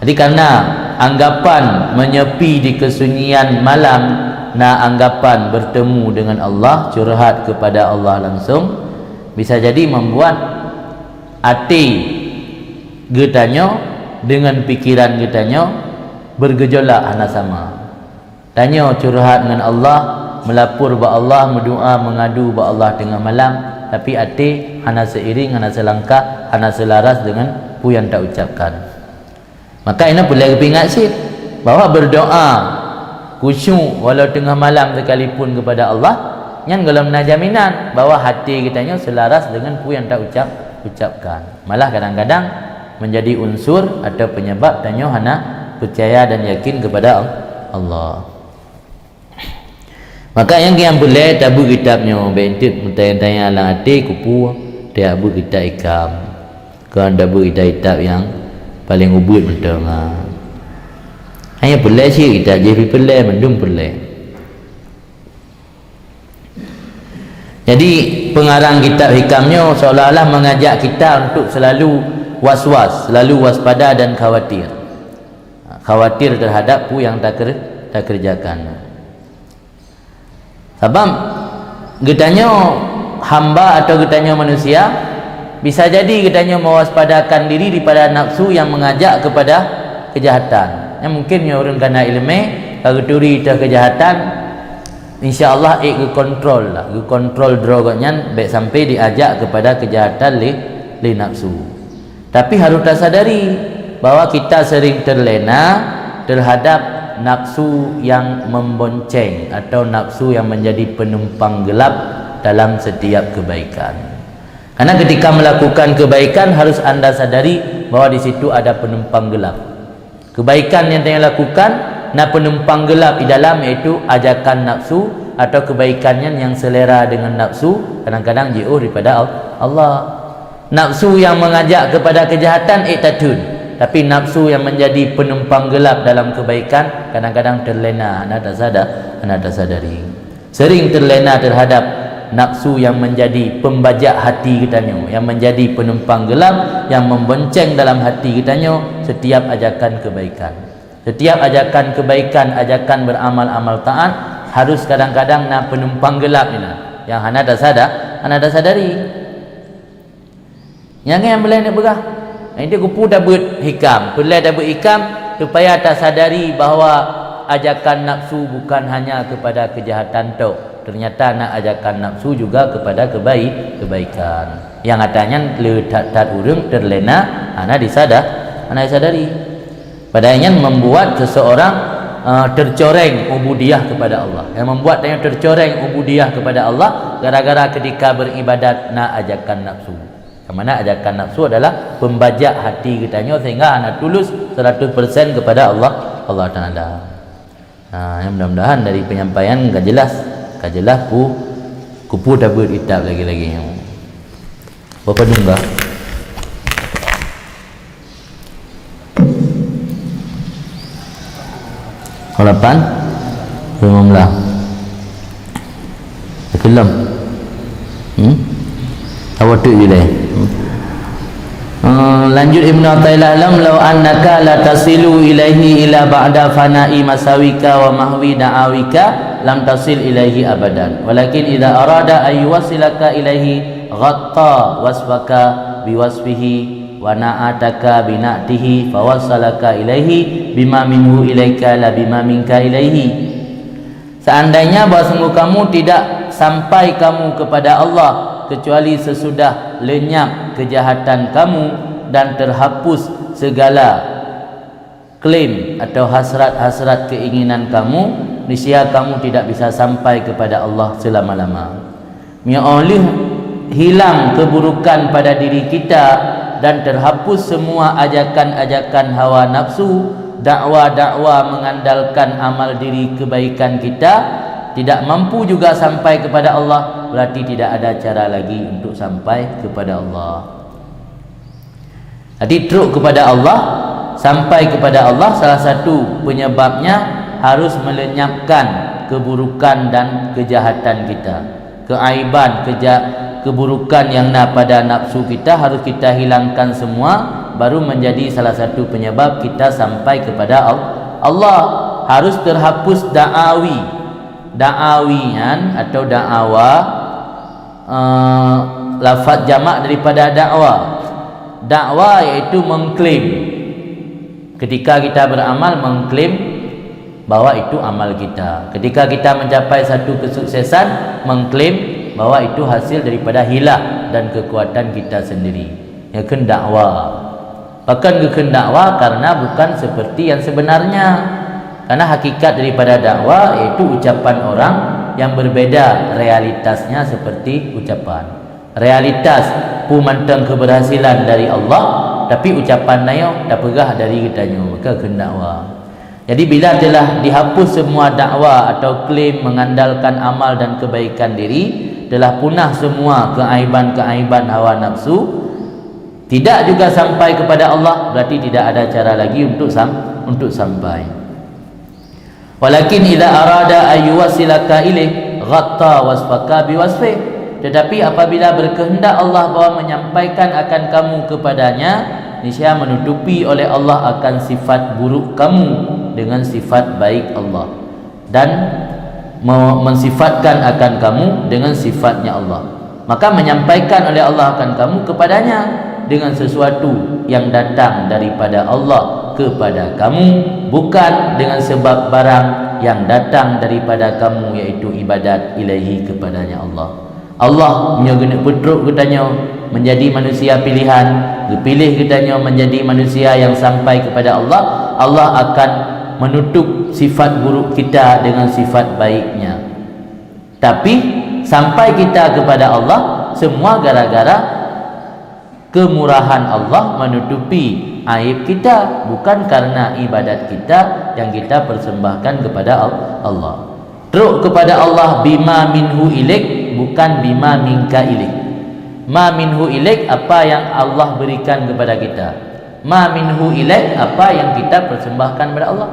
C: Jadi karena anggapan menyepi di kesunyian malam, anggapan bertemu dengan Allah, curhat kepada Allah langsung, bisa jadi membuat hati getanyo dengan pikiran getanyo bergejolak hana sama. Tanya curhat dengan Allah, melapor ba Allah, berdoa mengadu ba Allah tengah malam, tapi hati hana seiring, hana selangkah, hana selaras dengan pu yang tak ucapkan. Maka ini boleh kepingat sih bahawa berdoa khusyuk walau tengah malam sekalipun kepada Allah, yang dalam jaminan bahawa hati kitanya selaras dengan pu yang tak ucapkan. Malah kadang-kadang menjadi unsur atau penyebab tanya hana percaya dan yakin kepada Allah. Maka yang boleh tabu kitabnya bentit mentanya lang hati kupu dia abu kita ikam. Kan tabu kitab yang paling ubud mentang. Hanya boleh sih kita jadi boleh mendung boleh. Jadi pengarang kitab hikamnya seolah-olah mengajak kita untuk selalu was-was, selalu waspada dan khawatir. Khawatir terhadap pu yang tak kerjakan. Sebab getanya hamba atau getanya manusia bisa jadi getanya mewaspadakan diri daripada nafsu yang mengajak kepada kejahatan. Yang mungkin orang kena ilmu kalau turi itu kejahatan, insya-Allah ke kontrol lah, ke kontrol droganya baik sampai diajak kepada kejahatan li nafsu. Tapi harus kita sadari bahwa kita sering terlena terhadap nafsu yang membonceng atau nafsu yang menjadi penumpang gelap dalam setiap kebaikan. Karena ketika melakukan kebaikan harus anda sadari bahwa di situ ada penumpang gelap. Kebaikan yang dia lakukan, nah penumpang gelap di dalam iaitu ajakan nafsu atau kebaikannya yang selera dengan nafsu, kadang-kadang jauh daripada Allah. Nafsu yang mengajak kepada kejahatan iktatun, tapi nafsu yang menjadi penumpang gelap dalam kebaikan kadang-kadang terlena, anda tak sadari. Sering terlena terhadap nafsu yang menjadi pembajak hati kitanya, yang menjadi penumpang gelap yang membonceng dalam hati kitanya setiap ajakan kebaikan. Setiap ajakan kebaikan, ajakan beramal-amal taat harus kadang-kadang na penumpang gelap ni yang anda tak sadari. Yang boleh nak berah. Ini kupu dah buat hikam, boleh dah buat hikam supaya tak sadari bahawa ajakan nafsu bukan hanya kepada kejahatan tu. Ternyata nak ajakan nafsu juga kepada kebaikan. Yang katanya letak urang terlena, ana disadari. Padahal membuat seseorang tercoreng ubudiyah kepada Allah. Yang membuat dia tercoreng ubudiyah kepada Allah gara-gara ketika beribadat nak ajakan nafsu. Yang mana ajakan nafsu adalah pembajak hati kitanya sehingga anak tulus 100% kepada Allah Taala. Yang mudah-mudahan dari penyampaian jelas kupu dah beritab lagi-lagi. Berapa dunga? Kelapan 15 Kelam awak tu je lah. Lanjut Ibn Athaillah lam law annaka la tasilu ilaihi ila ba'da fana'i masawika wa mahwi da'awika lam tasil ilaihi abadan walakin idza arada ay yuwasilaka ilaihi ghatta wasfaka biwasfihi wa na'ataka bina'tihi fawassalaka ilaihi bima minhu ilaika la bima minka ilaihi. Seandainya bahawa kamu tidak sampai kamu kepada Allah kecuali sesudah lenyap kejahatan kamu dan terhapus segala klaim atau hasrat-hasrat keinginan kamu, niscaya kamu tidak bisa sampai kepada Allah selama-lama. Oleh hilang keburukan pada diri kita dan terhapus semua ajakan-ajakan hawa nafsu, dakwah-dakwah mengandalkan amal diri kebaikan kita tidak mampu juga sampai kepada Allah, berarti tidak ada cara lagi untuk sampai kepada Allah. Jadi truk kepada Allah, sampai kepada Allah salah satu penyebabnya harus melenyapkan keburukan dan kejahatan kita. Keaiban, keburukan yang pada nafsu kita harus kita hilangkan semua, baru menjadi salah satu penyebab kita sampai kepada Allah. Harus terhapus da'awian atau da'awa, lafaz jamak daripada dakwah. Dakwah iaitu mengklaim. Ketika kita beramal, mengklaim bahwa itu amal kita. Ketika kita mencapai satu kesuksesan, mengklaim bahwa itu hasil daripada hilah dan kekuatan kita sendiri. Ya kan dakwah. Bahkan ke dakwah karena bukan seperti yang sebenarnya. Karena hakikat daripada dakwah iaitu ucapan orang yang berbeza realitasnya seperti ucapan. Realitas pemantang keberhasilan dari Allah, tapi ucapan nayo dah pegah dari kitanya, maka kendakwa. Jadi bila telah dihapus semua dakwah atau klaim mengandalkan amal dan kebaikan diri, telah punah semua keaiban-keaiban hawa nafsu, tidak juga sampai kepada Allah, berarti tidak ada cara lagi untuk sampai. Walakin ila arada ayyuwasilaka ilaih ghatta wasfaka biwasfih. Tetapi apabila berkehendak Allah bahawa menyampaikan akan kamu kepadanya, niscaya menutupi oleh Allah akan sifat buruk kamu dengan sifat baik Allah, dan mensifatkan akan kamu dengan sifatnya Allah. Maka menyampaikan oleh Allah akan kamu kepadanya dengan sesuatu yang datang daripada Allah kepada kamu, bukan dengan sebab barang yang datang daripada kamu, iaitu ibadat ilahi kepadanya Allah. Allah menyogene putruk katanya menjadi manusia pilihan, dipilih katanya menjadi manusia yang sampai kepada Allah. Allah akan menutup sifat buruk kita dengan sifat baiknya. Tapi sampai kita kepada Allah semua gara-gara kemurahan Allah menutupi aib kita, bukan karena ibadat kita yang kita persembahkan kepada Allah. Teruk kepada Allah bima minhu ilaik, bukan bima minka ilaik. Ma minhu ilaik, apa yang Allah berikan kepada kita. Ma minhu ilaik, apa yang kita persembahkan kepada Allah.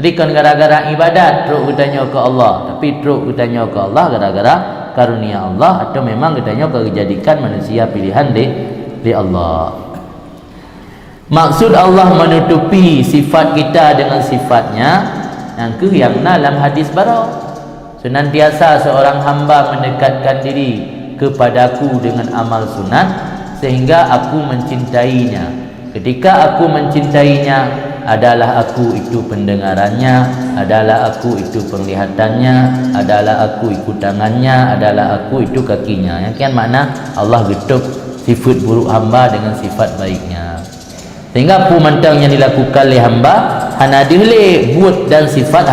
C: Jadi kan gara-gara ibadat teruk katanya ke Allah, tapi teruk katanya ke Allah gara-gara karunia Allah, atau memang katanya ke jadikan manusia pilihan di Allah. Maksud Allah menutupi sifat kita dengan sifatnya yang dalam hadis barau, senantiasa seorang hamba mendekatkan diri kepadaku dengan amal sunat sehingga aku mencintainya. Ketika aku mencintainya, adalah aku itu pendengarannya, adalah aku itu penglihatannya, adalah aku itu tangannya, adalah aku itu kakinya. Yang kian makna Allah getuk sifat buruk hamba dengan sifat baiknya, sehingga pemantang yang dilakukan oleh hamba hana dihlih buat dan sifat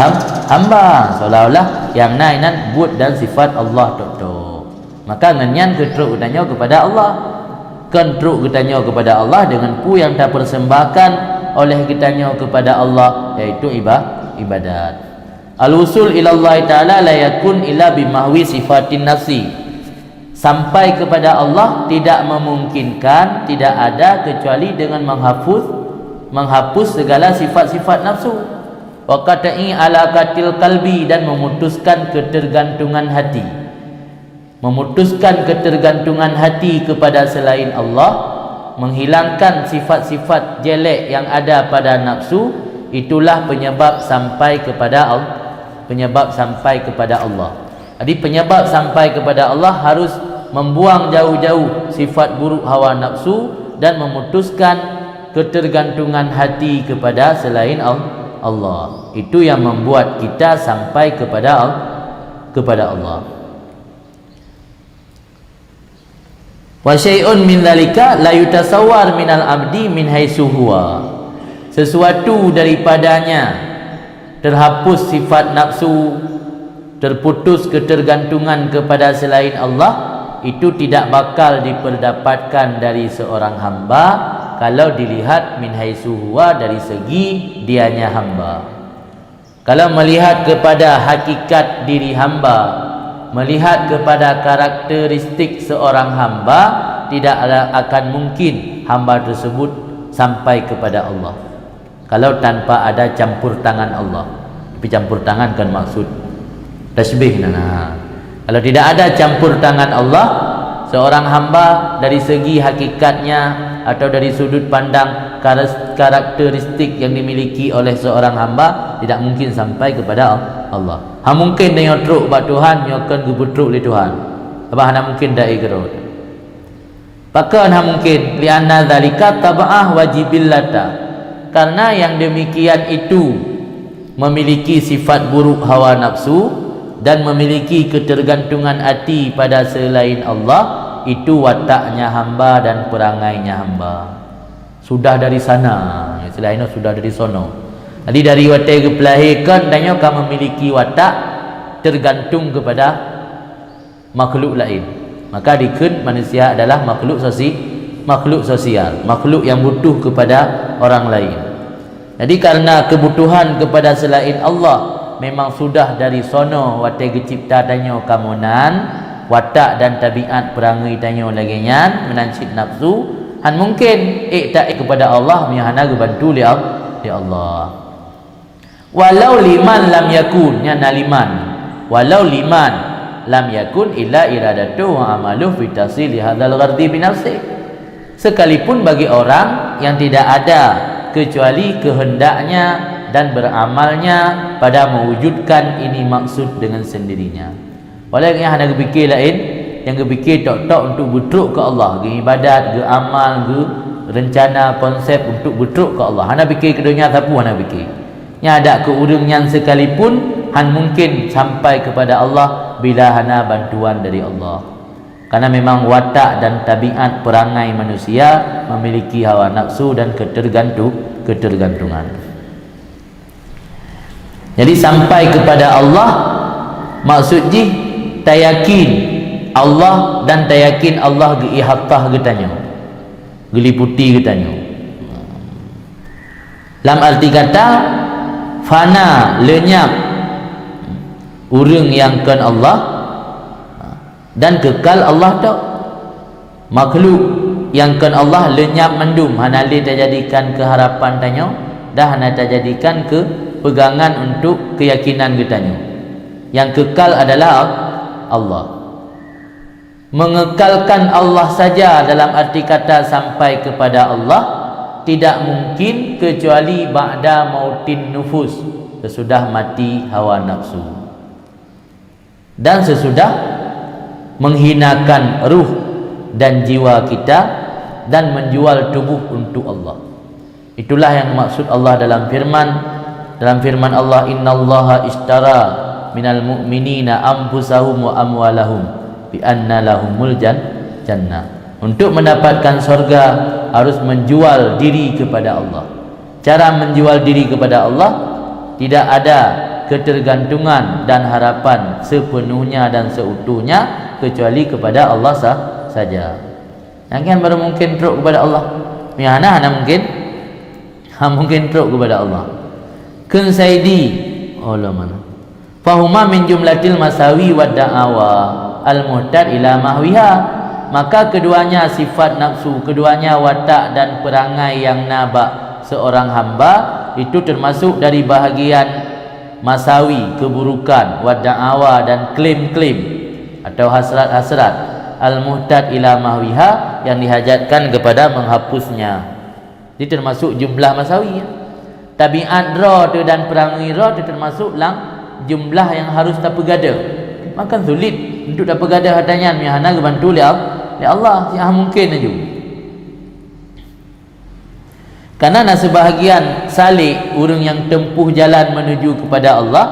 C: hamba, seolah-olah yang nainan buat dan sifat Allah tok. Maka ngenyan ketruk utanya kepada Allah, kentruk kitanya kepada Allah dengan pu yang tak persembahkan oleh kitanya kepada Allah, iaitu ibadat. Al-usul ila Allah Ta'ala la yakun illa bimahwi sifatin nafsi. Sampai kepada Allah tidak memungkinkan, tidak ada kecuali dengan menghapus segala sifat-sifat nafsu. Wa qata'i alaqatil qalbi, dan memutuskan ketergantungan hati. Memutuskan ketergantungan hati kepada selain Allah, menghilangkan sifat-sifat jelek yang ada pada nafsu, itulah penyebab sampai kepada Allah. Jadi penyebab sampai kepada Allah harus membuang jauh-jauh sifat buruk hawa nafsu dan memutuskan ketergantungan hati kepada selain Allah. Itu yang membuat kita sampai kepada Allah. Wa syai'un min dzalika la yutasawwar minal abdi min haitsu huwa. Sesuatu daripadanya terhapus sifat nafsu, terputus ketergantungan kepada selain Allah, itu tidak bakal diperdapatkan dari seorang hamba kalau dilihat min haitsu huwa, dari segi dianya hamba. Kalau melihat kepada hakikat diri hamba, melihat kepada karakteristik seorang hamba, tidak akan mungkin hamba tersebut sampai kepada Allah kalau tanpa ada campur tangan Allah. Tapi campur tangan kan maksud tasbih. Kalau tidak ada campur tangan Allah, seorang hamba dari segi hakikatnya atau dari sudut pandang karakteristik yang dimiliki oleh seorang hamba, tidak mungkin sampai kepada Allah. Mungkin dengan truk bak Tuhan, nyo kan gebutruk li Tuhan. Apa hana mungkin dak ikrot. Maka mungkin li'anna dzalika tab'ah wajibillata, karena yang demikian itu memiliki sifat buruk hawa nafsu dan memiliki ketergantungan hati pada selain Allah, itu wataknya hamba dan perangainya hamba. Sudah dari sana, selainnya sudah dari sono. Jadi dari watak kepelahirkan danyo kan memiliki watak tergantung kepada makhluk lain. Maka dikun manusia adalah makhluk sosial, makhluk yang butuh kepada orang lain. Jadi karena kebutuhan kepada selain Allah memang sudah dari sono watak cipta danyo kamunan, watak dan tabiat perangai danyo lagi nyan menancit nafsu, han mungkin ikta'i kepada Allah mihana gebantu li Allah. Walau liman lam yakun, nyana liman, walau liman lam yakun illa iradatu wa amalu fi tasili hadzal ghardi bi nafsi, sekalipun bagi orang yang tidak ada kecuali kehendaknya dan beramalnya pada mewujudkan ini maksud dengan sendirinya. Walaupun yang hendak fikir lain, yang fikir tok-tok untuk berteruk ke Allah, ke ibadat, ke amal, ke rencana konsep untuk berteruk ke Allah, hendak fikir ke dunia tapu hendak fikir nya ada keurungan sekalipun han mungkin sampai kepada Allah bila hana bantuan dari Allah. Karena memang watak dan tabiat perangai manusia memiliki hawa nafsu dan ketergantungan. Jadi sampai kepada Allah maksudnya tayakin Allah dan tayakin Allah ihatah getanyo, geliputi getanyo. Dalam arti kata fana lenyap urang yang kan Allah dan kekal Allah tak. Makhluk yang kan Allah lenyap mendum hanali terjadikan keharapan tanyo dah hana terjadikan ke pegangan untuk keyakinan getanyo. Yang kekal adalah Allah. Mengekalkan Allah saja dalam arti kata sampai kepada Allah tidak mungkin kecuali ba'da mautin nufus, sesudah mati hawa nafsu dan sesudah menghinakan ruh dan jiwa kita dan menjual tubuh untuk Allah. Itulah yang maksud Allah dalam firman Allah, innallaha ishtara minal mu'minina anfusahum wa amwalahum bi anna lahumul jannah. Untuk mendapatkan surga harus menjual diri kepada Allah. Cara menjual diri kepada Allah, tidak ada ketergantungan dan harapan sepenuhnya dan seutuhnya kecuali kepada Allah saja. Yang kan baru mungkin teruk kepada Allah. Yang hana mungkin teruk kepada Allah. Kun saidi Allah mana? Fahuma min jumlatil masawi wa da'awa al-muhtad ila mahwiha. Maka keduanya sifat nafsu, keduanya watak dan perangai yang nabak seorang hamba itu termasuk dari bahagian masawi, keburukan, wada'awa dan klaim-klaim atau hasrat-hasrat al-muhtad ila mahwiha yang dihajatkan kepada menghapusnya. Ini termasuk jumlah masawi. Tabiat ra tu dan perangai ra tu termasuk lang jumlah yang harus tak pegada. Maka sulit untuk tak pegada hadanya mihana bantu ya Allah yang mungkin aja. Karena sebahagian salik orang yang tempuh jalan menuju kepada Allah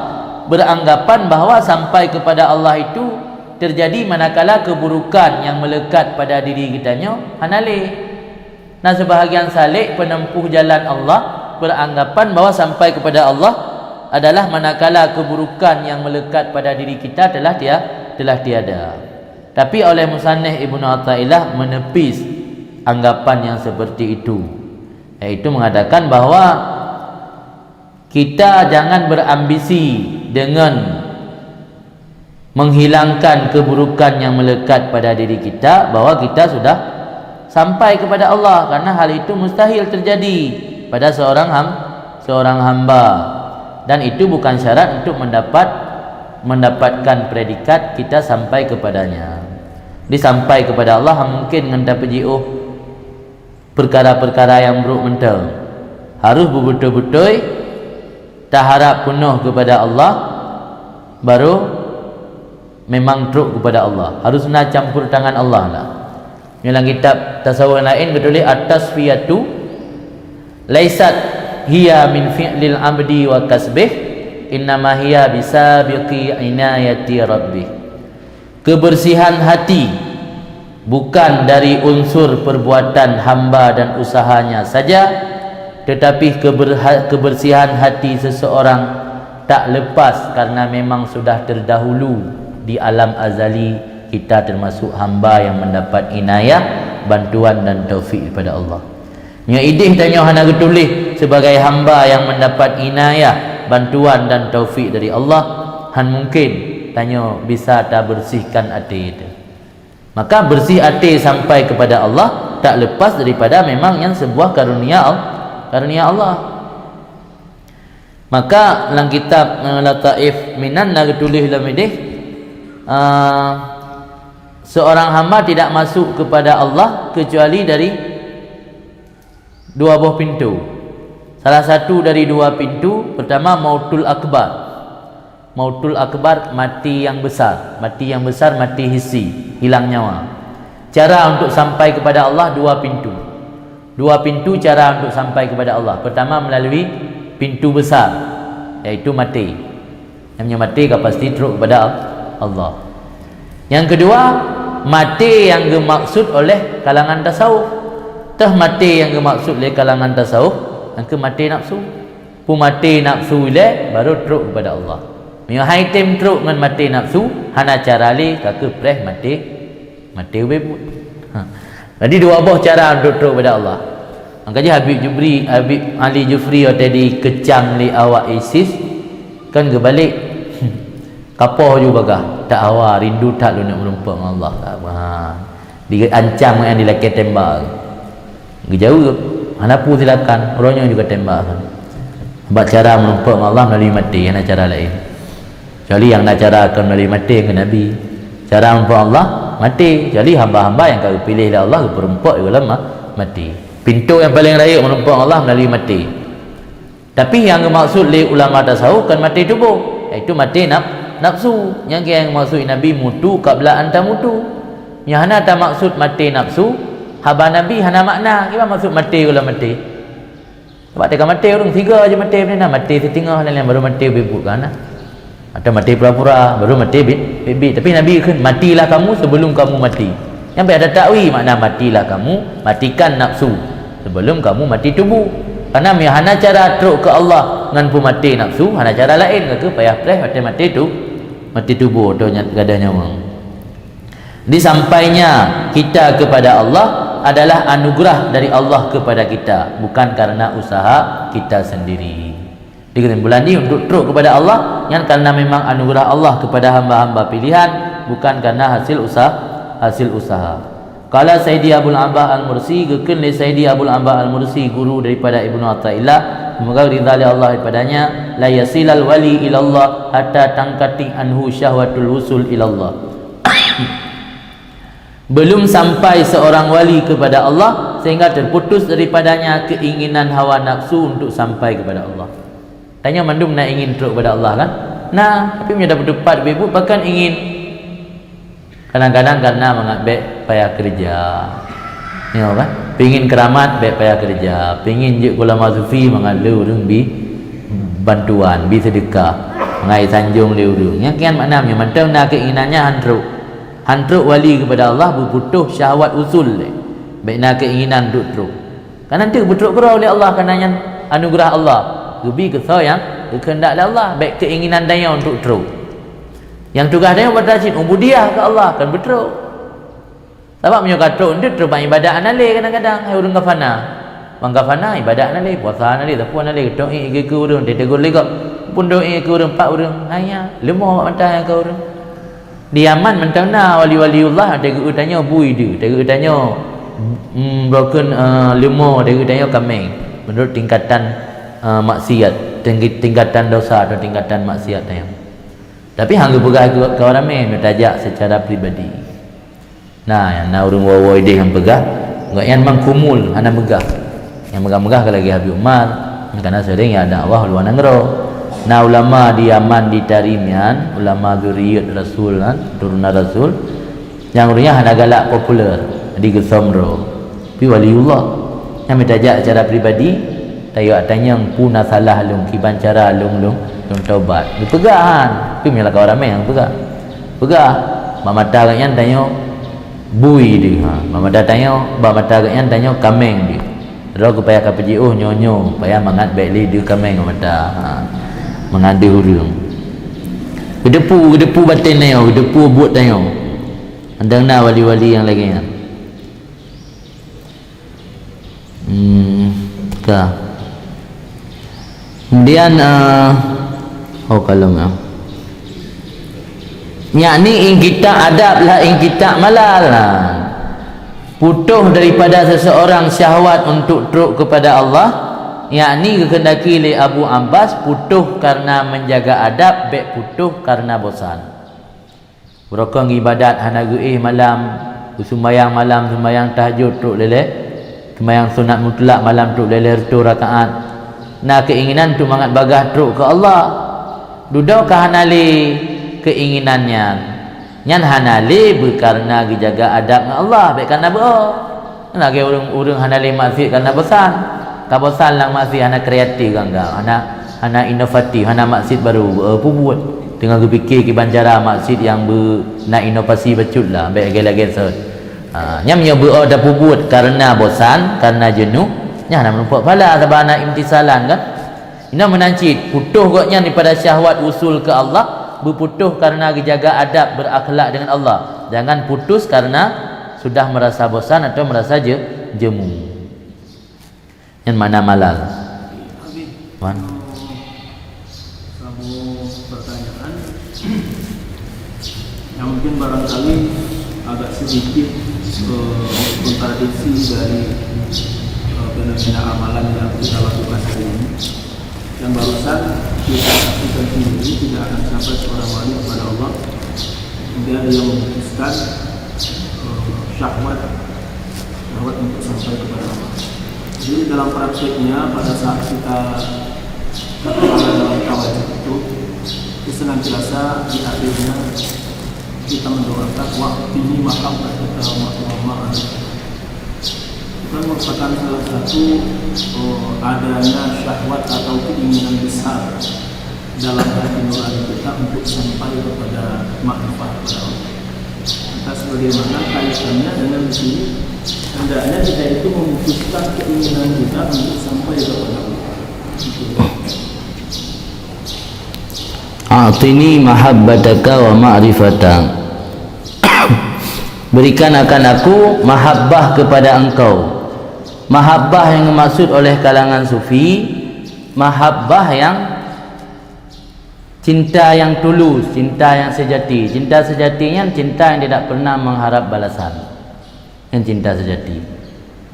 C: beranggapan bahawa sampai kepada Allah itu terjadi manakala keburukan yang melekat pada diri kitanya hanale. Nah sebahagian salik penempuh jalan Allah beranggapan bahawa sampai kepada Allah adalah manakala keburukan yang melekat pada diri kita telah tiada. Tapi oleh Musannif Ibnu Athaillah menepis anggapan yang seperti itu, yaitu mengatakan bahawa kita jangan berambisi dengan menghilangkan keburukan yang melekat pada diri kita bahawa kita sudah sampai kepada Allah, karena hal itu mustahil terjadi pada seorang hamba, dan itu bukan syarat untuk mendapatkan predikat kita sampai kepadanya. Disampai kepada Allah mungkin dengan dapat perkara-perkara yang buruk mental. Harus betul-betul tak harap penuh kepada Allah baru memang truk kepada Allah. Harus nak campur tangan Allah lah. dalam kitab tasawuf lain betulis at-tasfiyatu laisat hiya min fi'lil abdi wa kasbih, innama hiya bisabiqi inayati rabbih. Kebersihan hati bukan dari unsur perbuatan hamba dan usahanya saja, tetapi kebersihan hati seseorang tak lepas karena memang sudah terdahulu di alam azali kita termasuk hamba yang mendapat inayah, bantuan dan taufik daripada Allah. Nya idih tanya hana getulis sebagai hamba yang mendapat inayah, bantuan dan taufik dari Allah, han mungkin tanya bisa tak bersihkan hati itu. Maka bersih hati sampai kepada Allah tak lepas daripada memang yang sebuah karunia Allah. Maka dalam kitab Lataif Minan nak tulis dalam idih, seorang hamba tidak masuk kepada Allah kecuali dari dua buah pintu. Salah satu dari dua pintu, pertama mautul akbar. Mautul akbar, mati yang besar. Mati yang besar, mati hissi, hilang nyawa. Cara untuk sampai kepada Allah dua pintu. Dua pintu cara untuk sampai kepada Allah. Pertama melalui pintu besar, iaitu mati. Yang mati kau pasti teruk kepada Allah. Yang kedua, mati yang dimaksud oleh kalangan tasawuf. Tah mati yang dimaksud oleh kalangan tasawuf, yang ke mati nafsu. Pu mati nafsu le baru teruk kepada Allah. Mio haitem teruk dengan mati nafsu, hana cara li kake preh mati bebut. Jadi dua buah cara untuk teruk kepada Allah. Makanya Habib Ali Jufri tadi kecam li awak ISIS kan kebalik. Kapoh juga bagah tak awak rindu tak lu nak melumpat dengan Allah. Dia ancam yang dilaki tembak. Jauh hanapu silakan, orangnya juga tembak. Sebab cara melumpat dengan Allah melalui mati, ada cara lain. Kecuali yang nak cara akan melalui mati ke Nabi. Cara melumpat Allah mati. Kecuali hamba-hamba yang kau pilih oleh Allah berempat juga lama mati. Pintu yang paling raya melumpat Allah melalui mati. Tapi yang maksud oleh ulama tasawuf kan mati tubuh, iaitu mati nafsu. Yang maksud Nabi mutu qabla anta mutu. Yang hana tak maksud mati nafsu, haba Nabi hana makna. Apa maksud mati kalau mati? Sebab tekan mati orang tiga aja mati benar, mati setengah lain baru mati bebut kan. Atau mati pura-pura baru mati bebit. Tapi Nabi kan matilah kamu sebelum kamu mati. Yang ada takwi makna matilah kamu, matikan nafsu sebelum kamu mati tubuh. Karena hana cara teruk ke Allah dengan pun mati nafsu, hana cara lain ke payah preh mati tu mati tubuh tu gada nyawa. Disampainya kita kepada Allah adalah anugerah dari Allah kepada kita, bukan karena usaha kita sendiri. Di kesimpulan ini untuk teruk kepada Allah yang karena memang anugerah Allah kepada hamba-hamba pilihan, bukan karena hasil usaha. Qala Sayyidi Abul Abbas Al-Mursi, gekun li Sayyidi Abul Abbas Al-Mursi, guru daripada Ibnu Athaillah, semoga ridha Allah daripadanya, la yasilal wali ilallah hatta tangkati anhu syahwatul wusul ilallah. Belum sampai seorang wali kepada Allah sehingga terputus daripadanya keinginan hawa nafsu untuk sampai kepada Allah. Tanya mandum nak ingin teruk kepada Allah kan? Nah, tapi punya dapat tepat bebu bahkan ingin. Kadang-kadang karena mengambil payah kerja. Ni kan? Pengin keramat baik payah kerja. Pengin je ulama sufi mengalu urang bi bantuan, bi sedekah. Mengai sanjung le urang. Yang kian maknanya mantau nak keinginannya hantruk wali kepada Allah berputuh syahwat usul le. Baik nak keinginan duk teruk. Kan nanti berteruk kerau oleh Allah kerana anugerah Allah. Gebi ke sayang kehendak Allah, baik keinginan daya untuk teruk. Yang tugas dia buat rajin ubudiah ke Allah kan betul. Sebab punya katruk dia teruk ibadat anale kadang-kadang hai urang kafana. Wang kafana ibadat anale, puasa anale, tapu anale, doa ke urang, tegol lega. Pun doa ke urang 4 urang. Hanya lemah mata ke urang. Di Yaman mentana wali-waliullah ada tanya bui dia. Dia tanya broken lemah, dia tanya kambing. Menurut tingkatan maksiat, tingkatan dosa atau tingkatan maksiat yang. Tapi hang pegah ke orang main tajak secara pribadi. Nah, yang urang wawoi dia yang pegah, enggak yang mangkumul hana megah. Yang megah-megah ke lagi Habib Umar, karena sering ya dakwah luar negara. Nah, ulama di Yaman di Tarimian, ulama zuriyat Rasul kan, turunan Rasul, yang urangnya hana galak popular. di gesomro pi waliullah yang mentajak secara pribadi tayo atanya puna salah lung kiban cara lung taubat dipegahan pi melah kau ramai yang pegah mamata kan tanyo bui dia mamata tanyo mamata kan tanyo kameng dia ro supaya kapaji nyonyo supaya mangat baik dia kameng mamata mengadi hurung gedepu batin tayo gedepu buat tayo andang na wali-wali yang lagi kan kemudian kalau yakni ing kita adab lah ing kita malal lah putuh daripada seseorang syahwat untuk truk kepada Allah yakni kehendaki li Abu Abbas putuh karena menjaga adab baik putuh karena bosan berokong ibadat hana geih malam sembahyang malam sembahyang tahajud truk leleh sembahyang sunat mutlak malam truk leleh 2 rakaat nah keinginan tu mangat bagah truk ke Allah duduk ke hanali keinginannya nyan hanali berkarena dijaga adab dengan Allah baik karena nah ke urang hanali maksiat karena bosan kabosan lang maksiat hana kreatif gangga hana inovatif hana maksiat baru buat dengan berfikir ke banjara maksiat yang nak inovasi becut lah baik lagi nyam nyoba dah buat karena bosan karena jenuh nya nak menumpuk pahala sebab nak imtisalan kan ina menancit putuh goknya daripada syahwat usul ke Allah berputuh karena dijaga adab berakhlak dengan Allah jangan putus karena sudah merasa bosan atau merasa jemu yang mana malal
B: Wan kamu pertanyaan yang mungkin barangkali agak sedikit kontradiksi dari fenomena amalan yang kita lakukan hari ini yang barusan kita saksikan sendiri tidak akan sampai seorang wali kepada Allah kemudian dia memutuskan syahwat untuk sampai kepada Allah. Jadi dalam praktiknya pada saat kita dalam tawajud itu senantiasa di akhirnya kita mendoakan waktu ini makam kita mama bukan merupakan salah satu adanya syahwat atau keinginan besar dalam hati nurani kita untuk sampai kepada makrifat kepada Allah. Entah sebagaimana kaitannya dengan di sini hendaknya kita itu memutuskan keinginan kita untuk sampai kepada Allah.
A: A'tini mahabbataka wa ma'rifatak. Berikan akan aku mahabbah kepada engkau. Mahabbah yang dimaksud oleh kalangan sufi, mahabbah yang cinta yang tulus, cinta yang sejati. Cinta sejatinya cinta yang tidak pernah mengharap balasan. Yang cinta sejati.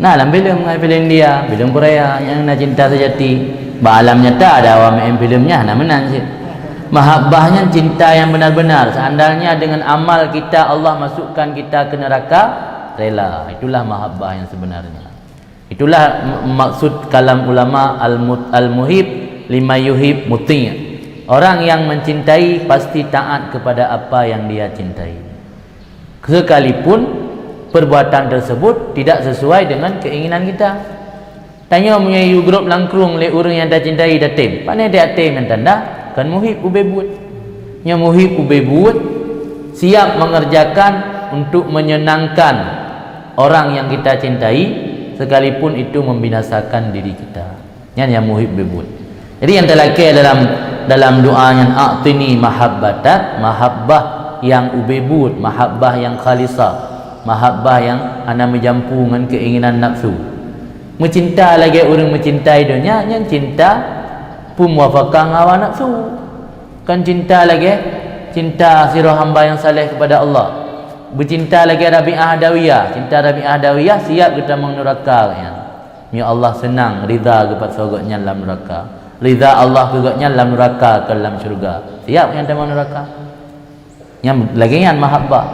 A: Nah, dalam filem India, filem Korea yang nak cinta sejati, alam nyata ada awam filmnya, nak menang sih. Mahabbahnya cinta yang benar-benar. Seandainya dengan amal kita Allah masukkan kita ke neraka, rela. Itulah mahabbah yang sebenarnya. Itulah maksud kalam ulama al-muhib lima yuhib muti'. Orang yang mencintai pasti taat kepada apa yang dia cintai. Sekalipun perbuatan tersebut tidak sesuai dengan keinginan kita. Tanya punya grup langkrung le orang yang dah cintai dah tim. Pandai dia tim yang tanda kan muhib ubebut. Nya muhib ubebut siap mengerjakan untuk menyenangkan orang yang kita cintai sekalipun itu membinasakan diri kita. Yang muhib ubebut. Jadi yang terlakir dalam doa yang a'tini mahabbatak, mahabbah yang ubebut, mahabbah yang khalisah, mahabbah yang ana menjampu dengan keinginan nafsu. Mencinta lagi orang mencintai dunia, yang cinta pun muafakah hawa nafsu. Kan cinta lagi cinta sirah hamba yang saleh kepada Allah. Bercinta lagi Rabi'ah Adawiyah, cinta Rabi'ah Adawiyah siap kita mengeraka ya. Ya Allah senang ridha kepada surganya dalam neraka. Ridha Allah kegaknya dalam neraka ke dalam syurga. Siap yang dalam neraka. Yang lagi yang mahabbah.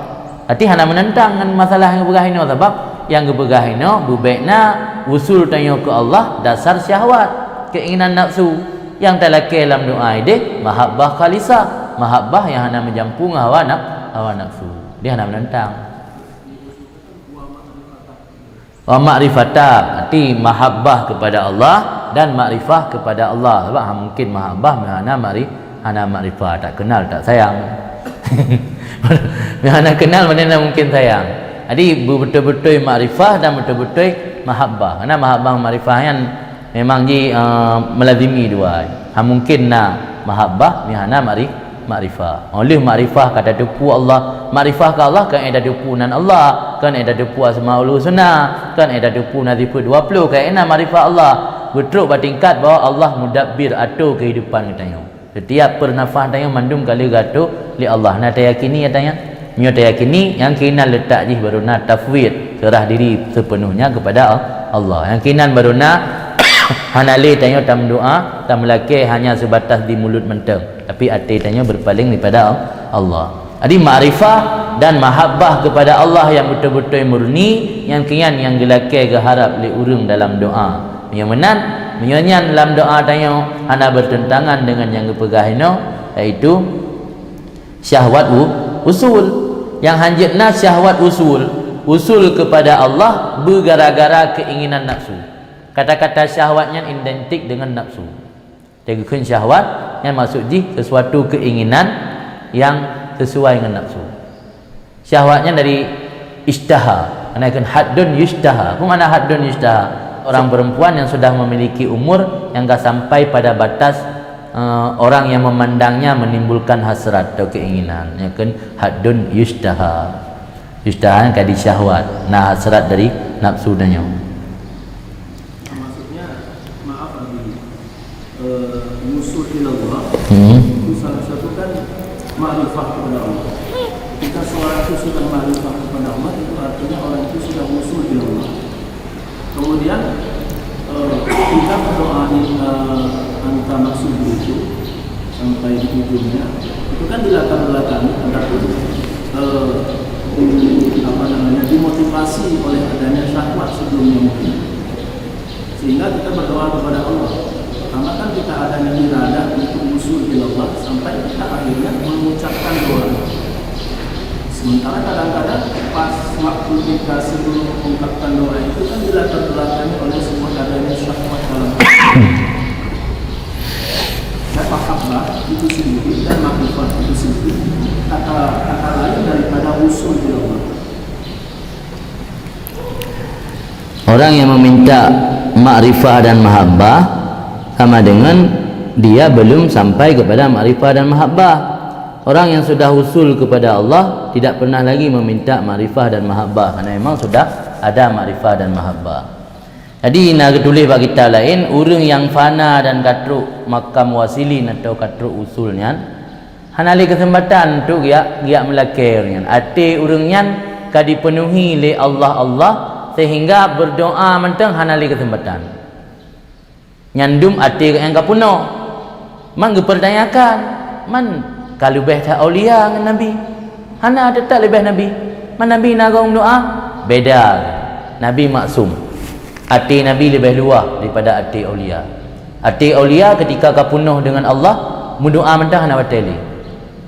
A: Hati hana menentang dengan masalah yang bergahino sebab yang bergahino berbaikna usul tanya ke Allah dasar syahwat, keinginan nafsu. Yang terlakir dalam doa ini mahabbah khalisah, mahabbah yang hana menjampung hawa nafsu. Dia hana menentang.
C: Wa ma'rifata, arti mahabbah kepada Allah dan makrifah kepada Allah. Sebab mungkin mahabbah hana makrifah, tak kenal tak sayang. Hana kenal mana mungkin sayang. Jadi betul-betul makrifah dan betul-betul mahabbah. Karena mahabbah makrifah yang memang melazimi dua. Mungkin mahabbah hana makrifah. Oleh makrifah kata tupu Allah, makrifah ke Allah kan ada tupu nan Allah, kan ada tupu asmaul husna, kan ada tupu nazifah 20, kan makrifah Allah. Betul bertingkat bahawa Allah mudabbir atur kehidupan katanya. Setiap pernafas tanya mandum kali gato li Allah. Nak yakini katanya. Nyo yakini yang kinan letak je baru nak tafwid, serah diri sepenuhnya kepada Allah. Yang kinan baru nak hanali tanya tam doa, tam melaki hanya sebatas di mulut menteng, tapi hati tanya berpaling daripada Allah. Jadi makrifah dan mahabbah kepada Allah yang betul-betul murni, yang kian yang gelaki ke harap li urang dalam doa. Yang menan menyanyian dalam doa tanya hana bertentangan dengan yang kepegahino, iaitu syahwat usul. Yang hanjitna syahwat usul kepada Allah bergara-gara keinginan nafsu. Kata-kata syahwatnya identik dengan nafsu. Tegakkan syahwat yang maksud sesuatu keinginan yang sesuai dengan nafsu. Syahwatnya dari istaha, anakan haddun yustaha. Apa makna haddun yustaha? Orang perempuan yang sudah memiliki umur yang dah sampai pada batas orang yang memandangnya menimbulkan hasrat atau keinginan, ya kan, haddun yustaha. Yustaha kadi syahwat, hasrat dari nafsu dan nyawa.
B: Maksudnya maaf lagi, musuh ilallah itu salah satu kan ma'rifah kepada Allah. Jika seorang itu sudah ma'rifah kepada Allah, itu artinya orang itu sudah musuh ilallah. Kemudian kita berdoa antara maksud itu sampai di ujungnya itu kan dilatar-belakangi dimotivasi oleh adanya syahwat sebelumnya mungkin, sehingga kita berdoa kepada Allah. Pertama kan kita adanya iradah untuk usul ilallah sampai kita akhirnya mengucapkan doa. Sementara kadang-kadang pas waktu kita sebelum mengungkapkan doa itu kan dilatar-belakangi oleh semua adanya syahwat dalam mahabbah itu sendiri dan makrifah itu sendiri kata lain daripada usul ilallah.
A: Orang yang meminta makrifah dan mahabbah sama dengan dia belum sampai kepada makrifah dan mahabbah. Orang yang sudah usul kepada Allah tidak pernah lagi meminta makrifah dan mahabbah, karena memang sudah ada makrifah dan mahabbah. Jadi nak tulis bagi kita lain, orang yang fana dan katruk makam wasilin atau katruk usulnya, hanali kesempatan untuk dia melakirnya. Hati orangnya kadi penuhi oleh Allah sehingga berdoa mentang hanali kesempatan. Nyandum hati yang kapuno, man dipertanyakan, man kalau lebih tak aulia dengan Nabi, hana ada tak lebih Nabi? Man Nabi nagong doa beda. Nabi maksum. Hati Nabi lebih luas daripada hati aulia. Hati aulia ketika kau penuh dengan Allah, mendoa mentah nak batali.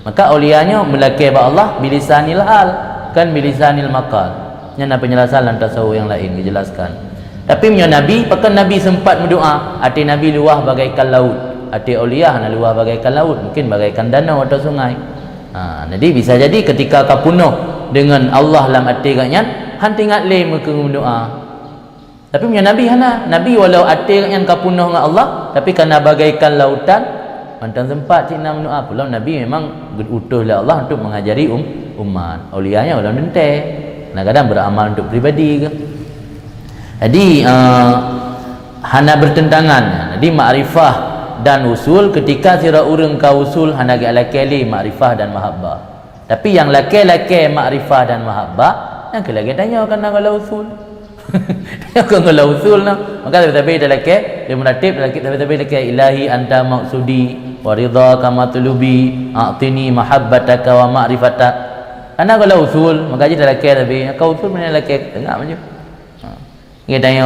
A: Maka aulianya melaki ba Allah bilisanil hal, kan bilisanil maqal. Nya nak penjelasan dalam tasawuf yang lain dijelaskan. Tapi punya Nabi, pakan Nabi sempat mendoa, hati Nabi luas bagaikan laut. Hati aulia nak luas bagaikan laut, mungkin bagaikan danau atau sungai. Jadi bisa jadi ketika kau penuh dengan Allah dalam hati katnya, hanti ngat le muka mendoa. Tapi punya Nabi Nabi walau hati yang kapunuh dengan Allah, tapi kerana bagaikan lautan, mantan sempat cik nak mendoa. Pulau Nabi memang diutus oleh Allah untuk mengajari umat. Aulianya walau nente, kadang-kadang beramal untuk pribadi ke. Jadi hana bertentangan. Jadi makrifah dan usul, ketika sira urang ka usul hana ga laki makrifah dan mahabbah. Tapi yang laki-laki makrifah dan mahabbah, yang lagi tanya kan nak usul. Dia akan kalau usul nak, maka tapi lelaki dia meratib lelaki tapi lelaki ilahi anta maksudi wa ridha kama tulubi a'tini mahabbataka wa ma'rifatak. Ana kalau usul maka jadi lelaki tapi kau usul mana lelaki tengah macam. Dia tanya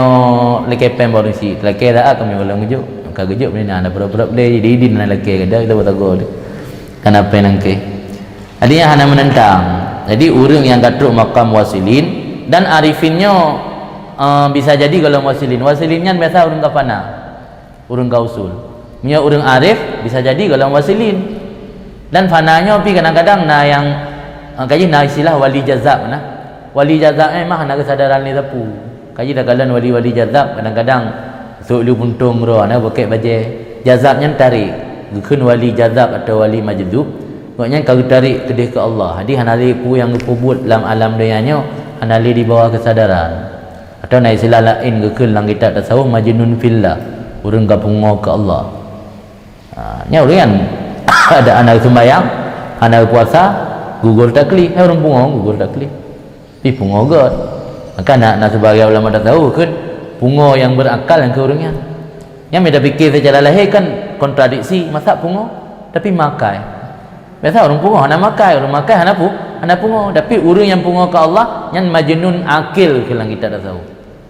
A: lelaki pen baru si lelaki dah kami kalau ngejuk maka gejuk mana ada pura-pura boleh jadi din lelaki kada kita bertagur. Kan apa nangke. Adanya hana menentang. Jadi orang yang katruk makam wasilin dan arifinnya
C: bisa jadi kalau wasilin. Wasilinnya biasa urang kafana, urang kausul. Punya urang arif bisa jadi kalau wasilin. Dan fananya pi kadang-kadang na yang kaji na istilah wali jazab nah. Wali jazab memang na kesadaran ni tepu. Kaji dah kalan wali-wali jazab kadang-kadang sulu buntung ro na pakai baje. Jazabnya tarik. Gukun wali jazab atau wali majdub. Maknanya kalau tarik kedih ke Allah. Hadi hanali ku yang kupubut dalam alam dunianya hanali di bawah kesadaran. Atau na istilah lain gukun lang kita tasawuf majnun fillah. Urang gapungo ke Allah. Nya urang ada anak sembahyang, anak puasa, gugur takli, orang pungo gugur takli. Pi pungo god. Maka nak sebagai ulama dah tahu kan pungo yang berakal yang ke orangnya. Yang mereka fikir secara lahir kan kontradiksi, masa pungo tapi makai. Biasa orang pungo anak makai, orang makai anak pungo, tapi orang yang pungo ke Allah yang majnun akil kelang kita dah tahu.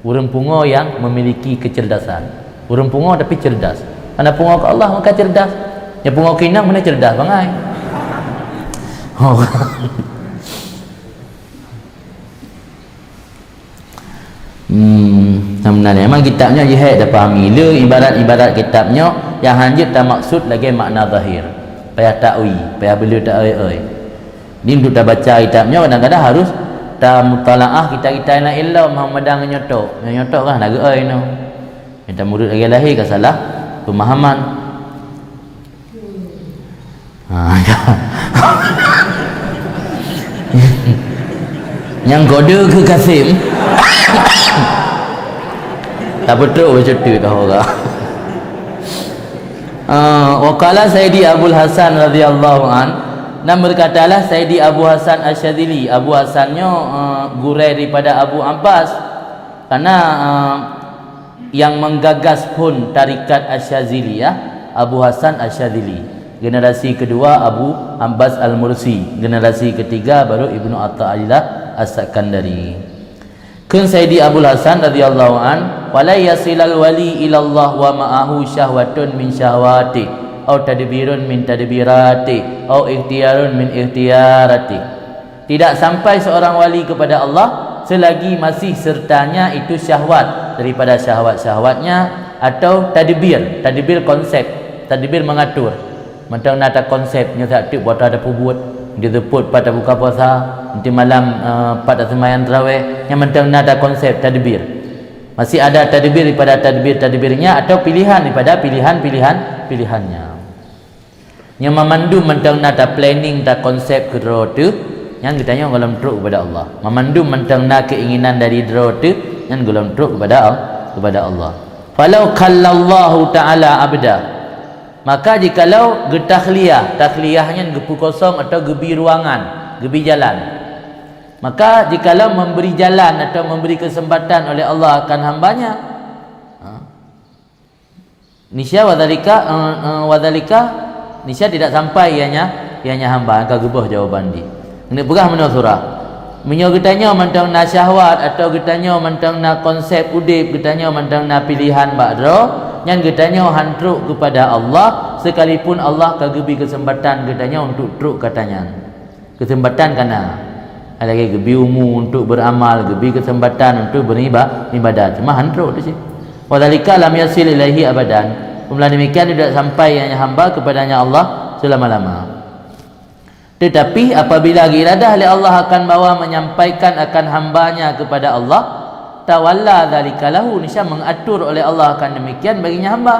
C: Orang pungo yang memiliki kecerdasan. Orang pungo tapi cerdas. Anak pungo ke Allah maka cerdas. Yang pungo kinang mana cerdas bangai. Oh. Sebenarnya memang kitabnya jihad dah fahami le ibarat-ibarat kitabnya yang hanjit tak maksud lagi makna zahir. Payah takwi, payah bela tak oi. Ni untuk dah baca kitabnya kadang-kadang harus dah mutalaah kita nak ilah Muhammadan nyotok. Yang nyotok kan lagu oi no. Kita murid lagi lahir ke salah pemahaman. Yang kode ke Kasim tak betul macam tu dah orang. Waqala Sayyidi Abu Hasan radhiyallahu an, dan berkatalah Sayyidi Abu Hasan Asyadzili. Abu Hasannya gurai daripada Abu Abbas karena yang menggagas pun tarikat Asyadzili ya, Abu Hasan Asyadzili. Generasi kedua Abu Abbas Al-Mursi, generasi ketiga baru Ibnu Atha'illah As-Sakandari. Kun Sayyidi Abu Hasan radhiyallahu an, wala yasilal wali ila Allah wa ma'ahu syahwatun min syahwati au tadbirun min tadbirati au ikhtiyarun min ikhtiyarati. Tidak sampai seorang wali kepada Allah selagi masih sertanya itu syahwat daripada syahwat-syahwatnya atau tadbir konsep, tadbir mengatur. Macam nak ada konsepnya tak buat ada pubut dia teput pada buka puasa nanti malam pada sembahyang tarawih yang macam nak ada konsep tadbir. Masih ada tadbir daripada tadbirnya atau pilihan daripada pilihannya. Yang memandu macam nak ada planning tak konsep ke tu yang kita tanya dalam truk kepada Allah. Memandu macam nak keinginan dari tu yang dalam truk kepada Allah. Falau kallallahu ta'ala abda, maka jikalau takliyahnya gepu kosong atau gebi ruangan, gebi jalan, maka jikalau memberi jalan atau memberi kesempatan oleh Allah akan hambanya, nisya wadhalika nisya tidak sampai ianya hamba angka gebah jawaban di ini pegah menurut surah menyo getanya mentang na syahwat atau getanya mentang na konsep udip, getanya mentang na pilihan bakdro yang getanya hantruk kepada Allah sekalipun Allah kagebi kesempatan getanya untuk truk katanya kesempatan kana lagi gebi umum untuk beramal, gebi kesempatan untuk beribadat, cuma hantruk tu sih. Wadhalika lam yasil ilaihi abadan, pemula demikian tidak sampai yang hamba kepadanya Allah selama-lama. Tetapi apabila iradah oleh Allah akan bawa menyampaikan akan hambanya kepada Allah, tawalla dzalika lahu, nisya mengatur oleh Allah akan demikian baginya hamba.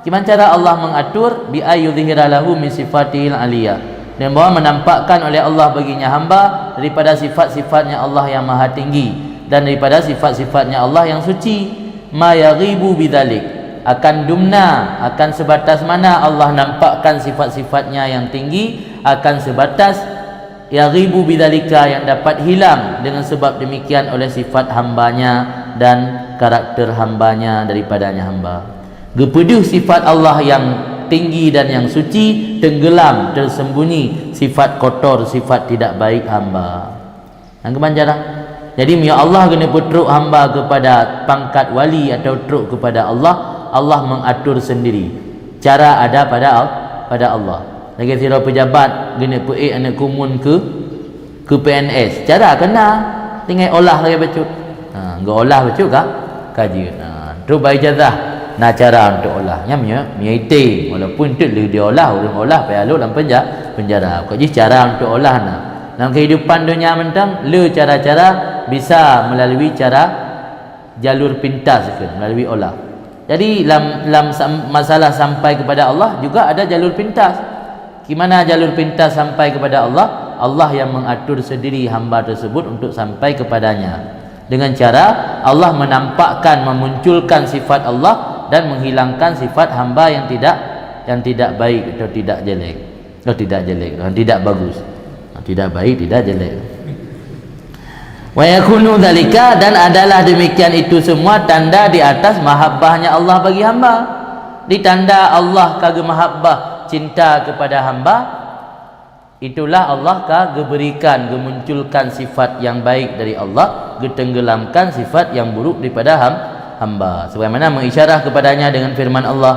C: Gimana cara Allah mengatur? Bi ayyudhira lahu min sifatil aliyah, dan bahawa menampakkan oleh Allah baginya hamba daripada sifat-sifatnya Allah yang maha tinggi dan daripada sifat-sifatnya Allah yang suci. Ma yaghibu bidzalik, akan dumna, akan sebatas mana Allah nampakkan sifat-sifatnya yang tinggi, akan sebatas yaghibu bidzalika yang dapat hilang dengan sebab demikian oleh sifat hambanya dan karakter hambanya daripadanya hamba. Gepeduh sifat Allah yang tinggi dan yang suci, tenggelam tersembunyi sifat kotor, sifat tidak baik hamba. Yang kemanjara. Jadi ya Allah kena putruk hamba kepada pangkat wali atau truk kepada Allah, Allah mengatur sendiri. Cara ada pada Allah. Lagi sira pejabat kena puik anak kumun ke PNS. Cara kena tinggal olah lagi bacut. Ngau olah betul kah? Kaji. Terus bagi ijazah nak cara untuk olah. Nyamnya miaiti walaupun tu dia olah, orang olah payah lu dalam penjara. Kau ji cara untuk olah nah. Dalam kehidupan dunia mentang le cara-cara bisa melalui cara jalur pintas ke, melalui olah. Jadi dalam masalah sampai kepada Allah juga ada jalur pintas. Gimana jalur pintas sampai kepada Allah? Allah yang mengatur sendiri hamba tersebut untuk sampai kepadanya. Dengan cara Allah menampakkan, memunculkan sifat Allah dan menghilangkan sifat hamba yang tidak baik atau tidak jelek. Tidak bagus. Tidak baik, tidak jelek. Wa yakunu dzalika, dan adalah demikian itu semua tanda di atas mahabbahnya Allah bagi hamba. Di tanda Allah kagum mahabbah cinta kepada hamba, itulah Allah berikan, gemunculkan sifat yang baik dari Allah, getenggelamkan sifat yang buruk daripada hamba. Sebagaimana mengisyarah kepadanya dengan firman Allah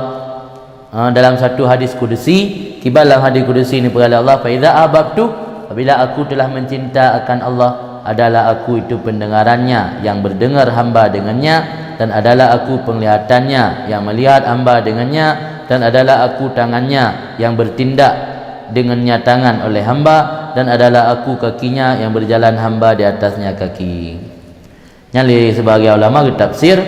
C: dalam satu hadis kudusi. Dalam hadis kudusi ini berkata Allah, fa idza ahbabtu, apabila aku telah mencinta akan Allah, adalah aku itu pendengarannya yang berdengar hamba dengannya, dan adalah aku penglihatannya yang melihat hamba dengannya, dan adalah aku tangannya yang bertindak dengannya tangan oleh hamba, dan adalah aku kakinya yang berjalan hamba di atasnya kaki. Nyali sebagai ulama tafsir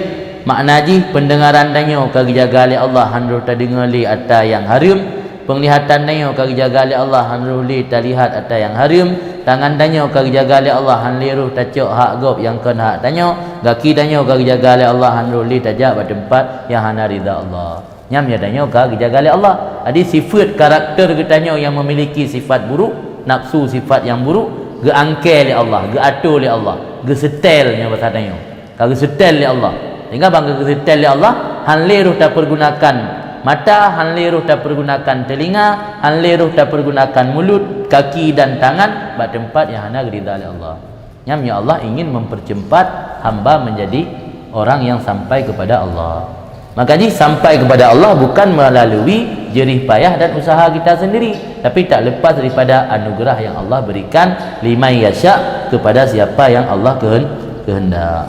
C: makna ji pendengaran danyo kagi jaga oleh Allah handro ta dengar li ata yang haram, penglihatan danyo kagi jaga oleh Allah handro li ta lihat ata yang haram, tangan danyo kagi jaga oleh Allah han liruh ta cok hak gob yang ken hak danyo, kaki danyo kagi jaga oleh Allah handro li ta ja tempat yang hana ridha Allah. Nyam ya danyo kagi jaga oleh Allah. Adi sifat karakter getanyo yang memiliki sifat buruk, nafsu sifat yang buruk, geangkel oleh Allah, geatur oleh Allah, gesetelnya bahasa danyo. Kagi setel oleh Allah. Sehingga bangga gesetel oleh Allah, han liruh ta pergunakan mata, han liruh tak pergunakan telinga, han liruh tak pergunakan mulut, kaki dan tangan bak tempat yang hana ridha oleh Allah. Nyamnya Allah ingin mempercepat hamba menjadi orang yang sampai kepada Allah. Makanya sampai kepada Allah bukan melalui jerih payah dan usaha kita sendiri, tapi tak lepas daripada anugerah yang Allah berikan liman yasha, kepada siapa yang Allah kehendak.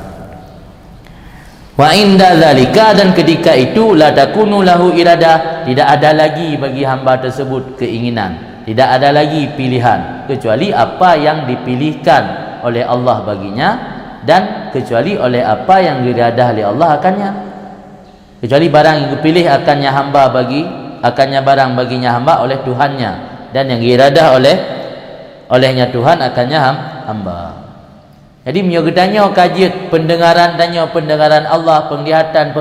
C: Wa inda zalika, dan ketika itu la takunu lahu iradah, tidak ada lagi bagi hamba tersebut keinginan, tidak ada lagi pilihan kecuali apa yang dipilihkan oleh Allah baginya, dan kecuali oleh apa yang diradah oleh Allah akannya. Kecuali barang yang dipilih akannya barang baginya hamba oleh Tuhannya, dan yang diradah olehnya Tuhan akannya hamba. Jadi menyogedannya kajian pendengaran Allah, penglihatan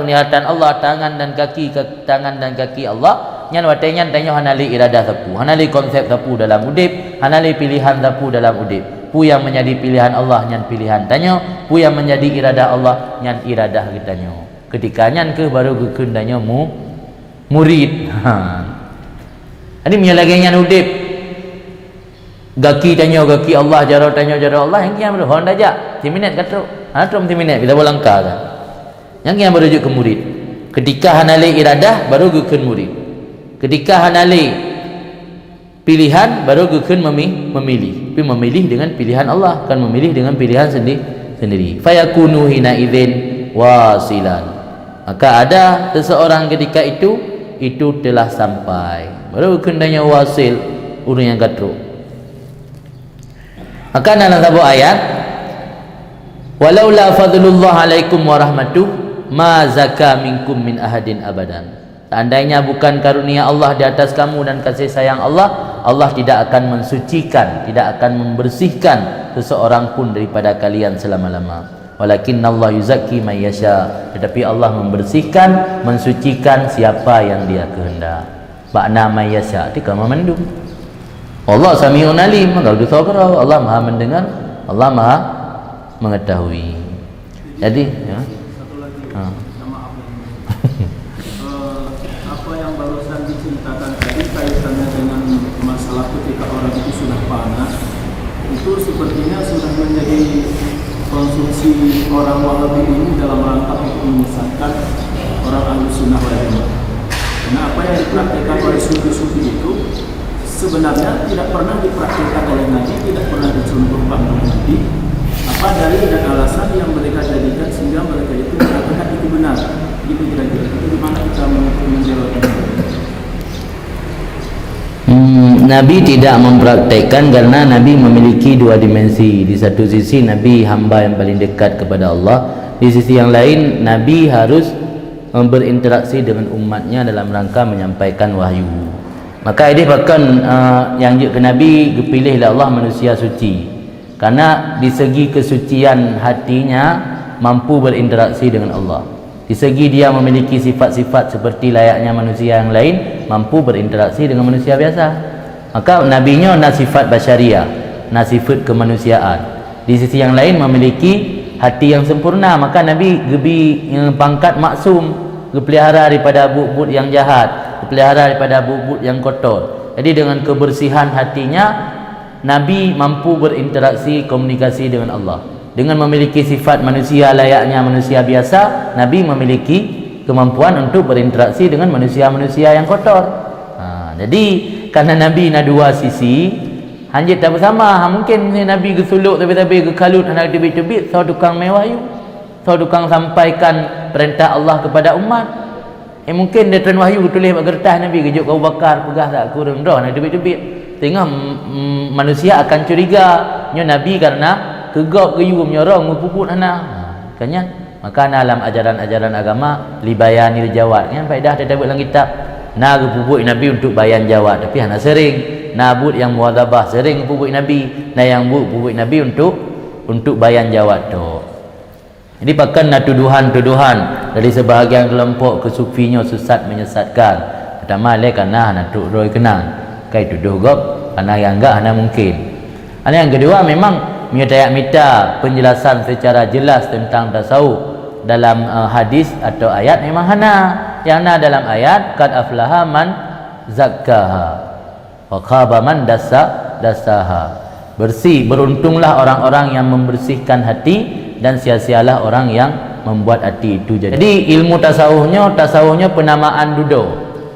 C: Allah, tangan dan kaki Allah. Nyan watenya tanyo hanali iradah tapu, hanali konsep tapu dalam udip, hanali pilihan tapu dalam udip. Pu yang menjadi pilihan Allah nyan pilihan tanyo, pu yang menjadi iradah Allah nyan iradah gitanyo. Ketika nyan ke baru gekeun danyo murid. Ani menyalagi nyan udip. Gaki tanyo gaki Allah, jaro tanyo jaro Allah, yang kian baru honda aja 10 minit katro. Trom 10 minit bila bolangka kan. Yang kian merujuk ke murid. Ketika hanali iradah baru gekeun murid. Ketika hanali pilihan baru gekeun memilih. Tapi memilih dengan pilihan Allah, kan memilih dengan pilihan sendiri. Fayakunu hina idzin wasilan. Maka ada seseorang ketika itu telah sampai. Baru kendanya wasil urang yang katro. Maka dalam satu ayat, walaula fadlullah alaikum wa rahmatuh ma zaka minkum min ahadin abadan. Seandainya bukan karunia Allah di atas kamu dan kasih sayang Allah, Allah tidak akan mensucikan, tidak akan membersihkan seseorang pun daripada kalian selama-lama. Walakinallahu yuzakki may yasha, tetapi Allah membersihkan, mensucikan siapa yang Dia kehendak. Makna may yasha itu kan memandung. Allah Sami'un Alim, maka ditokrau, Allah Maha mendengar, Allah Maha mengetahui. Jadi ya.
B: Satu lagi, maaf apa yang barusan diceritakan tadi kaitannya dengan masalah ketika orang itu sudah panas, itu sepertinya sudah menjadi konsumsi orang Wahabi ini dalam rangka untuk menyesatkan orang Ahlussunnah wal Jamaah. Karena apa yang dipraktikkan oleh sufi-sufi itu sebenarnya tidak pernah dipraktikkan oleh Nabi, tidak pernah dicontohkan oleh Nabi. Apa dalil dan alasan yang mereka jadikan sehingga mereka itu mengatakan itu benar? Itu kira-kira. Bagaimana kita menjawabnya?
C: Nabi tidak mempraktekkan karena Nabi memiliki dua dimensi. Di satu sisi Nabi hamba yang paling dekat kepada Allah, di sisi yang lain Nabi harus berinteraksi dengan umatnya dalam rangka menyampaikan wahyu. Maka ini bahkan yang ke Nabi dipilih oleh Allah manusia suci, karena di segi kesucian hatinya mampu berinteraksi dengan Allah. Di segi dia memiliki sifat-sifat seperti layaknya manusia yang lain, mampu berinteraksi dengan manusia biasa. Maka nabinya nasifat basyariah, nasifat kemanusiaan. Di sisi yang lain memiliki hati yang sempurna, maka Nabi gebi pangkat maksum, dipelihara daripada bud-bud yang jahat, dipelihara daripada bud-bud yang kotor. Jadi dengan kebersihan hatinya Nabi mampu berinteraksi, komunikasi dengan Allah. Dengan memiliki sifat manusia layaknya manusia biasa, Nabi memiliki kemampuan untuk berinteraksi dengan manusia-manusia yang kotor. Jadi karena Nabi ada dua sisi, hanya tak bersama. Mungkin Nabi kesuluk tapi kekalut anak tebit-tebit, so tukang mewahyu, so tukang sampaikan perintah Allah kepada umat. Mungkin dia tuan wahyu tulis kat kertas Nabi kejuk kau bakar pegah tak kurang dah anak tebit-tebit. Tengok manusia akan curiga nyo Nabi karena kegap geyu menyorong mempuput anak. Kan? Maka dalam ajaran-ajaran agama libayanil jawad kan faedah dia dapat dalam kitab. Na puput Nabi untuk bayan jawab, tapi hana sering. Na but yang muadzabah sering puput Nabi, na yang puput Nabi untuk bayan jawab tu. Jadi bahkan tuduhan-tuduhan dari sebahagian kelompok kesufinya sesat menyesatkan. Pertama le kana hana tuk roi kenal. Kai tuduh gop ana yang enggak hana mungkin. Ana yang kedua memang minta penjelasan secara jelas tentang tasawuf dalam hadis atau ayat memang hana. Yang na dalam ayat qad aflaha man zakkaha wa khaba man dasaha. Bersih, beruntunglah orang-orang yang membersihkan hati dan sia-sialah orang yang membuat hati itu jadi. Jadi ilmu tasawufnya penamaan dudo.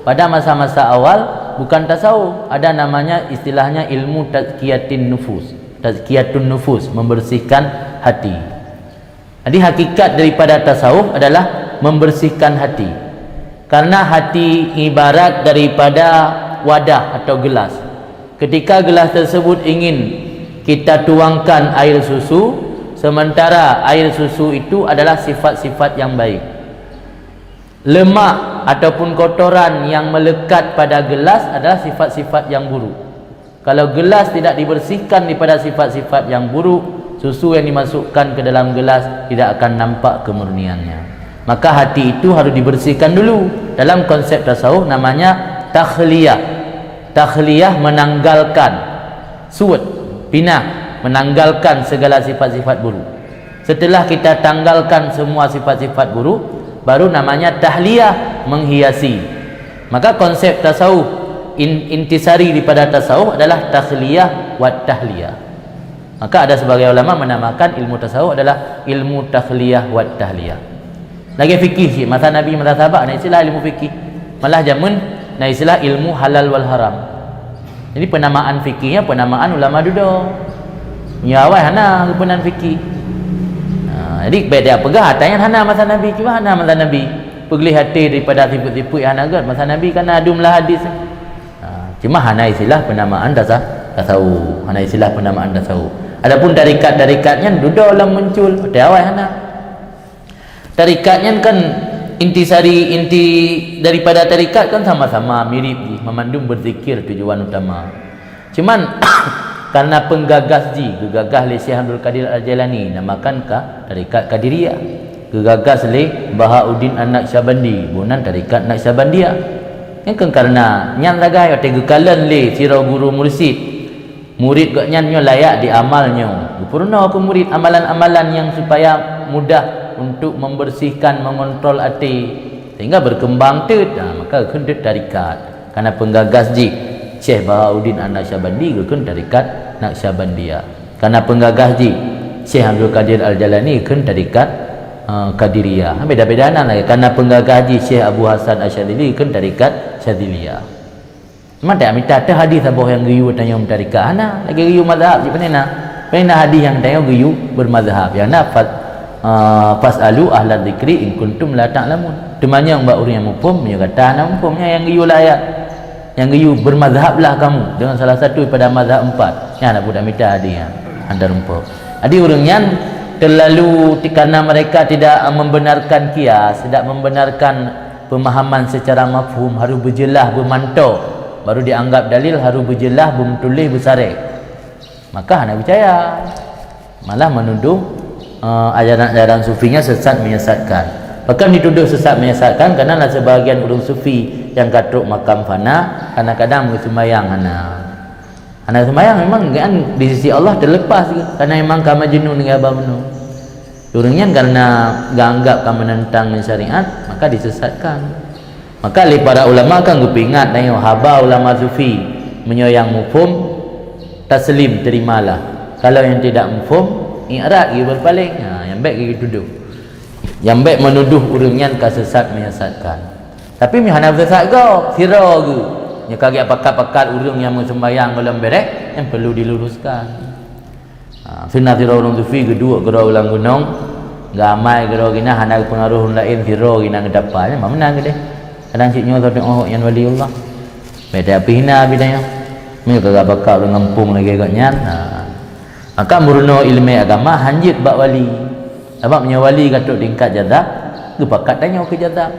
C: Pada masa-masa awal bukan tasawuf, ada namanya istilahnya ilmu tazkiyatun nufus, membersihkan hati. Jadi hakikat daripada tasawuf adalah membersihkan hati. Karena hati ibarat daripada wadah atau gelas. Ketika gelas tersebut ingin kita tuangkan air susu, sementara air susu itu adalah sifat-sifat yang baik. Lemak ataupun kotoran yang melekat pada gelas adalah sifat-sifat yang buruk. Kalau gelas tidak dibersihkan daripada sifat-sifat yang buruk, susu yang dimasukkan ke dalam gelas tidak akan nampak kemurniannya. Maka hati itu harus dibersihkan dulu. Dalam konsep tasawuf namanya takhliyah. Takhliyah menanggalkan, suwet, pinah, menanggalkan segala sifat-sifat buruk. Setelah kita tanggalkan semua sifat-sifat buruk, baru namanya tahliyah, menghiasi. Maka konsep tasawuf, intisari daripada tasawuf adalah takhliyah wa tahliyah. Maka ada sebagai ulama menamakan ilmu tasawuf adalah ilmu takhliyah wa tahliyah. Lagi fikih sih, masa Nabi masa sahabat nak istilah ilmu fikih. Malah zaman nak istilah ilmu halal wal haram. Jadi penamaan fikihnya penamaan ulama dulu. Ya awal hana penamaan fikih. Jadi beda pegah tanya hana masa Nabi, cuba hana masa Nabi. Pegli hati daripada tipu-tipu hana gad masa Nabi kan adumlah hadis. Cuma hana istilah penamaan tasawuf. Hana istilah penamaan tasawuf. Adapun tarikat-tarikatnya dulu dalam muncul pada awal hana. Tarikatnya kan inti daripada tarikat kan sama-sama mirip memandung berzikir tujuan utama. Cuman karena penggagas gegagas oleh Syekh Abdul Qadir Al-Jailani namakan tarikat Qadiriyah. Gegagas oleh Bahauddin An-Naqsyabandi bunan tarikat Naqsyabandiyah. Kan karena nyan lagai ate gekalan le sira guru mursid. Murid gak nyan layak diamalnya. Purna ke murid amalan-amalan yang supaya mudah untuk membersihkan, mengontrol hati sehingga berkembang maka kendut tarikat. Karena penggagas Syekh Bahauddin An-Naqsyabandi kan tarikat Naqsyabandiyah. Karena penggagas Syekh Abdul Qadir Al-Jailani kan tarikat Qadiriyah. Beda-beda lagi. Karena penggagas Syekh Abu Hasan Asyadzili kan tarikat Syadziliyah. Mata minta hadis abah yang giyu tanya tarikat ana lagi giyu mazhab di mana Pena hadis yang tengok geyu bermazhab. Yang nafat fasalu ahla dzikri in kuntum la ta'lamun. Temanya mbak orang yang hukum dia kata nak hukumnya yang geyu lah ayat. Yang geyu bermazhablah kamu dengan salah satu daripada mazhab 4. Yang nak budak minta hadis antar rumput. Adi orangnya terlalu karena mereka tidak membenarkan kias, tidak membenarkan pemahaman secara mafhum, harus berjelas bermantuk baru dianggap dalil, harus berjelas bertulis bersarek. Maka nak percaya, malah menuduh ajaran-ajaran sufinya sesat menyesatkan. Bahkan dituduh sesat menyesatkan kerana sebahagian orang sufi yang katruk makam fana kadang-kadang bersemayang anak semayang memang kan di sisi Allah terlepas ke, kerana memang kamu jenuh dengan abah penuh. Orangnya karena gak anggap kamu menentang syariat maka disesatkan. Maka oleh para ulama kan ingat tengok haba ulama sufi menyoyang mufhum taslim terimalah. Kalau yang tidak mufhum i'rad dia berpaling. Yang baik dia tuduh. Yang baik menuduh orangnya kesesat menyesatkan. Tapi mi hana sesat kau, sira ke. Nya kaget pakat-pakat orang yang sembahyang dalam berek yang perlu diluruskan. Sunnah sira orang sufi kedua gerau ulang gunung, gamai gerau gina hana pengaruh lain sira gina ngedapanya, mana ke deh. Kadang ciknya tengok yang waliullah. Beda pihna bidanya. Mi kagak bakal ngampung lagi agaknya. Maka murno ilmu agama hanjit bak wali. Sebab punya wali katuk tingkat jazab, kepakat tanya ke jazab.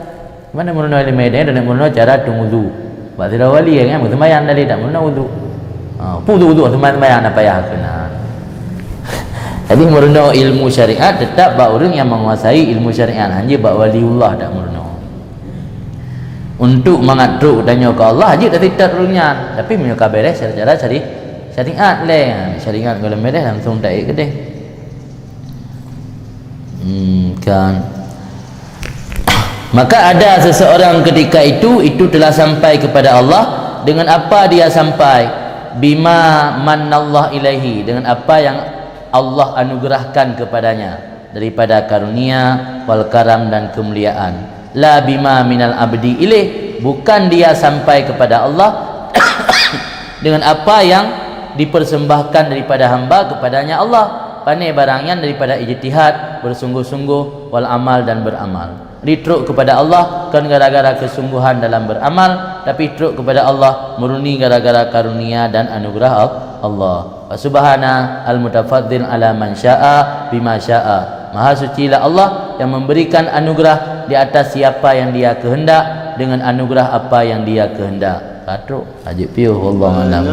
C: Mana murno ilmu dia dan murno cara tunggu. Bak sira wali kan sembahyang tadi tak murno wudu. Wudu sembahyang apa payah kena. Jadi murno ilmu syariat tetap bak orang yang menguasai ilmu syariat, hanjit bak waliullah tak murno. Untuk mengatur tanya ke Allah aja tak tidak orangnya, tapi punya beres secara syariat leh. Syariat kalau beres langsung tak ke deh. Kan. Maka ada seseorang ketika itu telah sampai kepada Allah dengan apa dia sampai? Bima manallah ilaihi, dengan apa yang Allah anugerahkan kepadanya daripada karunia wal karam dan kemuliaan. La bima minal abdi ilaih, bukan dia sampai kepada Allah dengan apa yang dipersembahkan daripada hamba kepadanya Allah. Pandai barangnya daripada ijtihad, bersungguh-sungguh, wal amal dan beramal. Ditruk kepada Allah kan gara-gara kesungguhan dalam beramal, tapi truk kepada Allah murni gara-gara karunia dan anugerah Allah. Wa subhana al-mutafaddil ala man syaa bima syaa. Maha sucilah Allah yang memberikan anugerah di atas siapa yang dia kehendak dengan anugerah apa yang dia kehendak. Katruk ajib piuh wallahu alam.